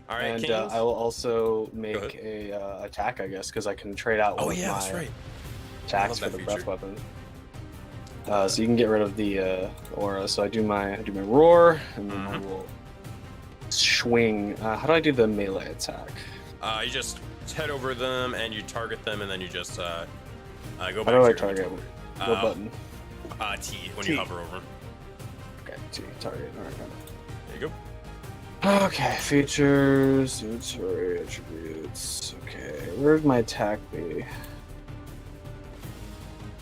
S1: All right,
S3: And
S1: Kings.
S3: I will also make a attack, I guess, because I can trade out one of my
S1: that's right.
S3: attacks for
S1: that
S3: the
S1: feature.
S3: breath weapon. So you can get rid of the aura. So I do my roar, and then I will swing. How do I do the melee attack?
S1: You just head over them and you target them, and then you just go back
S3: How do
S1: to
S3: I
S1: your
S3: target?
S1: inventory.
S3: What button?
S1: T when
S3: T.
S1: you hover over.
S3: Okay, T target. All right, got it.
S1: There you go.
S3: Okay, features, inventory, attributes. Okay, where'd my attack be?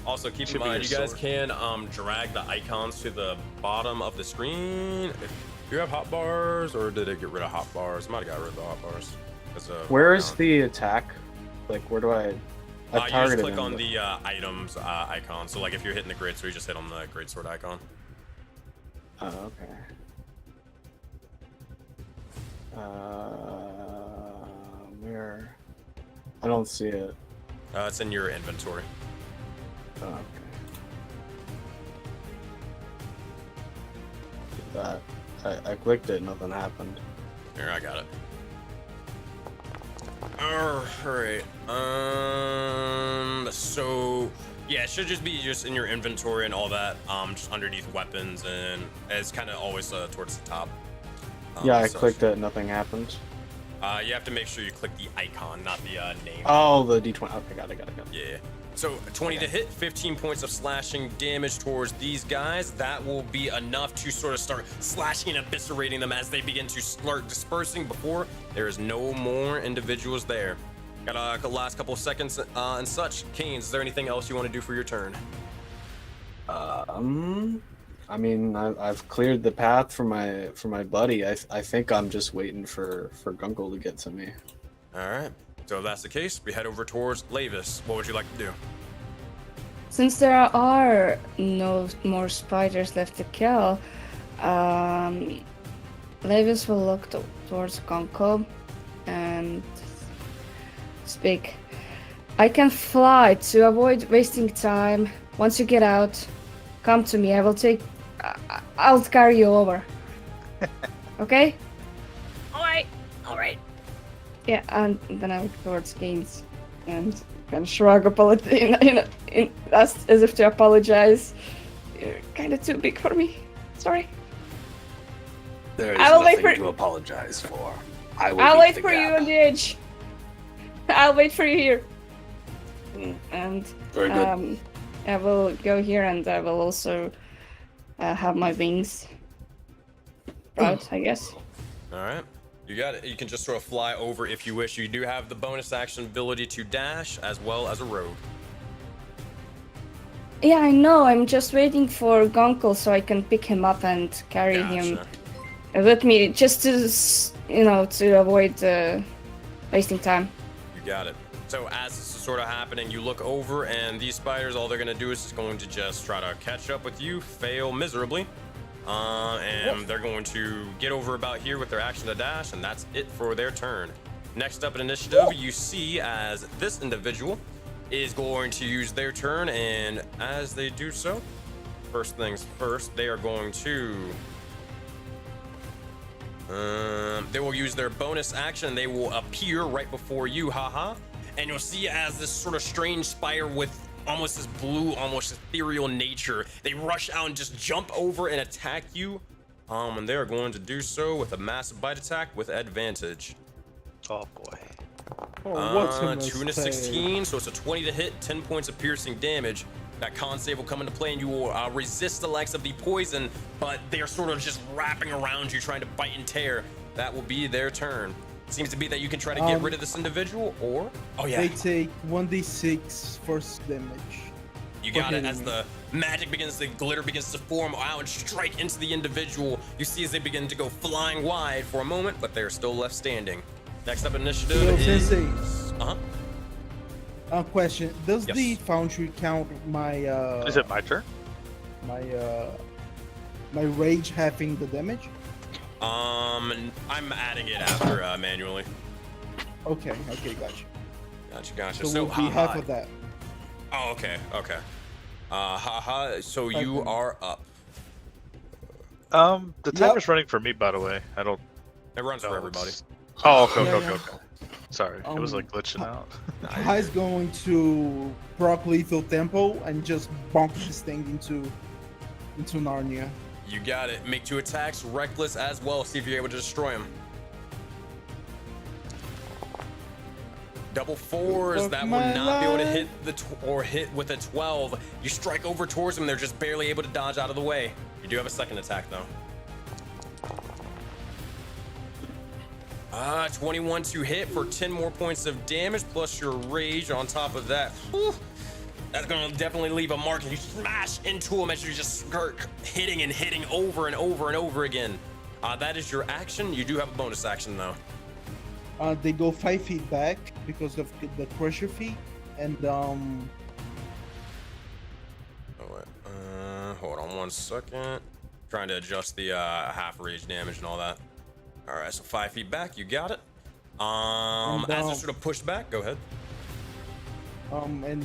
S1: Also, keep in
S4: Should be
S1: mind, you
S4: your
S1: guys
S4: sword.
S1: can drag the icons to the bottom of the screen. If you have hotbars, or did it get rid of hotbars? Might have got rid of the hotbars.
S3: Where is the attack? Like, where do I?
S1: You just
S3: targeted
S1: click
S3: him,
S1: on
S3: but-
S1: the items icon. So, like, if you're hitting the greatsword, you just hit on the greatsword icon.
S3: Oh, okay. Where? I don't see it.
S1: It's in your inventory.
S3: Oh, okay. That I clicked it, nothing happened.
S1: Here, I got it. Alright. So yeah, it should just be just in your inventory and all that. Just underneath weapons, and it's kind of always towards the top.
S3: Yeah, I
S1: so-
S3: clicked it, nothing happened.
S1: You have to make sure you click the icon, not the name.
S3: Oh, the D20. Okay, got it.
S1: Yeah. So 20 to hit, 15 points of slashing damage towards these guys. That will be enough to sort of start slashing and eviscerating them as they begin to start dispersing before there is no more individuals there. Got a last couple of seconds and such. Canes, is there anything else you want to do for your turn?
S3: I mean, I've cleared the path for my buddy. I think I'm just waiting for Gunkel to get to me.
S1: All right. So if that's the case, we head over towards Lavis. What would you like to do?
S6: Since there are no more spiders left to kill, Levis will look towards Gonko and speak. I can fly to avoid wasting time. Once you get out, come to me. I'll carry you over. Okay? Alright. Yeah, and then I look towards Gaines and kind of shrug as if to apologize. You're kind of too big for me. Sorry.
S7: There is
S6: I will wait
S7: nothing
S6: for-
S7: to apologize for. I'll
S6: wait for you on the edge. I'll wait for you here. And
S7: Very good.
S6: I will go here, and I will also have my wings out, I guess.
S1: All right. You got it. You can just sort of fly over if you wish. You do have the bonus action ability to dash as well as a rogue.
S6: Yeah, I know. I'm just waiting for Gonkel so I can pick him up and carry him
S1: Gotcha.
S6: with me, just to avoid wasting time.
S1: You got it. So as this is sort of happening, you look over, and these spiders, all they're going to do is going to just try to catch up with you, fail miserably. And they're going to get over about here with their action to dash, and that's it for their turn. Next up in initiative, you see as this individual is going to use their turn, and as they do so, first things first, they are going to... they will use their bonus action, and they will appear right before you, haha. And you'll see as this sort of strange spider with almost this blue, almost ethereal nature, they rush out and just jump over and attack you. And they are going to do so with a massive bite attack with advantage.
S4: Oh boy.
S5: Oh, what's a
S1: 2 and a
S5: mistake?
S1: 16, so it's a 20 to hit, 10 points of piercing damage. That con save will come into play, and you will resist the likes of the poison, but they are sort of just wrapping around you, trying to bite and tear. That will be their turn. Seems to be that you can try to get rid of this individual, or... Oh, yeah.
S5: They take 1d6 force damage.
S1: You got it.
S5: hitting
S1: As
S5: me.
S1: the magic begins, the glitter begins to form out and strike into the individual. You see as they begin to go flying wide for a moment, but they're still left standing. Next up initiative
S5: Yo,
S1: is...
S5: Sensei. Question: does
S1: Yes.
S5: the foundry count my
S4: Is it my turn?
S5: my rage having the damage?
S1: I'm adding it after manually.
S5: Okay, gotcha.
S1: Gotcha.
S5: So we'll be half of that.
S1: Oh, okay. So you
S5: Okay.
S1: are up.
S4: The timer's running for me, by the way. I don't
S1: It runs for
S4: know
S1: everybody.
S4: Oh, okay,
S5: Yeah,
S4: okay,
S5: yeah.
S4: okay. Sorry, it was like glitching out.
S5: Kai's going to proc lethal tempo and just bonk this thing into Narnia.
S1: You got it. Make 2 attacks, reckless as well. See if you're able to destroy him. Double 4s.
S5: Fuck
S1: That will
S5: my
S1: not be able to
S5: life.
S1: hit or hit with a 12. You strike over towards them. They're just barely able to dodge out of the way. You do have a second attack though. 21 to hit for 10 more points of damage plus your rage on top of that. Whew. That's gonna definitely leave a mark, and you smash into him as you just start hitting and hitting over and over and over again. That is your action. You do have a bonus action though.
S5: They go 5 feet back because of the crusher feat, and
S1: Oh, wait. Hold on 1 second. Trying to adjust the half rage damage and all that. All right, so 5 feet back. You got it. As they're sort of pushed back, go ahead.
S5: and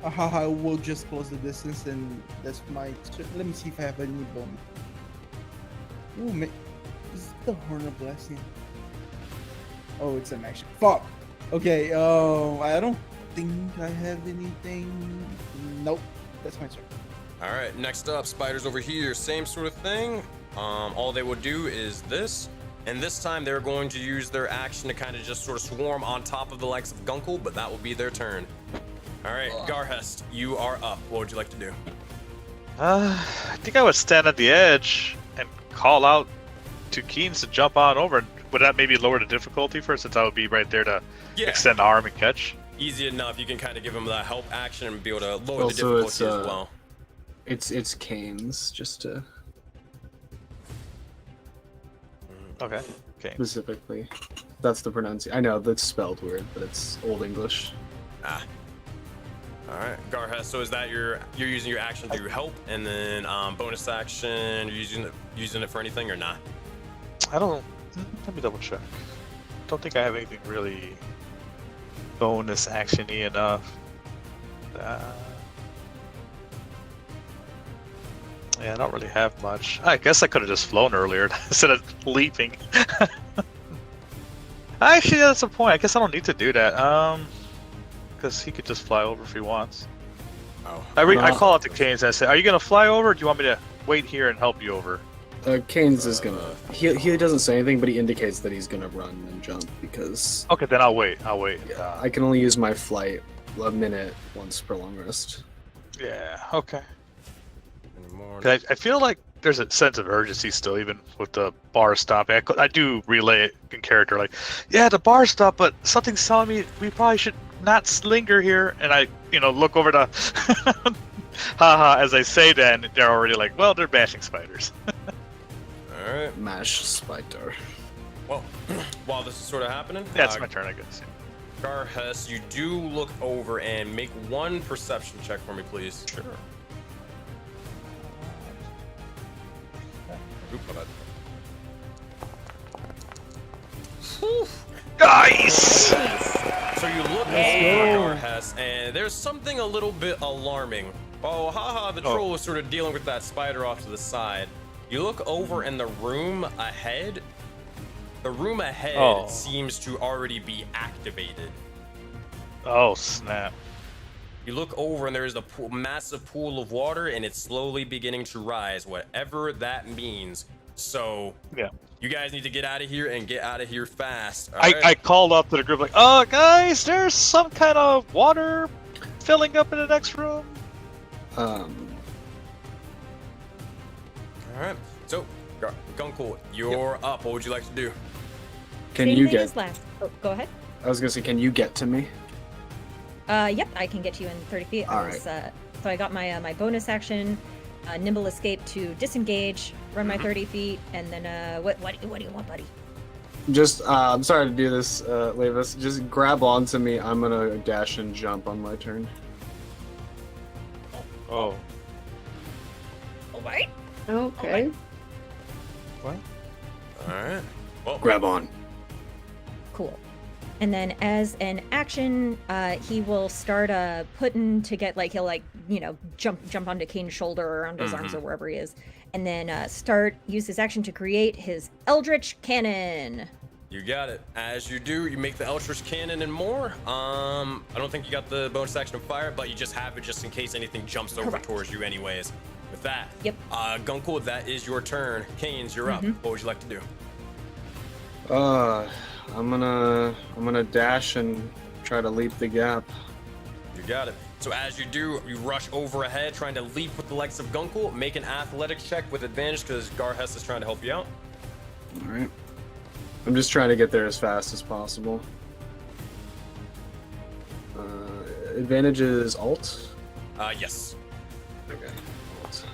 S5: I will just close the distance, and that's my. Let me see if I have any bonus. Ooh, man, is it the Horn of Blessing? Oh, it's an action. Fuck. Okay. I don't think I have anything. Nope. That's my turn.
S1: All right, next up, spiders over here. Same sort of thing. All they will do is this, and this time they're going to use their action to kind of just sort of swarm on top of the likes of Gunkel, but that will be their turn. All right, Garhest, you are up. What would you like to do?
S4: I think I would stand at the edge and call out to Keynes to jump on over. Would that maybe lower the difficulty for it, since I would be right there to extend the arm and catch?
S1: Easy enough. You can kind of give him that help action and be able to lower the
S3: Also,
S1: difficulty as well.
S3: It's Canes, just to
S4: Okay. Okay.
S3: specifically. That's the pronunciation. I know that's spelled weird, but it's Old English.
S1: Ah. All right, Garhest. So is that you're using your action to help, and then bonus action, you're using it for anything or not?
S4: I don't. Let me double check. Don't think I have anything really bonus action-y enough. Yeah, I don't really have much. I guess I could have just flown earlier instead of leaping. Actually, that's a point. I guess I don't need to do that. Because he could just fly over if he wants.
S1: Oh.
S4: I call out to Keynes and I say, "Are you gonna fly over, or do you want me to wait here and help you over?"
S3: Canes is gonna. He doesn't say anything, but he indicates that he's gonna run and jump because.
S4: Okay, then I'll wait. I'll wait.
S3: I can only use my flight a minute once per long rest.
S4: Yeah. Okay.
S1: Anymore?
S4: 'Cause I feel like there's a sense of urgency still, even with the bar stopping. I do relay it in character, like, yeah, the bar stopped, but something's telling me we probably should not linger here. And I, look over to, haha, as I say that, and they're already like, well, they're bashing spiders.
S1: All right.
S3: Mash spider.
S1: Well, while this is sort of happening,
S4: That's my turn, I guess.
S1: Garhest, you do look over and make 1 perception check for me, please.
S4: Sure.
S1: Oop, my bad.
S4: Nice!
S1: So you look over Garhest, and there's something a little bit alarming. Oh, haha, the troll is sort of dealing with that spider off to the side. You look over in the room ahead. The room ahead seems to already be activated.
S4: Oh, snap.
S1: You look over and there is a massive pool of water, and it's slowly beginning to rise, whatever that means. So,
S4: Yeah.
S1: you guys need to get out of here and get out of here fast. all
S4: I
S1: right?
S4: called up to the group like, guys, there's some kind of water filling up in the next room.
S1: All right. So, Gunkel, you're up. What would you like to do?
S3: Can
S2: Same
S3: you
S2: thing
S3: get?
S2: as last. Oh, go ahead.
S3: I was gonna say, can you get to me?
S2: Yep, I can get you in 30 feet.
S3: All
S2: So I got my my bonus action, nimble escape to disengage, run my 30 feet, and then what do you want, buddy?
S3: Just, I'm sorry to do this, Levis. Just grab onto me. I'm gonna dash and jump on my turn.
S4: Oh.
S2: All right.
S6: Okay.
S1: All right. Well,
S3: Grab on.
S2: Cool. And then as an action, he will start putting to get he'll jump onto Kane's shoulder or onto his arms or wherever he is, and then use his action to create his Eldritch Cannon.
S1: You got it. As you do, you make the Eldritch Cannon and more. I don't think you got the bonus action of fire, but you just have it just in case anything jumps over towards you anyways. With that,
S2: Yep.
S1: Gunkel, that is your turn. Canes, you're up. What would you like to do?
S3: I'm gonna dash and try to leap the gap.
S1: You got it. So as you do, you rush over ahead, trying to leap with the legs of Gunkel. Make an athletics check with advantage because Garhess is trying to help you out.
S3: All right. I'm just trying to get there as fast as possible. Advantage is alt.
S1: Yes.
S3: Okay. Alt.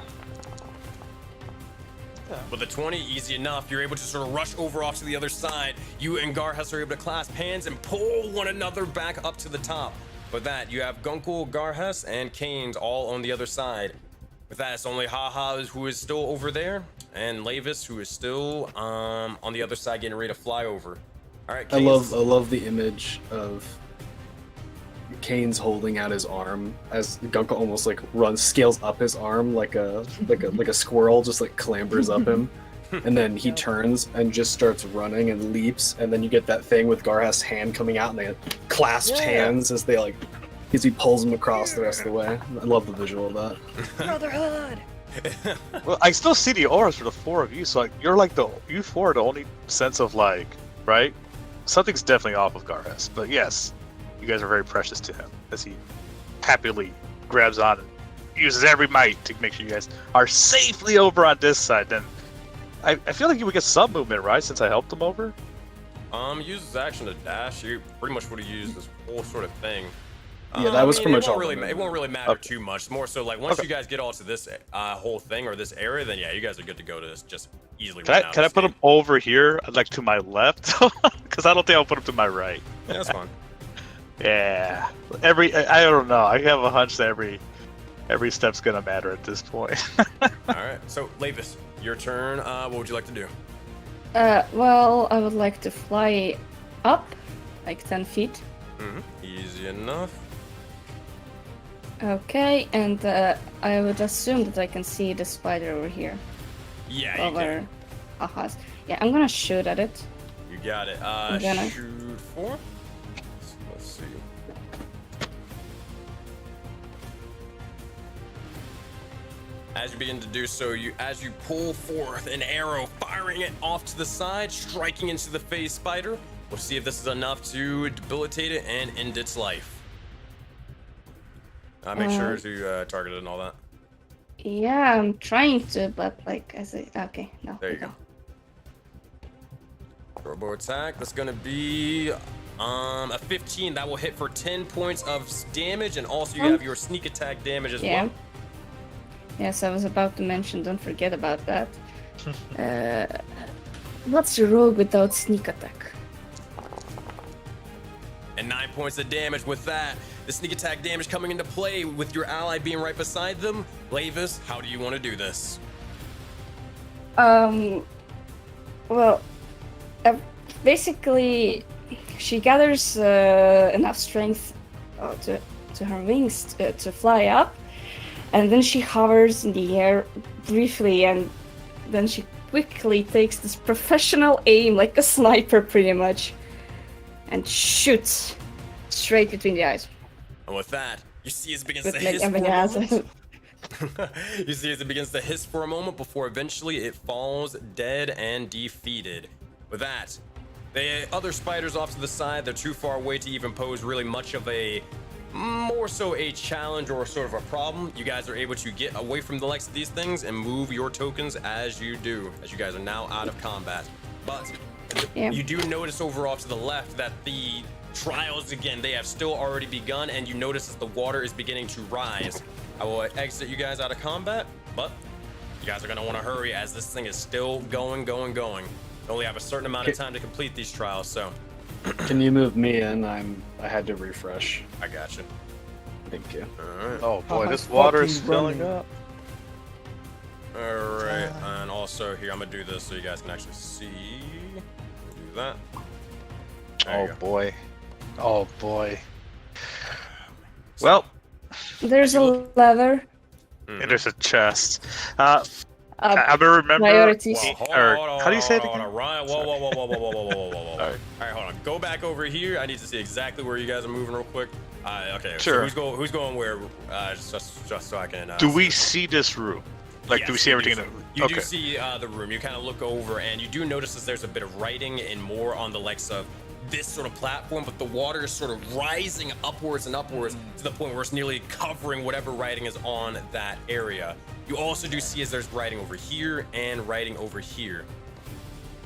S1: With a 20, easy enough. You're able to sort of rush over off to the other side. You and Garhess are able to clasp hands and pull one another back up to the top. With that, you have Gunkel, Garhess, and Canes all on the other side. With that, it's only Haha who is still over there, and Lavis who is still on the other side getting ready to fly over. All right,
S3: I
S1: Canes.
S3: love the image of Kane's holding out his arm as Gunkel almost like scales up his arm like a squirrel, just like clambers up him, and then he turns and just starts running and leaps, and then you get that thing with Garhas' hand coming out and they clasped hands as he pulls him across the rest of the way. I love the visual of that.
S2: Brotherhood.
S4: Well, I still see the auras for the four of you, so like you're like you four are the only sense of like, right? Something's definitely off with Garhas, but yes, you guys are very precious to him as he happily grabs on and uses every might to make sure you guys are safely over on this side. Then I feel like you would get some movement, right? Since I helped him over.
S1: Use his action to dash. You pretty much would have used this whole sort of thing.
S3: Yeah, that was pretty much all.
S1: It won't really matter too much. More so, like once you guys get all to this whole thing or this area, then yeah, you guys are good to go to this. Just easily.
S4: Can I put him over here, like to my left? Because I don't think I'll put him to my right.
S1: Yeah, that's fine.
S4: Yeah, I don't know. I have a hunch that every step's gonna matter at this point.
S1: All right, so Lavis, your turn. What would you like to do?
S6: Well, I would like to fly up, like 10 feet.
S1: Easy enough.
S6: Okay, and I would assume that I can see the spider over here.
S1: Yeah, you
S6: Over
S1: can.
S6: Ahas. Yeah, I'm gonna shoot at it.
S1: You got it.
S6: gonna-
S1: Shoot for. Let's see. As you begin to do so, as you pull forth an arrow, firing it off to the side, striking into the phase spider. We'll see if this is enough to debilitate it and end its life. Make sure to target it and all that.
S6: Yeah, I'm trying to, but like okay, no.
S1: There you go. Turbo attack. That's gonna be a 15. That will hit for 10 points of damage, and also you have your sneak attack damage as well.
S6: Yes, I was about to mention. Don't forget about that. What's the rogue without sneak attack?
S1: And 9 points of damage with that. The sneak attack damage coming into play with your ally being right beside them. Lavis, how do you want to do this?
S6: Well, basically, she gathers enough strength to her wings to fly up, and then she hovers in the air briefly, and then she quickly takes this professional aim, like a sniper pretty much, and shoots straight between the eyes.
S1: And with that, you see as it begins
S6: With
S1: to
S6: like
S1: hiss for a
S6: everything
S1: moment. You see as it begins to hiss for a moment before eventually it falls dead and defeated. With that, the other spiders off to the side, they're too far away to even pose really much of more so a challenge or sort of a problem. You guys are able to get away from the likes of these things and move your tokens as you do, as you guys are now out of combat. But you do notice over off to the left that the trials again, they have still already begun, and you notice as the water is beginning to rise. I will exit you guys out of combat, but you guys are gonna want to hurry as this thing is still going. You only have a certain amount of time to complete these trials, so.
S3: Can you move me in? I had to refresh.
S1: I got you.
S3: Thank you.
S1: All right.
S4: Oh boy,
S5: my
S4: this water is
S5: fucking
S4: filling
S5: running.
S4: up.
S1: All right, and also here I'm gonna do this so you guys can actually see. Do that. There you
S4: Oh
S1: go.
S4: boy. Oh boy. Well,
S6: There's a lever.
S4: and there's a chest. I remember.
S6: priorities.
S4: How do you say it
S1: Hold
S4: again?
S1: on, Ryan. Whoa.
S4: All right.
S1: All right, hold on. Go back over here. I need to see exactly where you guys are moving real quick. Okay.
S4: Sure.
S1: So who's going where? Just so I can.
S4: Do we see this room? Like,
S1: Yes,
S4: do we see everything?
S1: You do see the room. You kind of look over, and you do notice that there's a bit of writing and more on the likes of this sort of platform, but the water is sort of rising upwards and upwards to the point where it's nearly covering whatever writing is on that area. You also do see as there's writing over here and writing over here.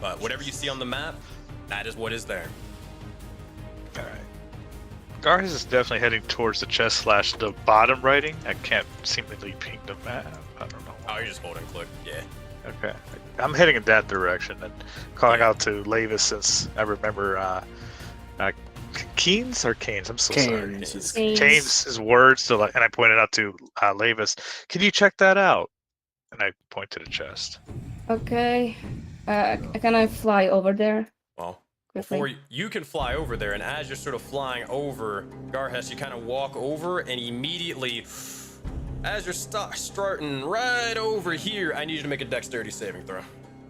S1: But whatever you see on the map, that is what is there.
S4: All right. Garhas is definitely heading towards the chest / the bottom writing. I can't seemingly ping the map. I don't know.
S1: Oh, you're just holding click. Yeah.
S4: Okay. I'm heading in that direction and calling out to Lavis since I remember Keynes or Keynes? I'm so sorry. Keynes' words to and I pointed out to Lavis, can you check that out? And I point to the chest.
S6: Okay. Can I fly over there?
S1: Well,
S6: quickly?
S1: before you can fly over there, and as you're sort of flying over, Garhas, you kind of walk over, and immediately, as you're starting right over here, I need you to make a dexterity saving throw.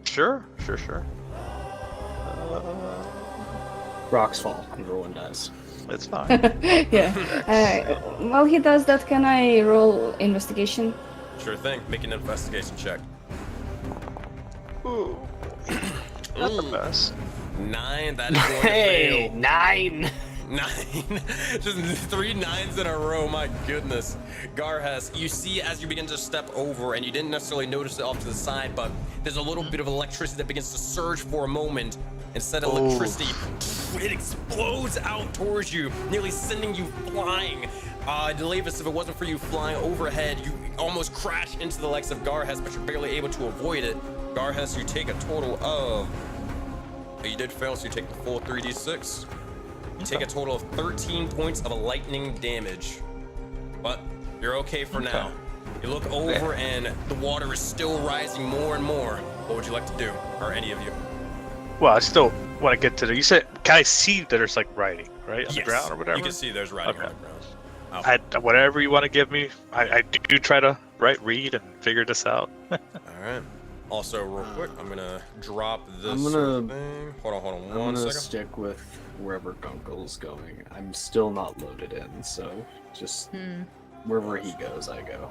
S4: Sure.
S3: Rocks fall. Everyone dies.
S4: It's fine.
S6: Yeah. While he does that, can I roll investigation?
S1: Sure thing. Make an investigation check.
S4: Ooh. Not the best.
S1: 9. That is going to fail.
S3: 9.
S1: 9. Just 3 9s in a row. My goodness. Garhas, you see as you begin to step over, and you didn't necessarily notice it off to the side, but there's a little bit of electricity that begins to surge for a moment. Instead of electricity, it explodes out towards you, nearly sending you flying. Delavis, if it wasn't for you flying overhead, you almost crash into the legs of Garhas, but you're barely able to avoid it. Garhas, you take a total of... You did fail, so you take the full 3d6. You take a total of 13 points of lightning damage. But you're okay for now. You look over, and the water is still rising more and more. What would you like to do, or any of you?
S4: Well, I still want to get to the. You said, can I see that there's like writing, right? On the ground or whatever?
S1: You can see there's writing on the ground.
S4: Whatever you want to give me, I do try to read and figure this out.
S1: All right. Also, real quick, I'm gonna drop this
S3: I'm gonna-
S1: thing. Hold on
S3: I'm
S1: one
S3: gonna
S1: second.
S3: stick with wherever Gunkel's going. I'm still not loaded in, so just wherever he goes, I go.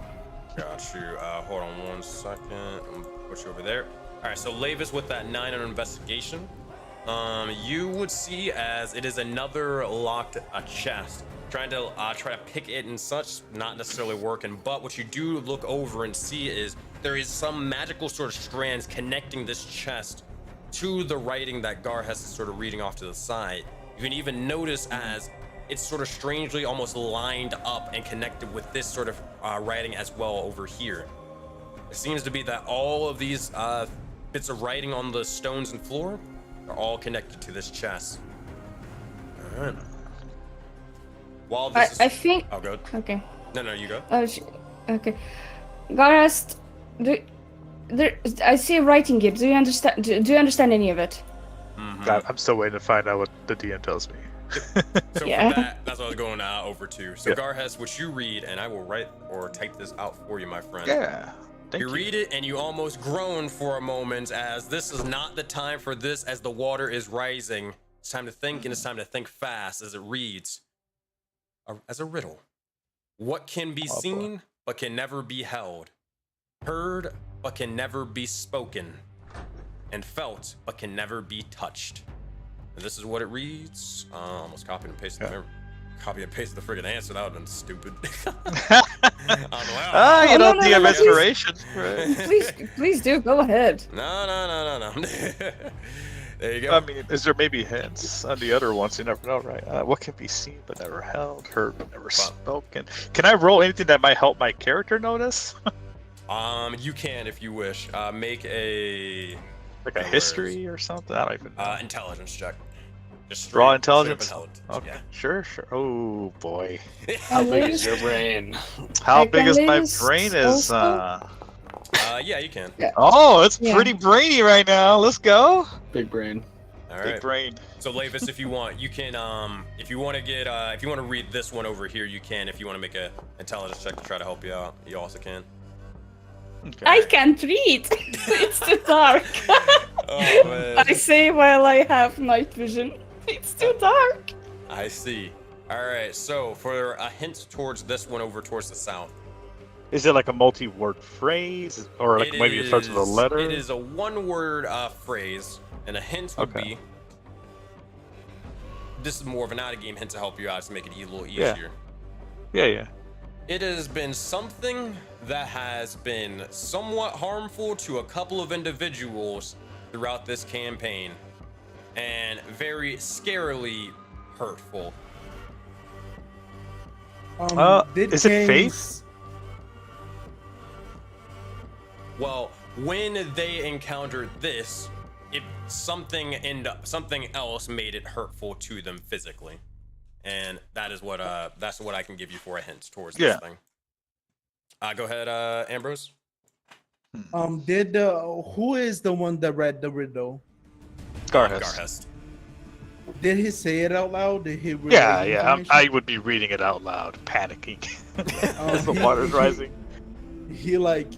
S1: Got you. Hold on one second. I'm gonna put you over there. All right. So Lavis with that 9 on investigation. You would see as it is another locked chest. Trying to pick it and such, not necessarily working. But what you do look over and see is there is some magical sort of strands connecting this chest to the writing that Garhas is sort of reading off to the side. You can even notice as it's sort of strangely almost lined up and connected with this sort of writing as well over here. It seems to be that all of these bits of writing on the stones and floor are all connected to this chest. All right. While this
S6: I think.
S1: Oh, good.
S6: Okay.
S1: No, you go.
S6: Okay. Garhas, I see writing here. Do you understand? Do you understand any of it?
S4: I'm still waiting to find out what the DM tells me.
S1: So
S6: Yeah.
S1: for that's what I was going over to. So Garhas, what you read, and I will write or type this out for you, my friend.
S4: Yeah. Thank you.
S1: You read it and you almost groan for a moment as this is not the time for this as the water is rising. It's time to think and it's time to think fast as it reads. As a riddle. What can be seen but can never be held? Heard but can never be spoken? And felt but can never be touched? And this is what it reads. Almost copy and paste the friggin' answer. That would have been stupid.
S4: You don't need inspiration. Right.
S6: Please do. Go ahead.
S1: No. There you go.
S4: I mean, is there maybe hints on the other ones? You never know, right? What can be seen but never held, heard but never spoken? Can I roll anything that might help my character notice?
S1: You can if you wish. Make a
S4: history or something. I don't even know.
S1: Intelligence check. Just
S4: Raw intelligence.
S1: straight up
S4: Okay,
S1: intelligence,
S4: sure. Oh boy,
S3: How big is your brain?
S4: how
S6: I
S4: big is
S6: can
S4: my
S6: use
S4: brain? Is
S1: Yeah. Yeah, you can.
S4: oh, it's
S6: Yeah.
S4: pretty brainy right now. Let's go.
S3: Big brain.
S1: All
S4: Big
S1: right.
S4: brain.
S1: So Lavis, if you want, you can. If you want to get, if you want to read this one over here, you can. If you want to make a intelligence check to try to help you out, you also can.
S4: Okay.
S6: I can't read. It's too dark.
S1: Oh man.
S6: I say while I have night vision. It's too dark.
S1: I see. All right, so for a hint towards this one over towards the south.
S4: Is it like a multi-word phrase, or like maybe it starts with a letter?
S1: It is a one-word phrase, and a hint would
S4: Okay.
S1: be. This is more of an out-of-game hint to help you out to make it a little easier.
S4: Yeah.
S1: It has been something that has been somewhat harmful to a couple of individuals throughout this campaign, and very scarily hurtful.
S4: Is it faith?
S1: Well, when they encountered this, something else made it hurtful to them physically, and that's what I can give you for a hint towards this thing. Go ahead, Ambrose.
S5: Who is the one that read the riddle?
S1: Garhest.
S5: Did he say it out loud? Did he? Relay
S4: Yeah.
S5: information?
S4: I would be reading it out loud, panicking as the water's rising.
S5: He like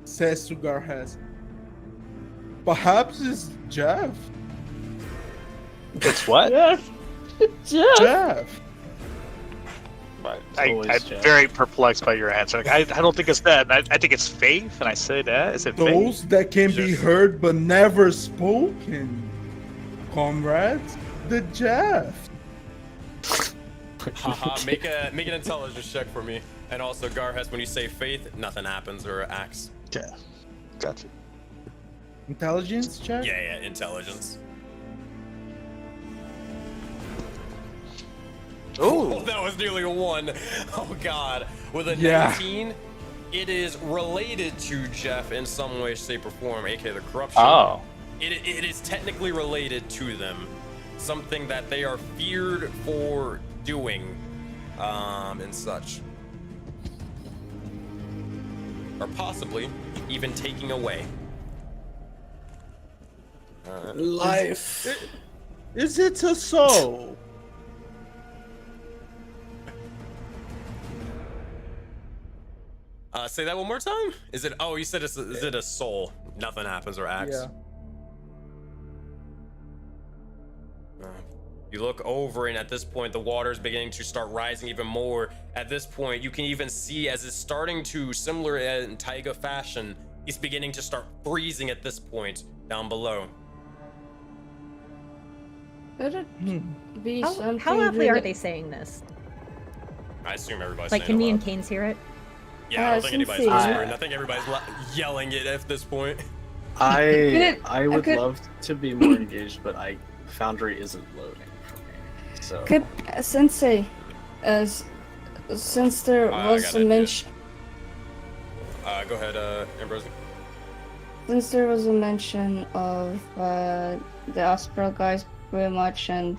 S5: says to Garhest, perhaps it's Jeff.
S4: It's what?
S6: Jeff.
S5: Jeff.
S4: I'm very perplexed by your answer. Like, I don't think it's that. I think it's faith, and I say that. Is it
S5: Those
S4: faith?
S5: that can be heard but never spoken, comrades. The Jeff.
S1: Haha, make an intelligence check for me. And also, Garhest, when you say faith, nothing happens or acts.
S4: Yeah. Gotcha.
S5: Intelligence check.
S1: Yeah, intelligence.
S4: Oh,
S1: that was nearly a 1. Oh god. With a
S5: Yeah.
S1: 19, it is related to Jeff in some way, shape, or form, aka the corruption.
S4: Oh.
S1: It is technically related to them. Something that they are feared for doing, and such. Or possibly even taking away.
S3: Life.
S5: Is it a soul?
S1: Say that one more time. Is it? Oh, you said is it a soul? Nothing happens or acts.
S5: Yeah.
S1: You look over, and at this point, the water is beginning to start rising even more. At this point, you can even see as it's starting to, similar in Taiga fashion, it's beginning to start freezing at this point down below.
S6: Could it be something?
S2: How loudly are
S6: really-
S2: they saying this?
S1: I assume everybody's
S2: Like,
S1: saying
S2: can
S1: it
S2: me
S1: loud.
S2: and Canes hear it?
S1: Yeah, I don't think anybody's
S6: Sensei.
S1: whispering. I think everybody's yelling it at this point.
S3: I would
S6: could-
S3: love to be more engaged, but Foundry isn't loading for me. So
S6: Could Sensei, since there
S1: I
S6: was
S1: got
S6: a
S1: it,
S6: mention,
S1: Go ahead, Ambrose.
S6: since there was a mention of the Aspral guys very much, and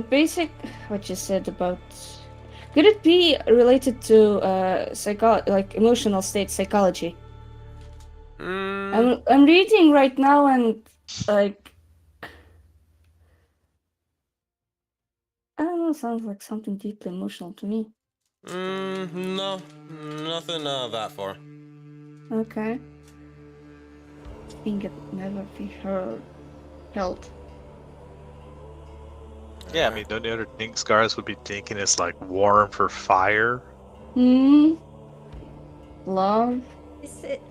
S6: basic what you said about, could it be related to like emotional state psychology? I'm reading right now, and like, I don't know, sounds like something deeply emotional to me.
S1: No, nothing that far.
S6: Okay. Think it never be held.
S4: Yeah, I mean, the only other thing Scars would be thinking is like warm for fire.
S6: Love.
S2: Is it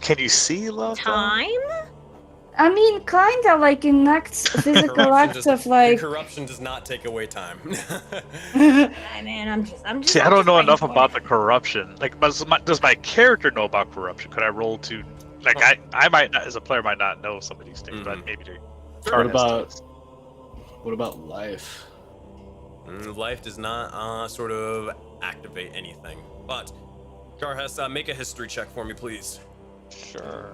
S4: Can you see love? though?
S2: time?
S6: I mean, kinda like enacts physical
S1: Corruption
S6: acts
S1: does-
S6: of like.
S1: corruption does not take away time.
S2: I mean, I'm just.
S4: See, I don't know
S2: trying
S4: enough
S2: to-
S4: about the corruption. Like, does my character know about corruption? Could I roll to, like, I might not, as a player, might not know some of these things, but maybe to.
S3: what about life?
S1: Life does not sort of activate anything. But Garhest, make a history check for me, please.
S4: Sure.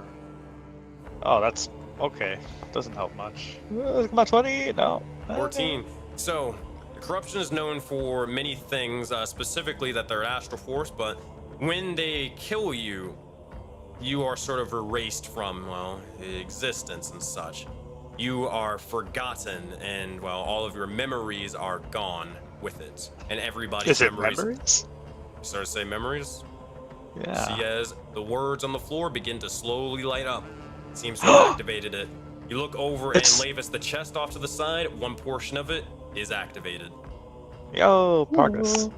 S4: Oh, that's okay. Doesn't help much. Come on, 20? No.
S1: 14. So, corruption is known for many things, specifically that they're astral force, but when they kill you, you are sort of erased from, well, existence and such. You are forgotten, and, well, all of your memories are gone with it. And everybody's
S4: Is it
S1: memories.
S4: memories?
S1: start to say memories.
S4: Yeah.
S1: See as the words on the floor begin to slowly light up. Seems to have activated it. You look over and Lavis, the chest off to the side, one portion of it is activated.
S4: Yo, progress.
S6: Ooh.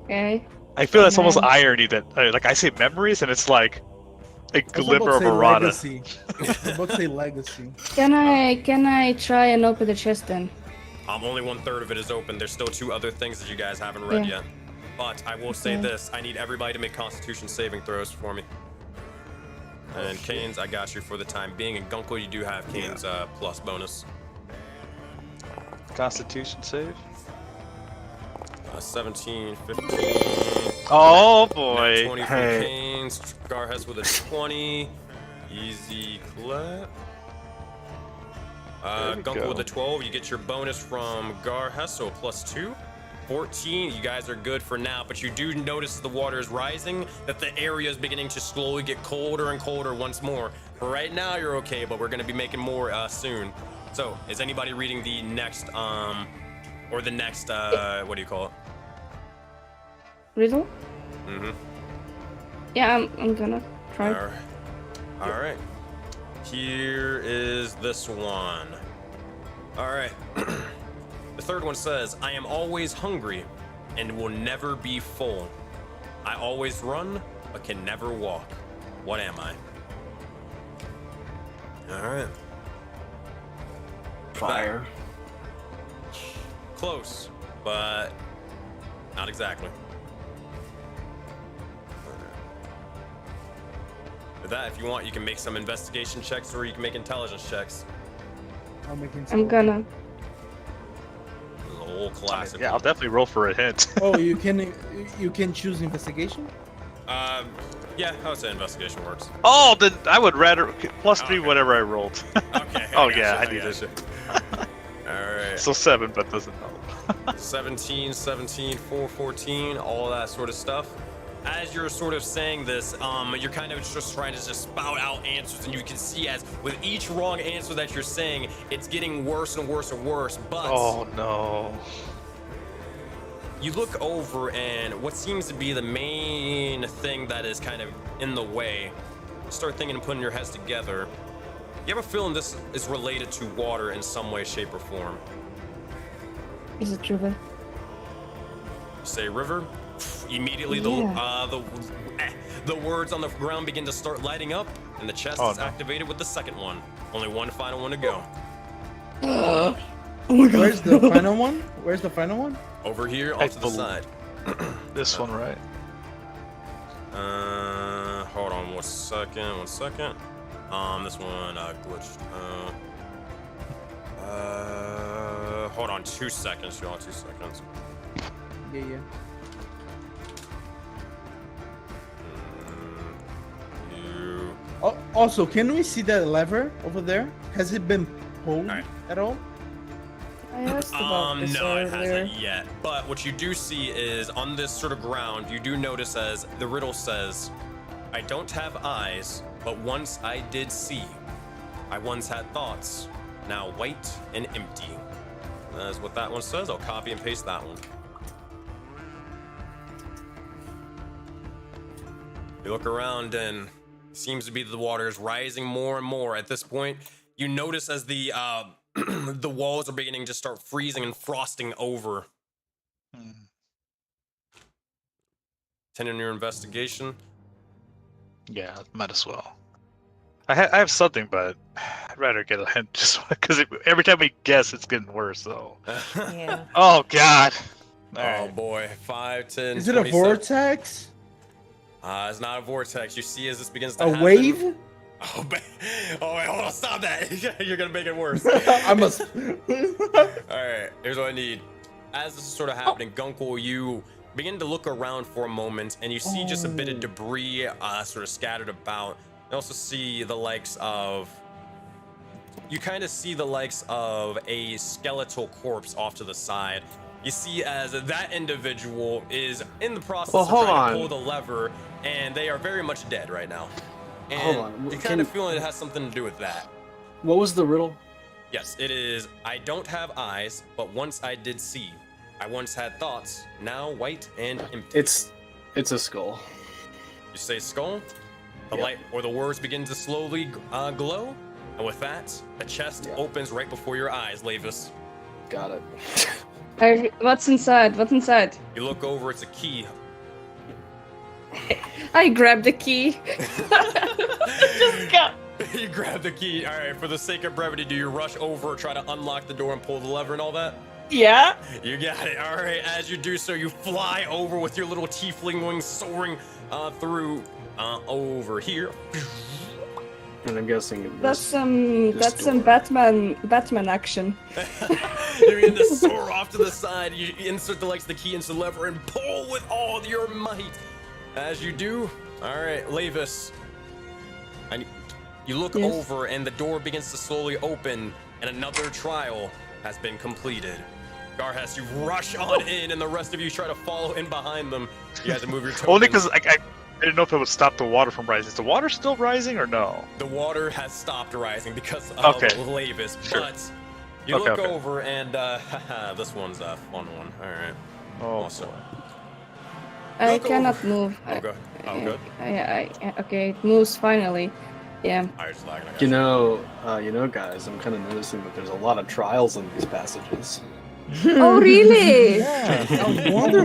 S6: Okay.
S4: I feel that's almost
S6: Nice.
S4: irony that, like, I say memories and it's like a
S5: I was about
S4: glimmer
S5: to
S4: of
S5: say
S4: Arana.
S5: legacy. I was about to say legacy.
S6: Can I try and open the chest then?
S1: Only 1/3 of it is open. There's still 2 other things that you guys haven't read
S6: Yeah.
S1: yet. But I will say
S6: Okay.
S1: this: I need everybody to make Constitution saving throws for me. And Kane's, I got you for the time being. And Gunkel, you do have Kane's plus bonus.
S4: Constitution save.
S1: 17, 15.
S4: Oh
S1: Nat
S4: boy.
S1: 20 for
S3: Hey.
S1: Kane's. Garhes with a 20. Easy clap.
S4: There we
S1: Gunkel
S4: go.
S1: with a 12. You get your bonus from Garhes, so a +2. 14. You guys are good for now, but you do notice as the water is rising that the area is beginning to slowly get colder and colder once more. For right now, you're okay, but we're going to be making more soon. So, is anybody reading the next, or the next, what do you call it?
S6: Riddle?
S1: Mm-hmm.
S6: Yeah, I'm gonna try.
S1: All right. Here is this one. All right. The third one says, I am always hungry and will never be full. I always run, but can never walk. What am I? All right.
S3: Fire.
S1: Close, but not exactly. With that, if you want, you can make some investigation checks or you can make intelligence checks.
S5: I'm making
S6: I'm gonna.
S1: This is a whole classic.
S4: Yeah, I'll definitely roll for a hint.
S5: Oh, you can choose investigation.
S1: Yeah, I would say investigation works.
S4: Oh, then I would rather +3
S1: Okay.
S4: whatever I rolled.
S1: Okay.
S4: Oh,
S1: gotcha,
S4: yeah, I need
S1: gotcha. All right.
S4: So 7, but doesn't help.
S1: 17, 4, 14, all that sort of stuff. As you're sort of saying this, you're kind of just trying to just spout out answers, and you can see as with each wrong answer that you're saying, it's getting worse and worse and worse. But
S4: Oh no.
S1: you look over, and what seems to be the main thing that is kind of in the way, you start thinking and putting your heads together. You have a feeling this is related to water in some way, shape, or form.
S6: Is it river?
S1: Say river. Immediately
S6: Yeah.
S1: the words on the ground begin to start lighting up, and the chest
S4: Oh,
S1: is
S4: no.
S1: activated with the second one. Only one final one to go.
S6: Oh my god.
S5: Where's the final one? Where's the final one?
S1: Over here,
S4: I
S1: off to the
S4: believe-
S1: side.
S4: This one, right?
S1: Hold on one second. This one glitched. Hold on 2 seconds, y'all. 2 seconds.
S5: Yeah.
S1: You.
S5: Also, can we see that lever over there? Has it been pulled
S1: Alright.
S5: at all?
S6: I asked about this
S1: No, it
S6: earlier.
S1: hasn't yet. But what you do see is on this sort of ground, you do notice as the riddle says, I don't have eyes, but once I did see. I once had thoughts, now white and empty. That's what that one says. I'll copy and paste that one. You look around and it seems to be the water is rising more and more. At this point, you notice as the the walls are beginning to start freezing and frosting over.
S4: Hmm.
S1: 10 in your investigation.
S4: Yeah, might as well. I have something, but I'd rather get a hint just because every time we guess, it's getting worse. So.
S2: Yeah.
S4: Oh God.
S1: Oh
S4: Alright.
S1: boy, 5, 10,
S5: Is it a
S1: 27.
S5: vortex?
S1: It's not a vortex. You see as this begins to
S5: A
S1: happen.
S5: wave?
S1: Oh, oh wait, hold on, stop that. You're gonna make it worse.
S5: I must.
S1: Alright, here's what I need. As this is sort of happening, Gunkel, you begin to look around for a moment and you see just a bit of debris sort of scattered about. You also see the likes of. You kind of see the likes of a skeletal corpse off to the side. You see as that individual is in the process
S3: Well,
S1: of
S3: hold
S1: trying to
S3: on.
S1: pull the lever, and they are very much dead right now. And
S3: Hold on,
S1: you kind of feeling it has something to do with that.
S3: What was the riddle?
S1: Yes, it is. I don't have eyes, but once I did see. I once had thoughts, now white and empty.
S3: It's a skull.
S1: You say skull? The
S3: Yep.
S1: light or the words begin to slowly glow, and with that, a chest opens right before your eyes, Lavis.
S3: Got it.
S6: What's inside? What's inside?
S1: You look over, it's a key.
S6: I grab the key. Just go.
S1: You grab the key. All right, for the sake of brevity, do you rush over, try to unlock the door and pull the lever and all that?
S6: Yeah.
S1: You got it. All right, as you do so, you fly over with your little tiefling wings soaring through over here.
S3: And I'm guessing
S6: That's some Batman action.
S1: You begin to soar off to the side. You insert the key into the lever and pull with all your might. As you do, all right, Lavis. You look over and the door begins to slowly open, and another trial has been completed. Garhas, you rush on in, and the rest of you try to follow in behind them. You guys move your tokens.
S4: Only because I didn't know if it would stop the water from rising. Is the water still rising or no?
S1: The water has stopped rising because of Lavis,
S4: Sure.
S1: but you look over and this one's a fun one. All right.
S4: Oh,
S1: Awesome.
S6: I
S1: Look
S6: cannot
S1: over.
S6: move.
S1: Okay. Oh, good.
S6: Okay, it moves finally. Yeah.
S1: All right, just lagging. I got
S3: you know, guys, I'm kind of noticing that there's a lot of trials in these passages.
S6: Oh, really?
S5: Yeah, I wonder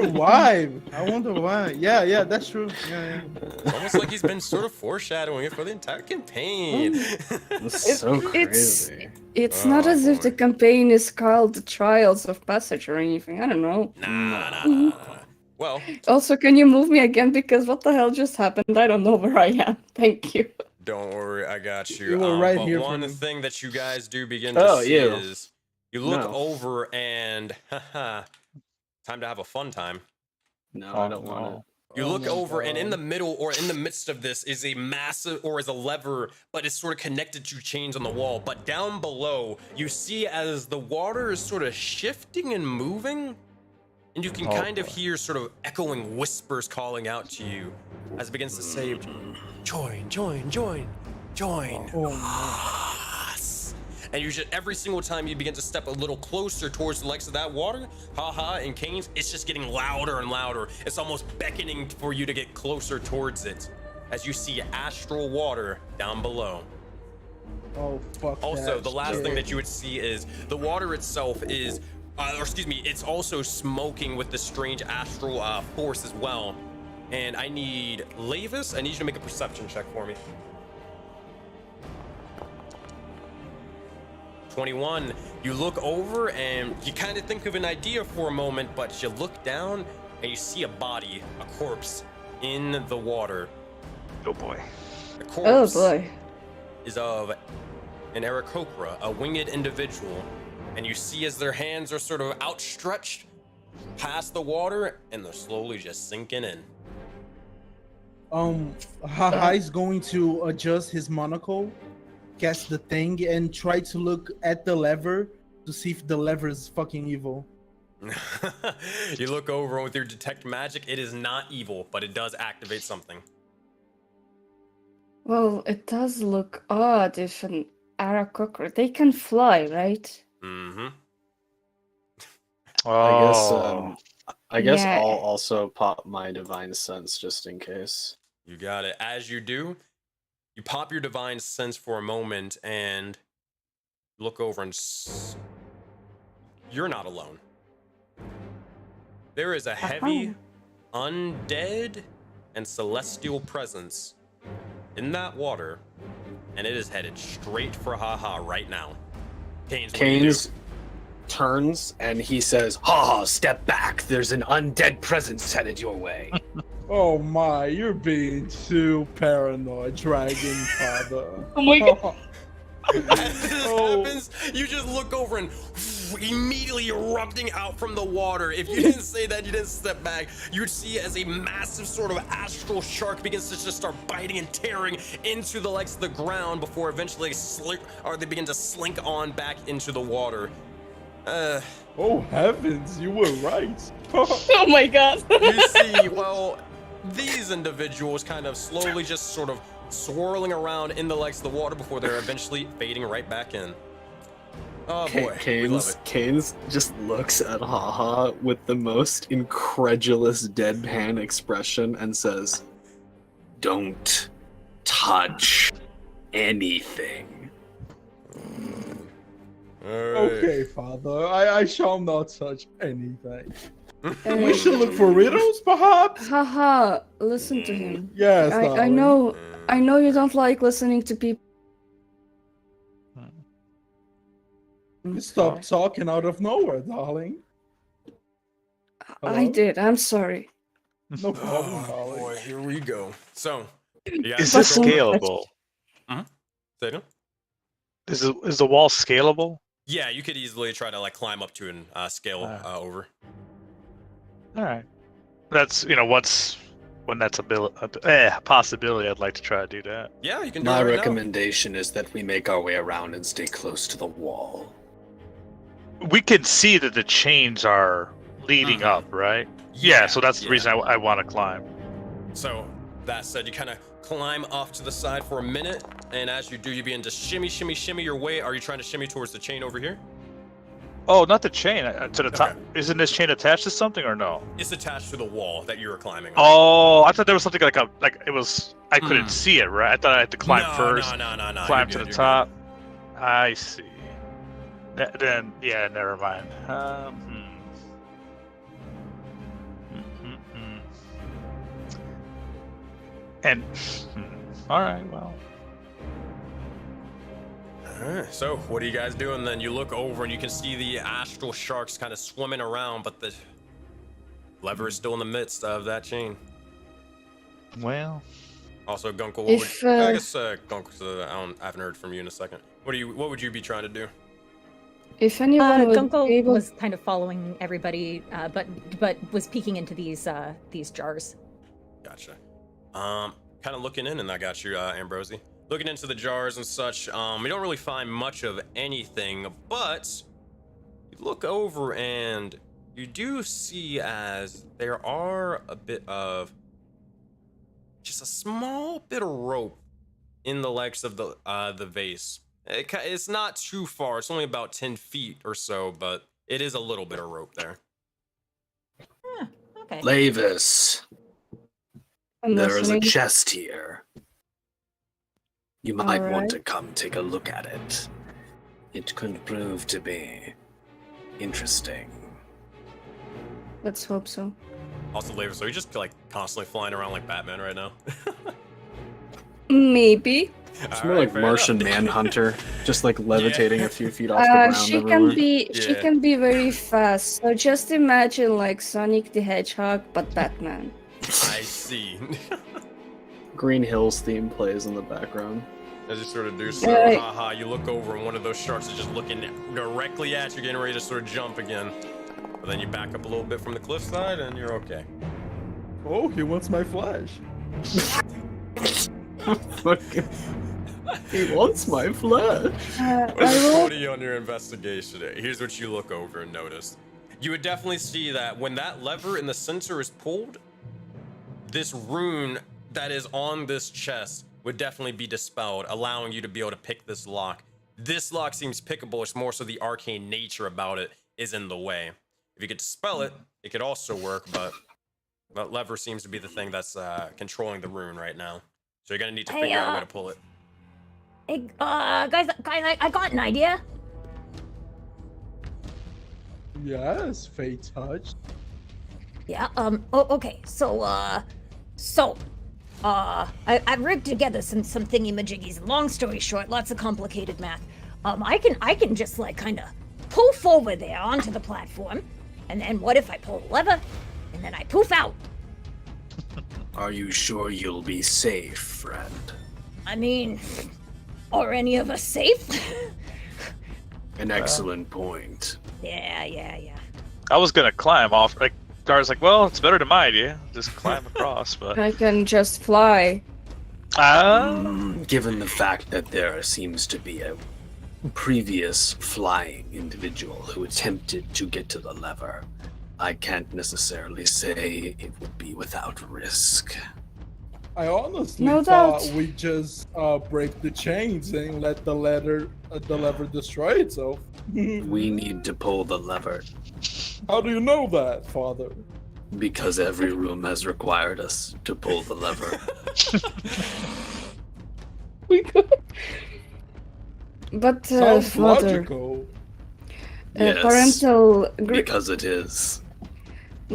S5: why. Yeah, that's true. Yeah.
S1: It's almost like he's been sort of foreshadowing it for the entire campaign.
S3: It's so crazy.
S6: It's not as if the campaign is called the Trials of Passage or anything. I don't know.
S1: Nah. Well,
S6: Also, can you move me again? Because what the hell just happened? I don't know where I am. Thank you.
S1: don't worry, I got you.
S5: You were right
S1: but
S5: here
S1: one
S5: for me.
S1: thing that you guys do begin to see
S3: you.
S1: is you look
S3: No.
S1: over and time to have a fun time.
S3: No, I don't want it.
S1: You look over, and in the middle or in the midst of this is a massive, or is a lever, but it's sort of connected to chains on the wall. But down below, you see as the water is sort of shifting and moving, and you can kind of hear sort of echoing whispers calling out to you as it begins to say, join, join, join, join us. And you should, every single time you begin to step a little closer towards the likes of that water, and Canes, it's just getting louder and louder. It's almost beckoning for you to get closer towards it as you see astral water down below.
S5: Oh, fuck.
S1: Also,
S5: that
S1: the last
S5: shit.
S1: thing that you would see is the water itself is, it's also smoking with the strange astral force as well. And I need Lavis, I need you to make a perception check for me. 21. You look over and you kind of think of an idea for a moment, but you look down and you see a body, a corpse in the water.
S4: Oh boy.
S1: The
S6: Oh
S1: corpse
S6: boy.
S1: is of an Aarakocra, a winged individual. And you see as their hands are sort of outstretched past the water and they're slowly just sinking in.
S5: Haha is going to adjust his monocle, cast the thing, and try to look at the lever to see if the lever is fucking evil.
S1: You look over and with your detect magic, it is not evil, but it does activate something.
S6: Well, it does look odd if an Aarakocra, they can fly, right?
S1: Mm-hmm.
S3: I guess
S6: Yeah.
S3: I'll also pop my divine sense just in case.
S1: You got it. As you do, you pop your divine sense for a moment and look over and you're not alone. There is a heavy, undead, and celestial presence in that water, and it is headed straight for Haha right now. Canes, what do you do?
S3: Canes turns and he says, "Ha! Step back! There's an undead presence headed your way."
S5: Oh my, you're being too paranoid, Dragon Father.
S6: Oh my god.
S1: As this happens, you just look over and immediately erupting out from the water. If you didn't say that, you didn't step back, you'd see as a massive sort of astral shark begins to just start biting and tearing into the legs of the ground before eventually they begin to slink on back into the water.
S5: Oh heavens, you were right.
S6: Oh my god.
S1: You see, well, these individuals kind of slowly just sort of swirling around in the legs of the water before they're eventually fading right back in. Oh boy, we love it.
S3: Canes just looks at Haha with the most incredulous deadpan expression and says, "Don't touch anything."
S1: All right.
S5: Okay, father. I shall not touch anything. We should look for riddles, perhaps?
S6: Haha, listen to him.
S5: Yes,
S6: I
S5: darling.
S6: know you don't like listening to people.
S5: You stopped talking out of nowhere, darling.
S6: I
S5: Hello?
S6: did, I'm sorry.
S5: No problem,
S1: Oh
S5: darling.
S1: boy, here we go. So, you guys
S4: Is this
S6: But-
S4: scalable?
S1: Say no?
S4: Is the wall scalable?
S1: Yeah, you could easily try to like climb up to and scale over.
S4: All right. That's when that's a possibility. I'd like to try to do that.
S1: Yeah, you can do
S3: My
S1: it right
S3: recommendation is that we make our way around and stay close to the wall.
S4: We can see that the chains are leading up, right? Yeah. So that's the reason I want to climb.
S1: now. So that said, you kind of climb off to the side for a minute, and as you do, you begin to shimmy your way. Are you trying to shimmy towards the chain over here?
S4: Oh, not the chain. To the top.
S1: Okay.
S4: Isn't this chain attached to something or no?
S1: It's attached to the wall that you were climbing on.
S4: Oh, I thought there was something like it was. I couldn't see it, right? I thought I had to climb
S1: no,
S4: first,
S1: No.
S4: climb
S1: You're
S4: to
S1: good,
S4: the
S1: you're
S4: top. I see. Then yeah, never mind. And all right, well.
S1: Alright, so what are you guys doing then? You look over and you can see the astral sharks kind of swimming around, but the lever is still in the midst of that chain.
S4: Well,
S1: Also, Gunkel,
S6: If,
S1: I guess Gunkel, I haven't heard from you in a second. What would you be trying to do?
S6: If anyone would
S2: Gunkel
S6: be able
S2: was kind of following everybody, but was peeking into these jars.
S1: Gotcha. Kind of looking in, and I got you, Ambrosi. Looking into the jars and such, you don't really find much of anything, but you look over and you do see as there are a bit of just a small bit of rope in the legs of the vase. It's not too far. It's only about 10 feet or so, but it is a little bit of rope there.
S2: Okay.
S3: Lavis,
S6: I'm
S3: there is a
S6: listening.
S3: chest here. You might want
S6: Alright.
S3: to come take a look at it. It could prove to be interesting.
S6: Let's hope so.
S1: Also, Laver, so you're just like constantly flying around like Batman right now.
S6: Maybe.
S3: It's more like Martian Manhunter, just like levitating a few feet off the ground
S6: She
S3: everywhere.
S6: she
S1: Yeah.
S6: can be very fast. So just imagine like Sonic the Hedgehog, but Batman.
S1: I see.
S3: Green Hills theme plays in the background.
S1: As you sort of do so,
S6: Right.
S1: haha, you look over and one of those sharks is just looking directly at you, getting ready to sort of jump again. But then you back up a little bit from the cliffside and you're okay.
S5: Oh, he wants my flesh.
S3: Fucking- he wants my flesh.
S1: What is
S6: I
S1: a
S6: will.
S1: 20 on your investigation? Here's what you look over and notice. You would definitely see that when that lever in the center is pulled, this rune that is on this chest would definitely be dispelled, allowing you to be able to pick this lock. This lock seems pickable, it's more so the arcane nature about it is in the way. If you could dispel it, it could also work, but that lever seems to be the thing that's controlling the rune right now. So you're gonna need to
S2: Hey,
S1: figure out a way to pull it.
S2: Hey, guys, I got an idea.
S5: Yes, Fate Touch.
S2: Yeah. Okay. I've rigged together some thingy majiggies. Long story short, lots of complicated math. I can just like kind of poof over there onto the platform, and then what if I pull the lever, and then I poof out?
S7: Are you sure you'll be safe, friend?
S2: I mean, are any of us safe?
S7: An excellent point.
S2: Yeah.
S4: I was gonna climb off. Like Dar's like, well, it's better than my idea. Just climb across, but
S6: I can just fly.
S7: Given the fact that there seems to be a previous flying individual who attempted to get to the lever, I can't necessarily say it would be without risk.
S5: I honestly
S6: No
S5: thought
S6: doubt.
S5: we just break the chains and let the lever destroy itself.
S7: We need to pull the lever
S5: How do you know that, Father?
S7: because every room has required us to pull the lever.
S6: We could. But
S5: Sounds
S6: Father,
S5: logical.
S7: Yes,
S6: parental
S7: because it is.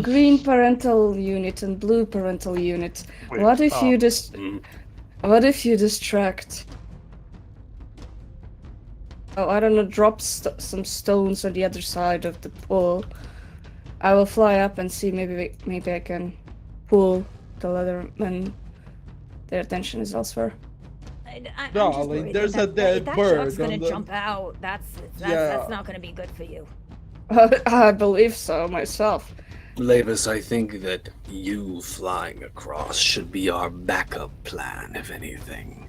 S6: green parental unit and blue parental unit.
S4: Wait,
S6: What if you
S7: Mm.
S6: What if you distract? Oh, I don't know. Drop some stones on the other side of the pool. I will fly up and see. Maybe I can pull the leather when their attention is elsewhere.
S2: I'm just
S5: Darling,
S2: worried
S5: there's
S2: that
S5: a dead
S2: that
S5: bird
S2: shark's gonna
S5: on the-
S2: jump out. That's
S5: Yeah.
S2: not gonna be good for you.
S6: I believe so myself.
S7: Lavis, I think that you flying across should be our backup plan, if anything.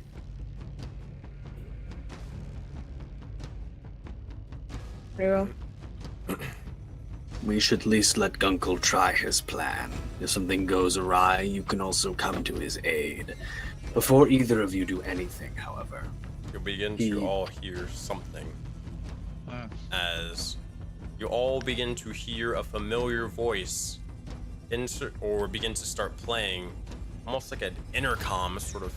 S6: Very well.
S7: We should at least let Gunkel try his plan. If something goes awry, you can also come to his aid. Before either of you do anything, however,
S1: You begin
S7: He-
S1: to all hear something as you all begin to hear a familiar voice or begin to start playing almost like an intercom sort of,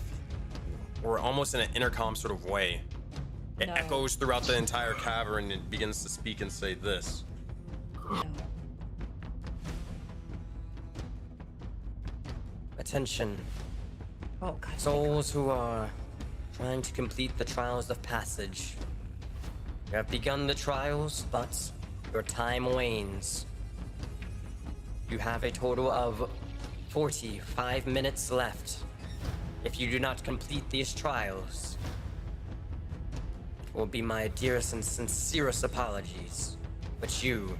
S1: or almost in an intercom sort of way. It
S2: No.
S1: echoes throughout the entire cavern and begins to speak and say this.
S2: No.
S8: Attention,
S2: Oh God.
S8: souls who are trying to complete the trials of passage. You have begun the trials, but your time wanes. You have a total of 45 minutes left. If you do not complete these trials, it will be my dearest and sincerest apologies, but you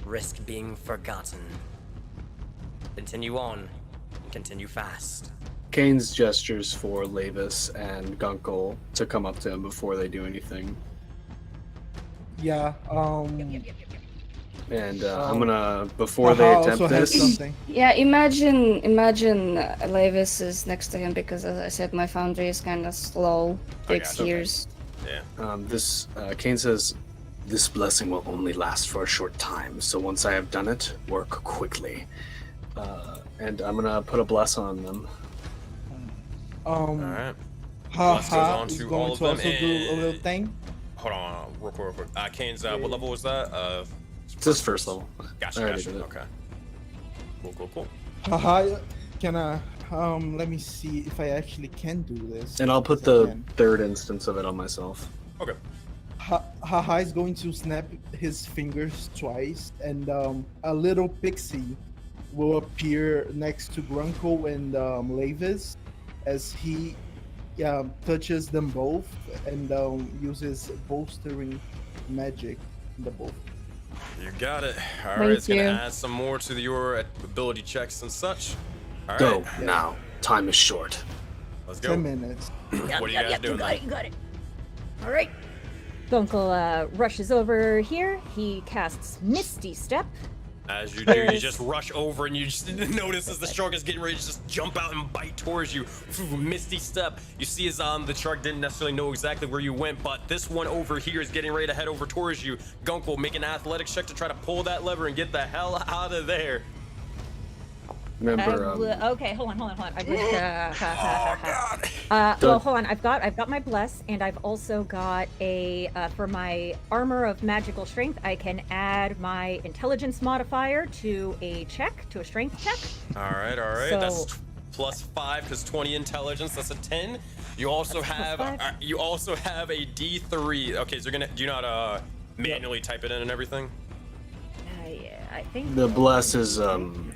S8: risk being forgotten. Continue on, and continue fast.
S3: Kane's gestures for Lavis and Gunkel to come up to him before they do anything.
S5: Yeah.
S3: And I'm gonna, before they
S5: Haha
S3: attempt
S5: also has
S3: this,
S5: something.
S6: Yeah, imagine Lavis is next to him because, as I said, my foundry is kind of slow.
S1: I
S6: Takes
S1: gotcha.
S6: years.
S1: Yeah.
S3: Kane says,
S7: this blessing will only last for a short time, so once I have done it, work quickly.
S3: and I'm gonna put a bless on them.
S1: All right. Bless goes
S5: Haha
S1: on
S5: is
S1: to
S5: going
S1: all of
S5: to
S1: them
S5: also do a little
S1: and-
S5: thing.
S1: Hold on, real quick. Kane's, what level was that?
S3: It's his first level.
S1: Gotcha,
S3: I already
S1: gotcha.
S3: did it.
S1: Okay. Cool.
S5: Haha, can I? Let me see if I actually can do this.
S3: And I'll put
S5: Yes, I
S3: the
S5: can.
S3: third instance of it on myself.
S1: Okay.
S5: Haha is going to snap his fingers twice, and a little pixie will appear next to Grunko and Lavis as he touches them both and uses bolstering magic in the both.
S1: You got it. All right,
S6: Thank
S1: it's gonna
S6: you.
S1: add some more to your ability checks and such. All right,
S7: Go, now. Time is short.
S1: let's go.
S5: 10 minutes.
S1: What are you guys doing?
S2: You got it. All right. Gunkel rushes over here. He casts Misty Step.
S1: As you do, you
S2: Yes.
S1: just rush over and you just notice as the shark is getting ready to just jump out and bite towards you. Misty Step. You see as the shark didn't necessarily know exactly where you went, but this one over here is getting ready to head over towards you. Gunkel, make an athletics check to try to pull that lever and get the hell out of there.
S3: Remember,
S2: Okay, hold on. I just,
S1: God.
S2: well, hold on. I've got my bless, and I've also got a for my armor of magical strength. I can add my intelligence modifier to a strength check.
S1: All right.
S2: So-
S1: That's plus 5 because 20 intelligence. That's a 10. You also
S2: That's plus
S1: have
S2: 5.
S1: a D3. Okay, so do you not manually type it in and everything?
S2: Yeah, I think.
S3: the bless is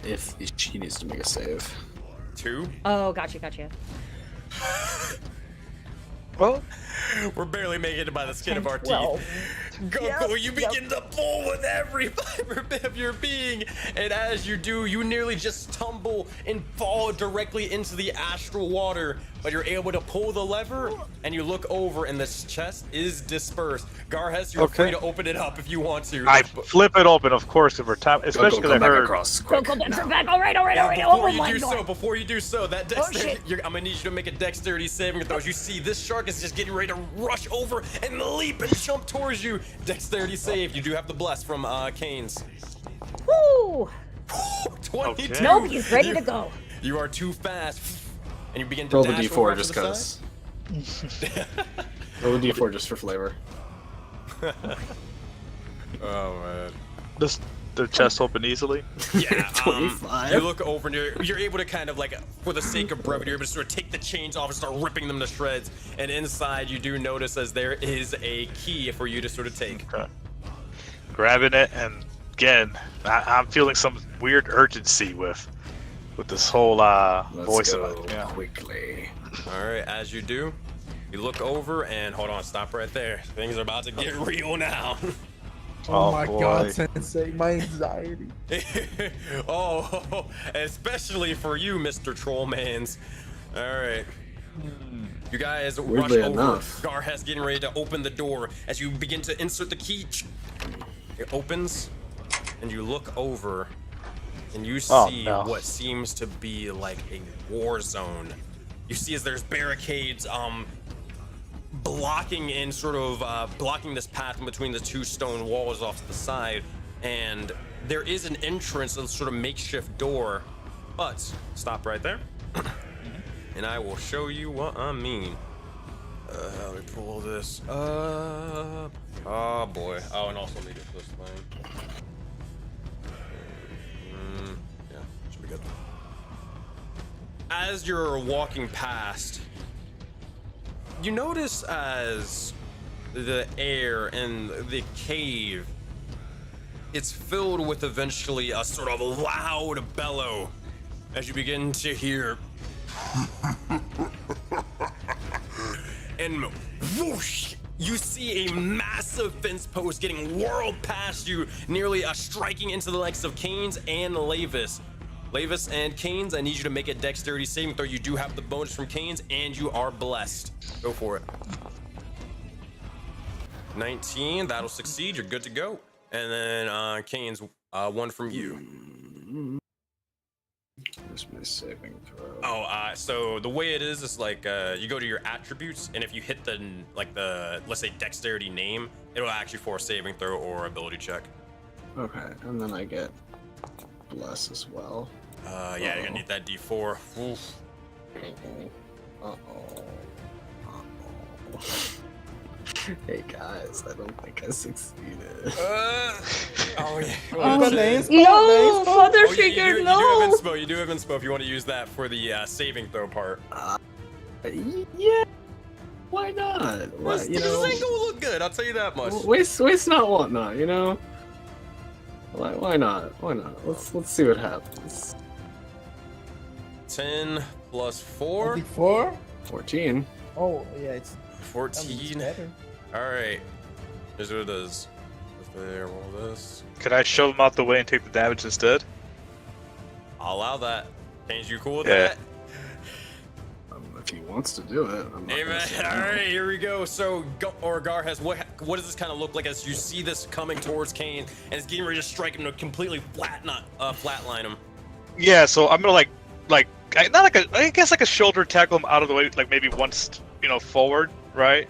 S3: if she needs to make a save.
S1: 2.
S2: Oh, gotcha.
S4: Well,
S1: We're barely making it by the skin of our
S2: 12.
S1: teeth. Gunkel, you begin to pull with every fiber bit of your being, and as you do, you nearly just tumble and fall directly into the astral water. But you're able to pull the lever, and you look over, and this chest is dispersed. Garhes, you're free to open it up if you want to.
S4: I flip it open, of course, if we're top, especially
S7: Gunkel,
S4: because
S7: come
S4: I
S7: back
S4: heard.
S7: across. Quick,
S2: Gunkel,
S7: now.
S2: back. All right.
S1: Before
S2: Oh my god.
S1: before you do so, that dexterity,
S2: shit.
S1: I'm gonna need you to make a dexterity saving throw. As you see this shark embark is just getting ready to rush over and leap and jump towards you. Dexterity save. You do have the bless from Canes.
S2: Woo!
S1: 22.
S4: Okay.
S2: Nope, he's ready to go.
S1: You are too fast. And you begin to
S3: Roll the
S1: dash
S3: d4
S1: over to
S3: just
S1: the
S3: cause.
S1: side.
S3: Roll the d4 just for flavor.
S1: Oh man.
S4: Does the chest open easily?
S1: Yeah,
S3: 25.
S1: you look over and you're able to kind of like, for the sake of brevity, you're able to sort of take the chains off and start ripping them to shreds. And inside, you do notice as there is a key for you to sort of take.
S4: Okay. Grabbing it, and again, I'm feeling some weird urgency with this whole
S3: Let's
S4: voice
S3: go
S4: of it. Yeah.
S3: quickly.
S1: All right, as you do, you look over and hold on, stop right there. Things are about to get real now.
S5: Oh,
S4: Oh,
S5: my
S4: boy.
S5: god, Sensei, my anxiety.
S1: Oh, especially for you, Mr. Trollmans. All right. You guys
S3: Weirdly
S1: rush over.
S3: enough.
S1: Garhas getting ready to open the door. As you begin to insert the key, it opens, and you look over, and you
S4: Oh,
S1: see
S4: no.
S1: what seems to be like a war zone. You see as there's barricades, blocking in sort of blocking this path in between the two stone walls off to the side, and there is an entrance, a sort of makeshift door. But stop right there, and I will show you what I mean. Let me pull this up. Oh boy. Oh, and also let me get this thing. Yeah, should be good. As you're walking past, you notice as the air in the cave, it's filled with eventually a sort of loud bellow as you begin to hear and whoosh, you see a massive fence post getting whirled past you, nearly striking into the likes of Canes and Lavis. Lavis and Canes, I need you to make a dexterity saving throw. You do have the bonus from Canes, and you are blessed. Go for it. 19, that'll succeed. You're good to go. And then Canes, one from you.
S3: Where's my saving throw?
S1: Oh, so the way it is like you go to your attributes, and if you hit the let's say dexterity name, it'll actually for a saving throw or ability check.
S3: Okay, and then I get bless as well.
S1: Yeah, you're gonna need that D4. Oof.
S3: Hey guys, I don't think I succeeded.
S1: Oh yeah.
S6: No, father figure,
S1: you do
S6: no.
S1: have inspo. You do have inspo if you want to use that for the saving throw part.
S3: Yeah, why not? Why,
S1: This ain't gonna look good. I'll tell you that much.
S3: waste not, want not. You know. Why not? Why not? Let's see what happens.
S1: 10 plus 4.
S5: 4?
S3: 14.
S5: Oh, yeah, it's
S1: 14.
S5: better.
S1: All right. Here's what it is. If they roll this,
S4: Could I shove him out the way and take the damage instead?
S1: I'll allow that. Canes, you cool with
S4: Yeah.
S1: that?
S3: If he wants to do it, I'm not
S1: Hey
S3: gonna
S1: man,
S3: say no.
S1: all right, here we go. So, Garhas, what does this kind of look like as you see this coming towards Kane, and it's getting ready to strike him to completely flatline him?
S4: Yeah, so I'm gonna I guess like a shoulder tackle him out of the way, like maybe once, forward, right?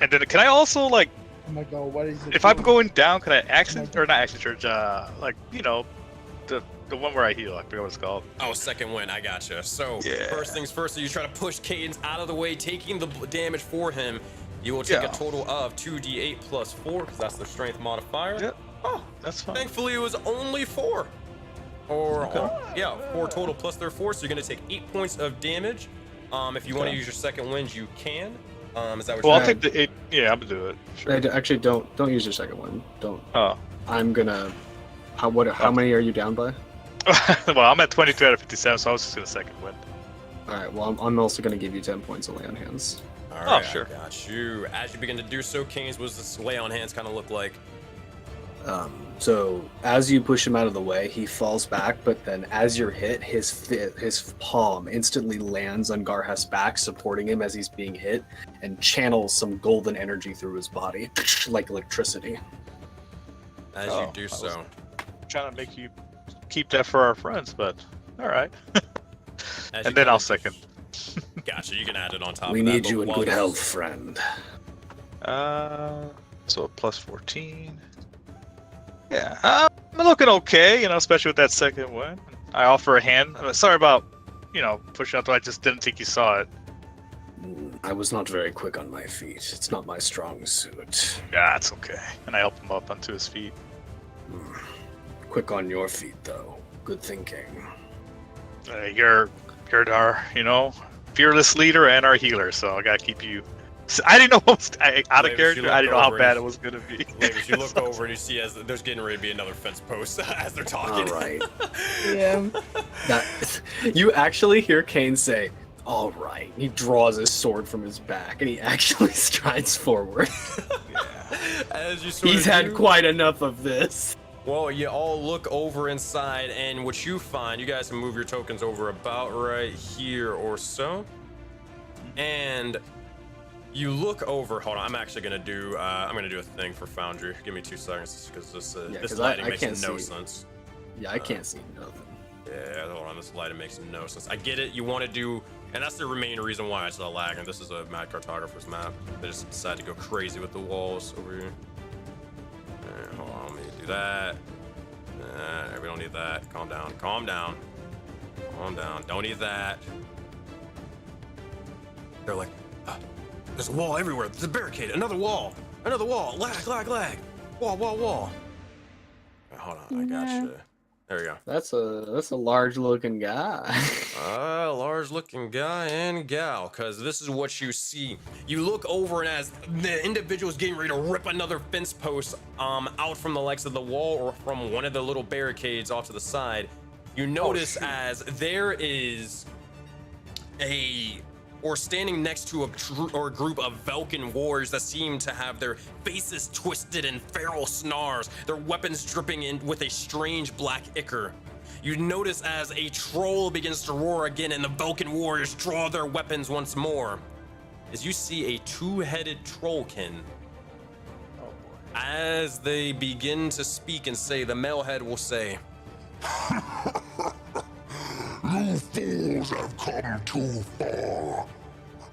S4: And then can I also like,
S5: Oh my god, what is it?
S4: if I'm going down, can I not action surge, the one where I heal, I forget what it's called.
S1: Oh, second win, I gotcha. So,
S4: Yeah.
S1: first things first, so you try to push Cadence out of the way, taking the damage for him. You will take a total of 2d8 plus 4, because that's the strength modifier.
S4: Yep.
S1: Oh,
S4: That's fine.
S1: thankfully it was only 4. Or, 4 total plus their 4, so you're going to take 8 points of damage. If you want to use your second wind, you can. Is that what
S4: Well,
S1: you're
S4: I'll take the 8. Yeah, I'm gonna do it. Sure.
S3: Actually, don't use your second one. Don't.
S4: Oh.
S3: I'm gonna. How many are you down by?
S4: Well, I'm at 23 out of 57, so I was just gonna second win.
S3: All right. Well, I'm also gonna give you 10 points of lay on hands.
S1: All right,
S4: sure.
S1: I got you. As you begin to do so, Canes, what does this lay on hands kind of look like?
S3: So as you push him out of the way, he falls back, but then as you're hit, his palm instantly lands on Garhas' back, supporting him as he's being hit, and channels some golden energy through his body, like electricity.
S1: As you do so.
S4: Trying to make you keep that for our friends, but all right.
S1: As
S4: And
S1: you
S4: then
S1: kinda
S4: I'll second.
S1: Gotcha. You can add it on top
S7: We
S1: of that.
S7: need
S1: but
S7: you in
S1: while
S7: good
S1: this-
S7: health, friend.
S4: So a plus 14. Yeah, I'm looking okay, you know, especially with that second one. I offer a hand. Sorry about, pushing up. I just didn't think you saw it.
S7: I was not very quick on my feet. It's not my strong suit.
S4: Yeah, it's okay. And I help him up onto his feet.
S7: Quick on your feet, though. Good thinking.
S4: You're our, fearless leader and our healer, so I gotta keep you. I didn't know what was out of
S1: Lavis,
S4: character.
S1: you
S4: I didn't know
S1: look
S4: how
S1: over
S4: bad
S1: and
S4: it was gonna be.
S1: Lavis, you look over and you see as there's getting ready to be another fence post as they're talking.
S7: All right.
S6: Yeah.
S3: You actually hear Kane say, "All right." He draws his sword from his back and he actually strides forward.
S1: As you sort
S3: He's
S1: of
S3: had
S1: do-
S3: quite enough of this.
S1: Well, you all look over inside, and what you find, you guys can move your tokens over about right here or so. And you look over. Hold on, I'm actually gonna do. I'm gonna do a thing for Foundry. Give me 2 seconds, because this
S3: 'cause
S1: lighting
S3: I
S1: makes
S3: can't
S1: no
S3: see.
S1: sense.
S3: Yeah, I can't see nothing.
S1: Yeah, hold on. This lighting makes no sense. I get it. You want to do, and that's the main reason why it's not lagging. This is a mad cartographer's map. They just decided to go crazy with the walls over here. Hold on, let me do that. We don't need that. Calm down. Calm down. Calm down. Don't need that. They're like, there's a wall everywhere. There's a barricade. Another wall. Another wall. Lag, lag, lag. Wall, wall, wall. Hold on. I gotcha. There we go.
S3: That's a large looking guy.
S1: Large looking guy and gal, because this is what you see. You look over, and as the individual is getting ready to rip another fence post out from the legs of the wall or from one of the little barricades off to the side, you notice as there is standing next to a group of Vulcan warriors that seem to have their faces twisted in feral snarls, their weapons dripping in with a strange black ichor. You notice as a troll begins to roar again and the Vulcan warriors draw their weapons once more. As you see a 2-headed trollkin. As they begin to speak and say, the male head will say,
S9: "You fools have come too far.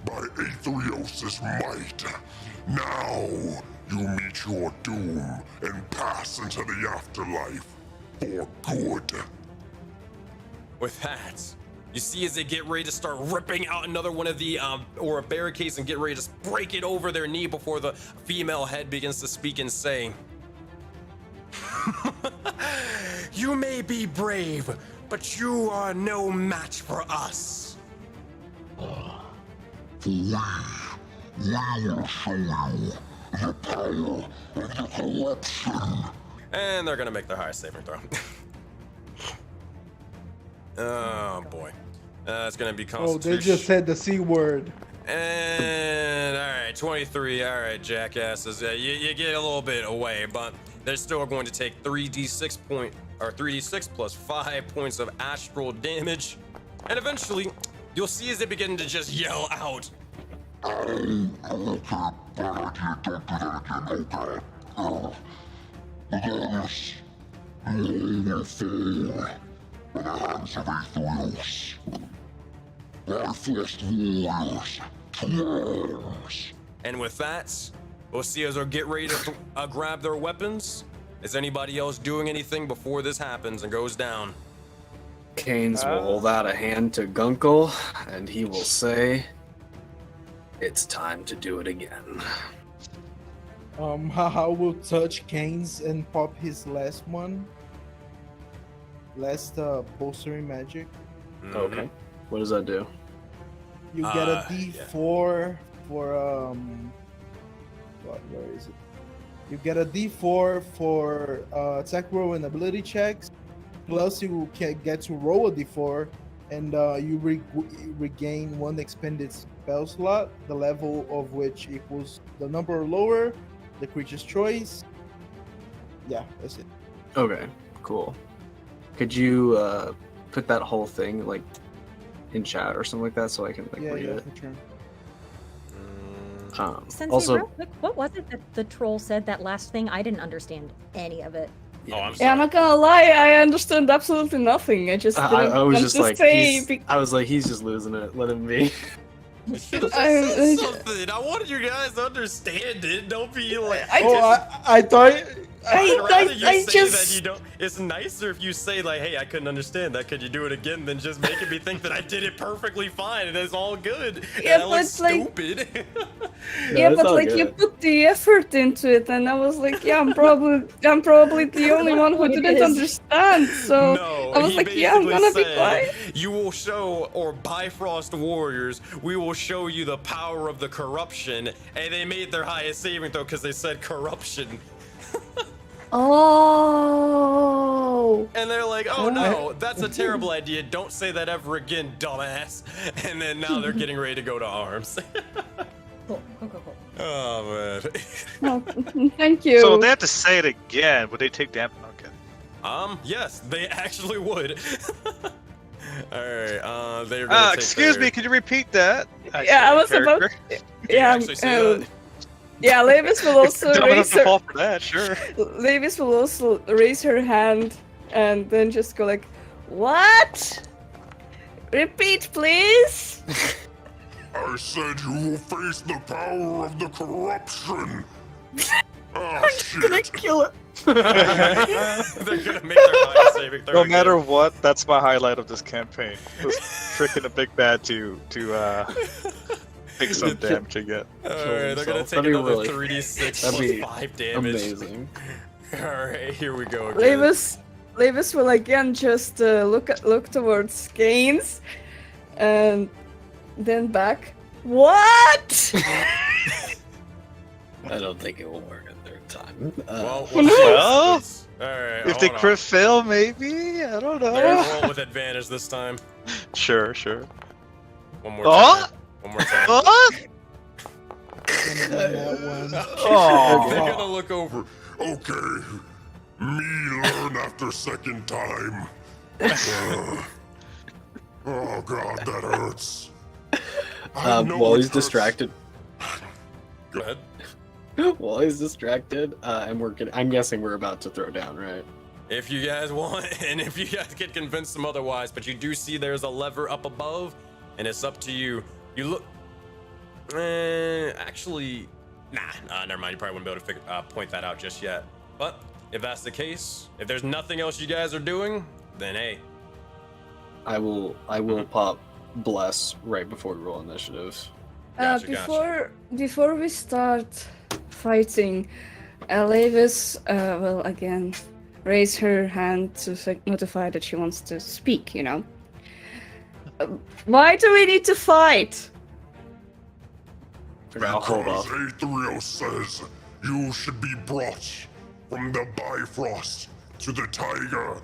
S9: By Aetherios' might, now you meet your doom and pass into the afterlife for good."
S1: With that, you see as they get ready to start ripping out another one of the barricades and get ready to break it over their knee before the female head begins to speak and say, "You may be brave, but you are no match for us."
S9: For we will show you the power of the corruption.
S1: And they're gonna make their highest saving throw. Oh boy. It's gonna be
S5: Oh,
S1: Constitution.
S5: they just said the C word.
S1: And all right, 23. All right, jackasses. You get a little bit away, but they're still going to take 3d6 plus 5 points of astral damage, and eventually, you'll see as they begin to just yell out. And with that, we'll see as they'll get ready to grab their weapons. Is anybody else doing anything before this happens and goes down?
S3: Canes will hold out a hand to Gunkel, and he will say, "It's time to do it again."
S5: Haha will touch Kane's and pop his last one. Last bolstering magic.
S3: Okay. What does that do?
S5: You get a D4 for where is it? You get a D4 for attack roll and ability checks. Plus, you can get to roll a D4, and you regain 1 expended spell slot, the level of which equals the number lower, the creature's choice. Yeah, that's it.
S3: Okay, cool. Could you put that whole thing like in chat or something like that so I can like read it?
S5: For sure.
S2: Sensei,
S3: Also,
S2: real quick, what was it that the troll said, that last thing? I didn't understand any of it.
S1: Oh, I'm
S6: Yeah,
S1: sorry.
S6: I'm not gonna lie, I understood absolutely nothing. I just didn't
S3: I was
S6: want
S3: just
S6: to
S3: like,
S6: say
S3: I was like, he's just losing it. Let him be.
S1: You should've
S6: I'm-
S1: said something. I wanted you guys to understand it. Don't be like.
S5: I thought.
S1: I'd rather you
S6: I
S1: say
S6: just-
S1: that you don't. It's nicer if you say like, "Hey, I couldn't understand that. Could you do it again?" Than just making me think that I did it perfectly fine and it's all good.
S6: Yeah,
S1: and I look
S6: but, like-
S1: stupid.
S6: Yeah,
S3: it's
S6: but
S3: all
S6: like you
S3: good.
S6: put the effort into it, and I was like, yeah, I'm probably the only one who
S2: It
S6: didn't
S2: is.
S6: understand. So
S1: No,
S6: I was
S1: he
S6: like, yeah, I'm
S1: basically
S6: gonna be
S1: said,
S6: quiet.
S1: You will show, or Bifrost warriors, we will show you the power of the corruption. And they made their highest saving throw because they said corruption.
S6: Oh.
S1: And they're like, oh no, that's a terrible idea. Don't say that ever again, dumbass. And then now they're getting ready to go to arms.
S2: Cool.
S1: Oh man.
S6: Oh, thank you.
S4: So they have to say it again. Would they take damage? Okay.
S1: Yes, they actually would. Alright, they're gonna take
S4: Excuse
S1: their-
S4: me, could you repeat that?
S6: Yeah, I was about.
S1: Can you
S6: Yeah,
S1: actually say that?
S6: yeah. Levis will also
S4: Dumb enough
S6: raise
S4: to
S6: her.
S4: fall for that, sure.
S6: Levis will also raise her hand and then just go like, "What? Repeat, please."
S9: I said you will face the power of the corruption. Oh shit.
S6: Kill it.
S1: They're gonna make their highest saving throw.
S4: No
S1: again.
S4: matter what, that's my highlight of this campaign. Was tricking a big bad to take some damage again.
S1: Alright, they're gonna
S3: himself.
S1: take
S3: That'd be
S1: another
S3: really-
S1: 3d6
S3: that'd
S1: plus
S3: be
S1: 5 damage.
S3: Amazing.
S1: Alright, here we go again.
S6: Levis will again just look towards Gaines, and then back. What?
S3: I don't think it will work a third time.
S1: Well,
S4: Well,
S1: alright,
S4: if they
S1: hold on.
S4: crit fail, maybe? I don't
S1: They're
S4: know.
S1: gonna roll with advantage this time.
S4: Sure.
S1: One more
S4: Oh!
S1: time. One more time.
S4: What?
S1: Oh. They're gonna look over.
S9: Okay. Me learn after second time. Oh god, that hurts. I know
S3: While
S9: it
S3: he's
S9: hurts.
S3: distracted,
S1: Go ahead.
S3: while he's distracted, I'm guessing we're about to throw down, right?
S1: If you guys want, and if you guys can convince them otherwise, but you do see there's a lever up above, and it's up to you. You look. Actually, nah, never mind. You probably wouldn't be able to point that out just yet. But if that's the case, if there's nothing else you guys are doing, then hey.
S3: I will pop bless right before we roll initiative.
S1: Gotcha.
S6: Before we start fighting, Levis will again raise her hand to notify that she wants to speak. You know. Why do we need to fight?
S3: I'll hold
S9: Because
S3: off.
S9: Aetherios says you should be brought from the Bifrost to the Tiger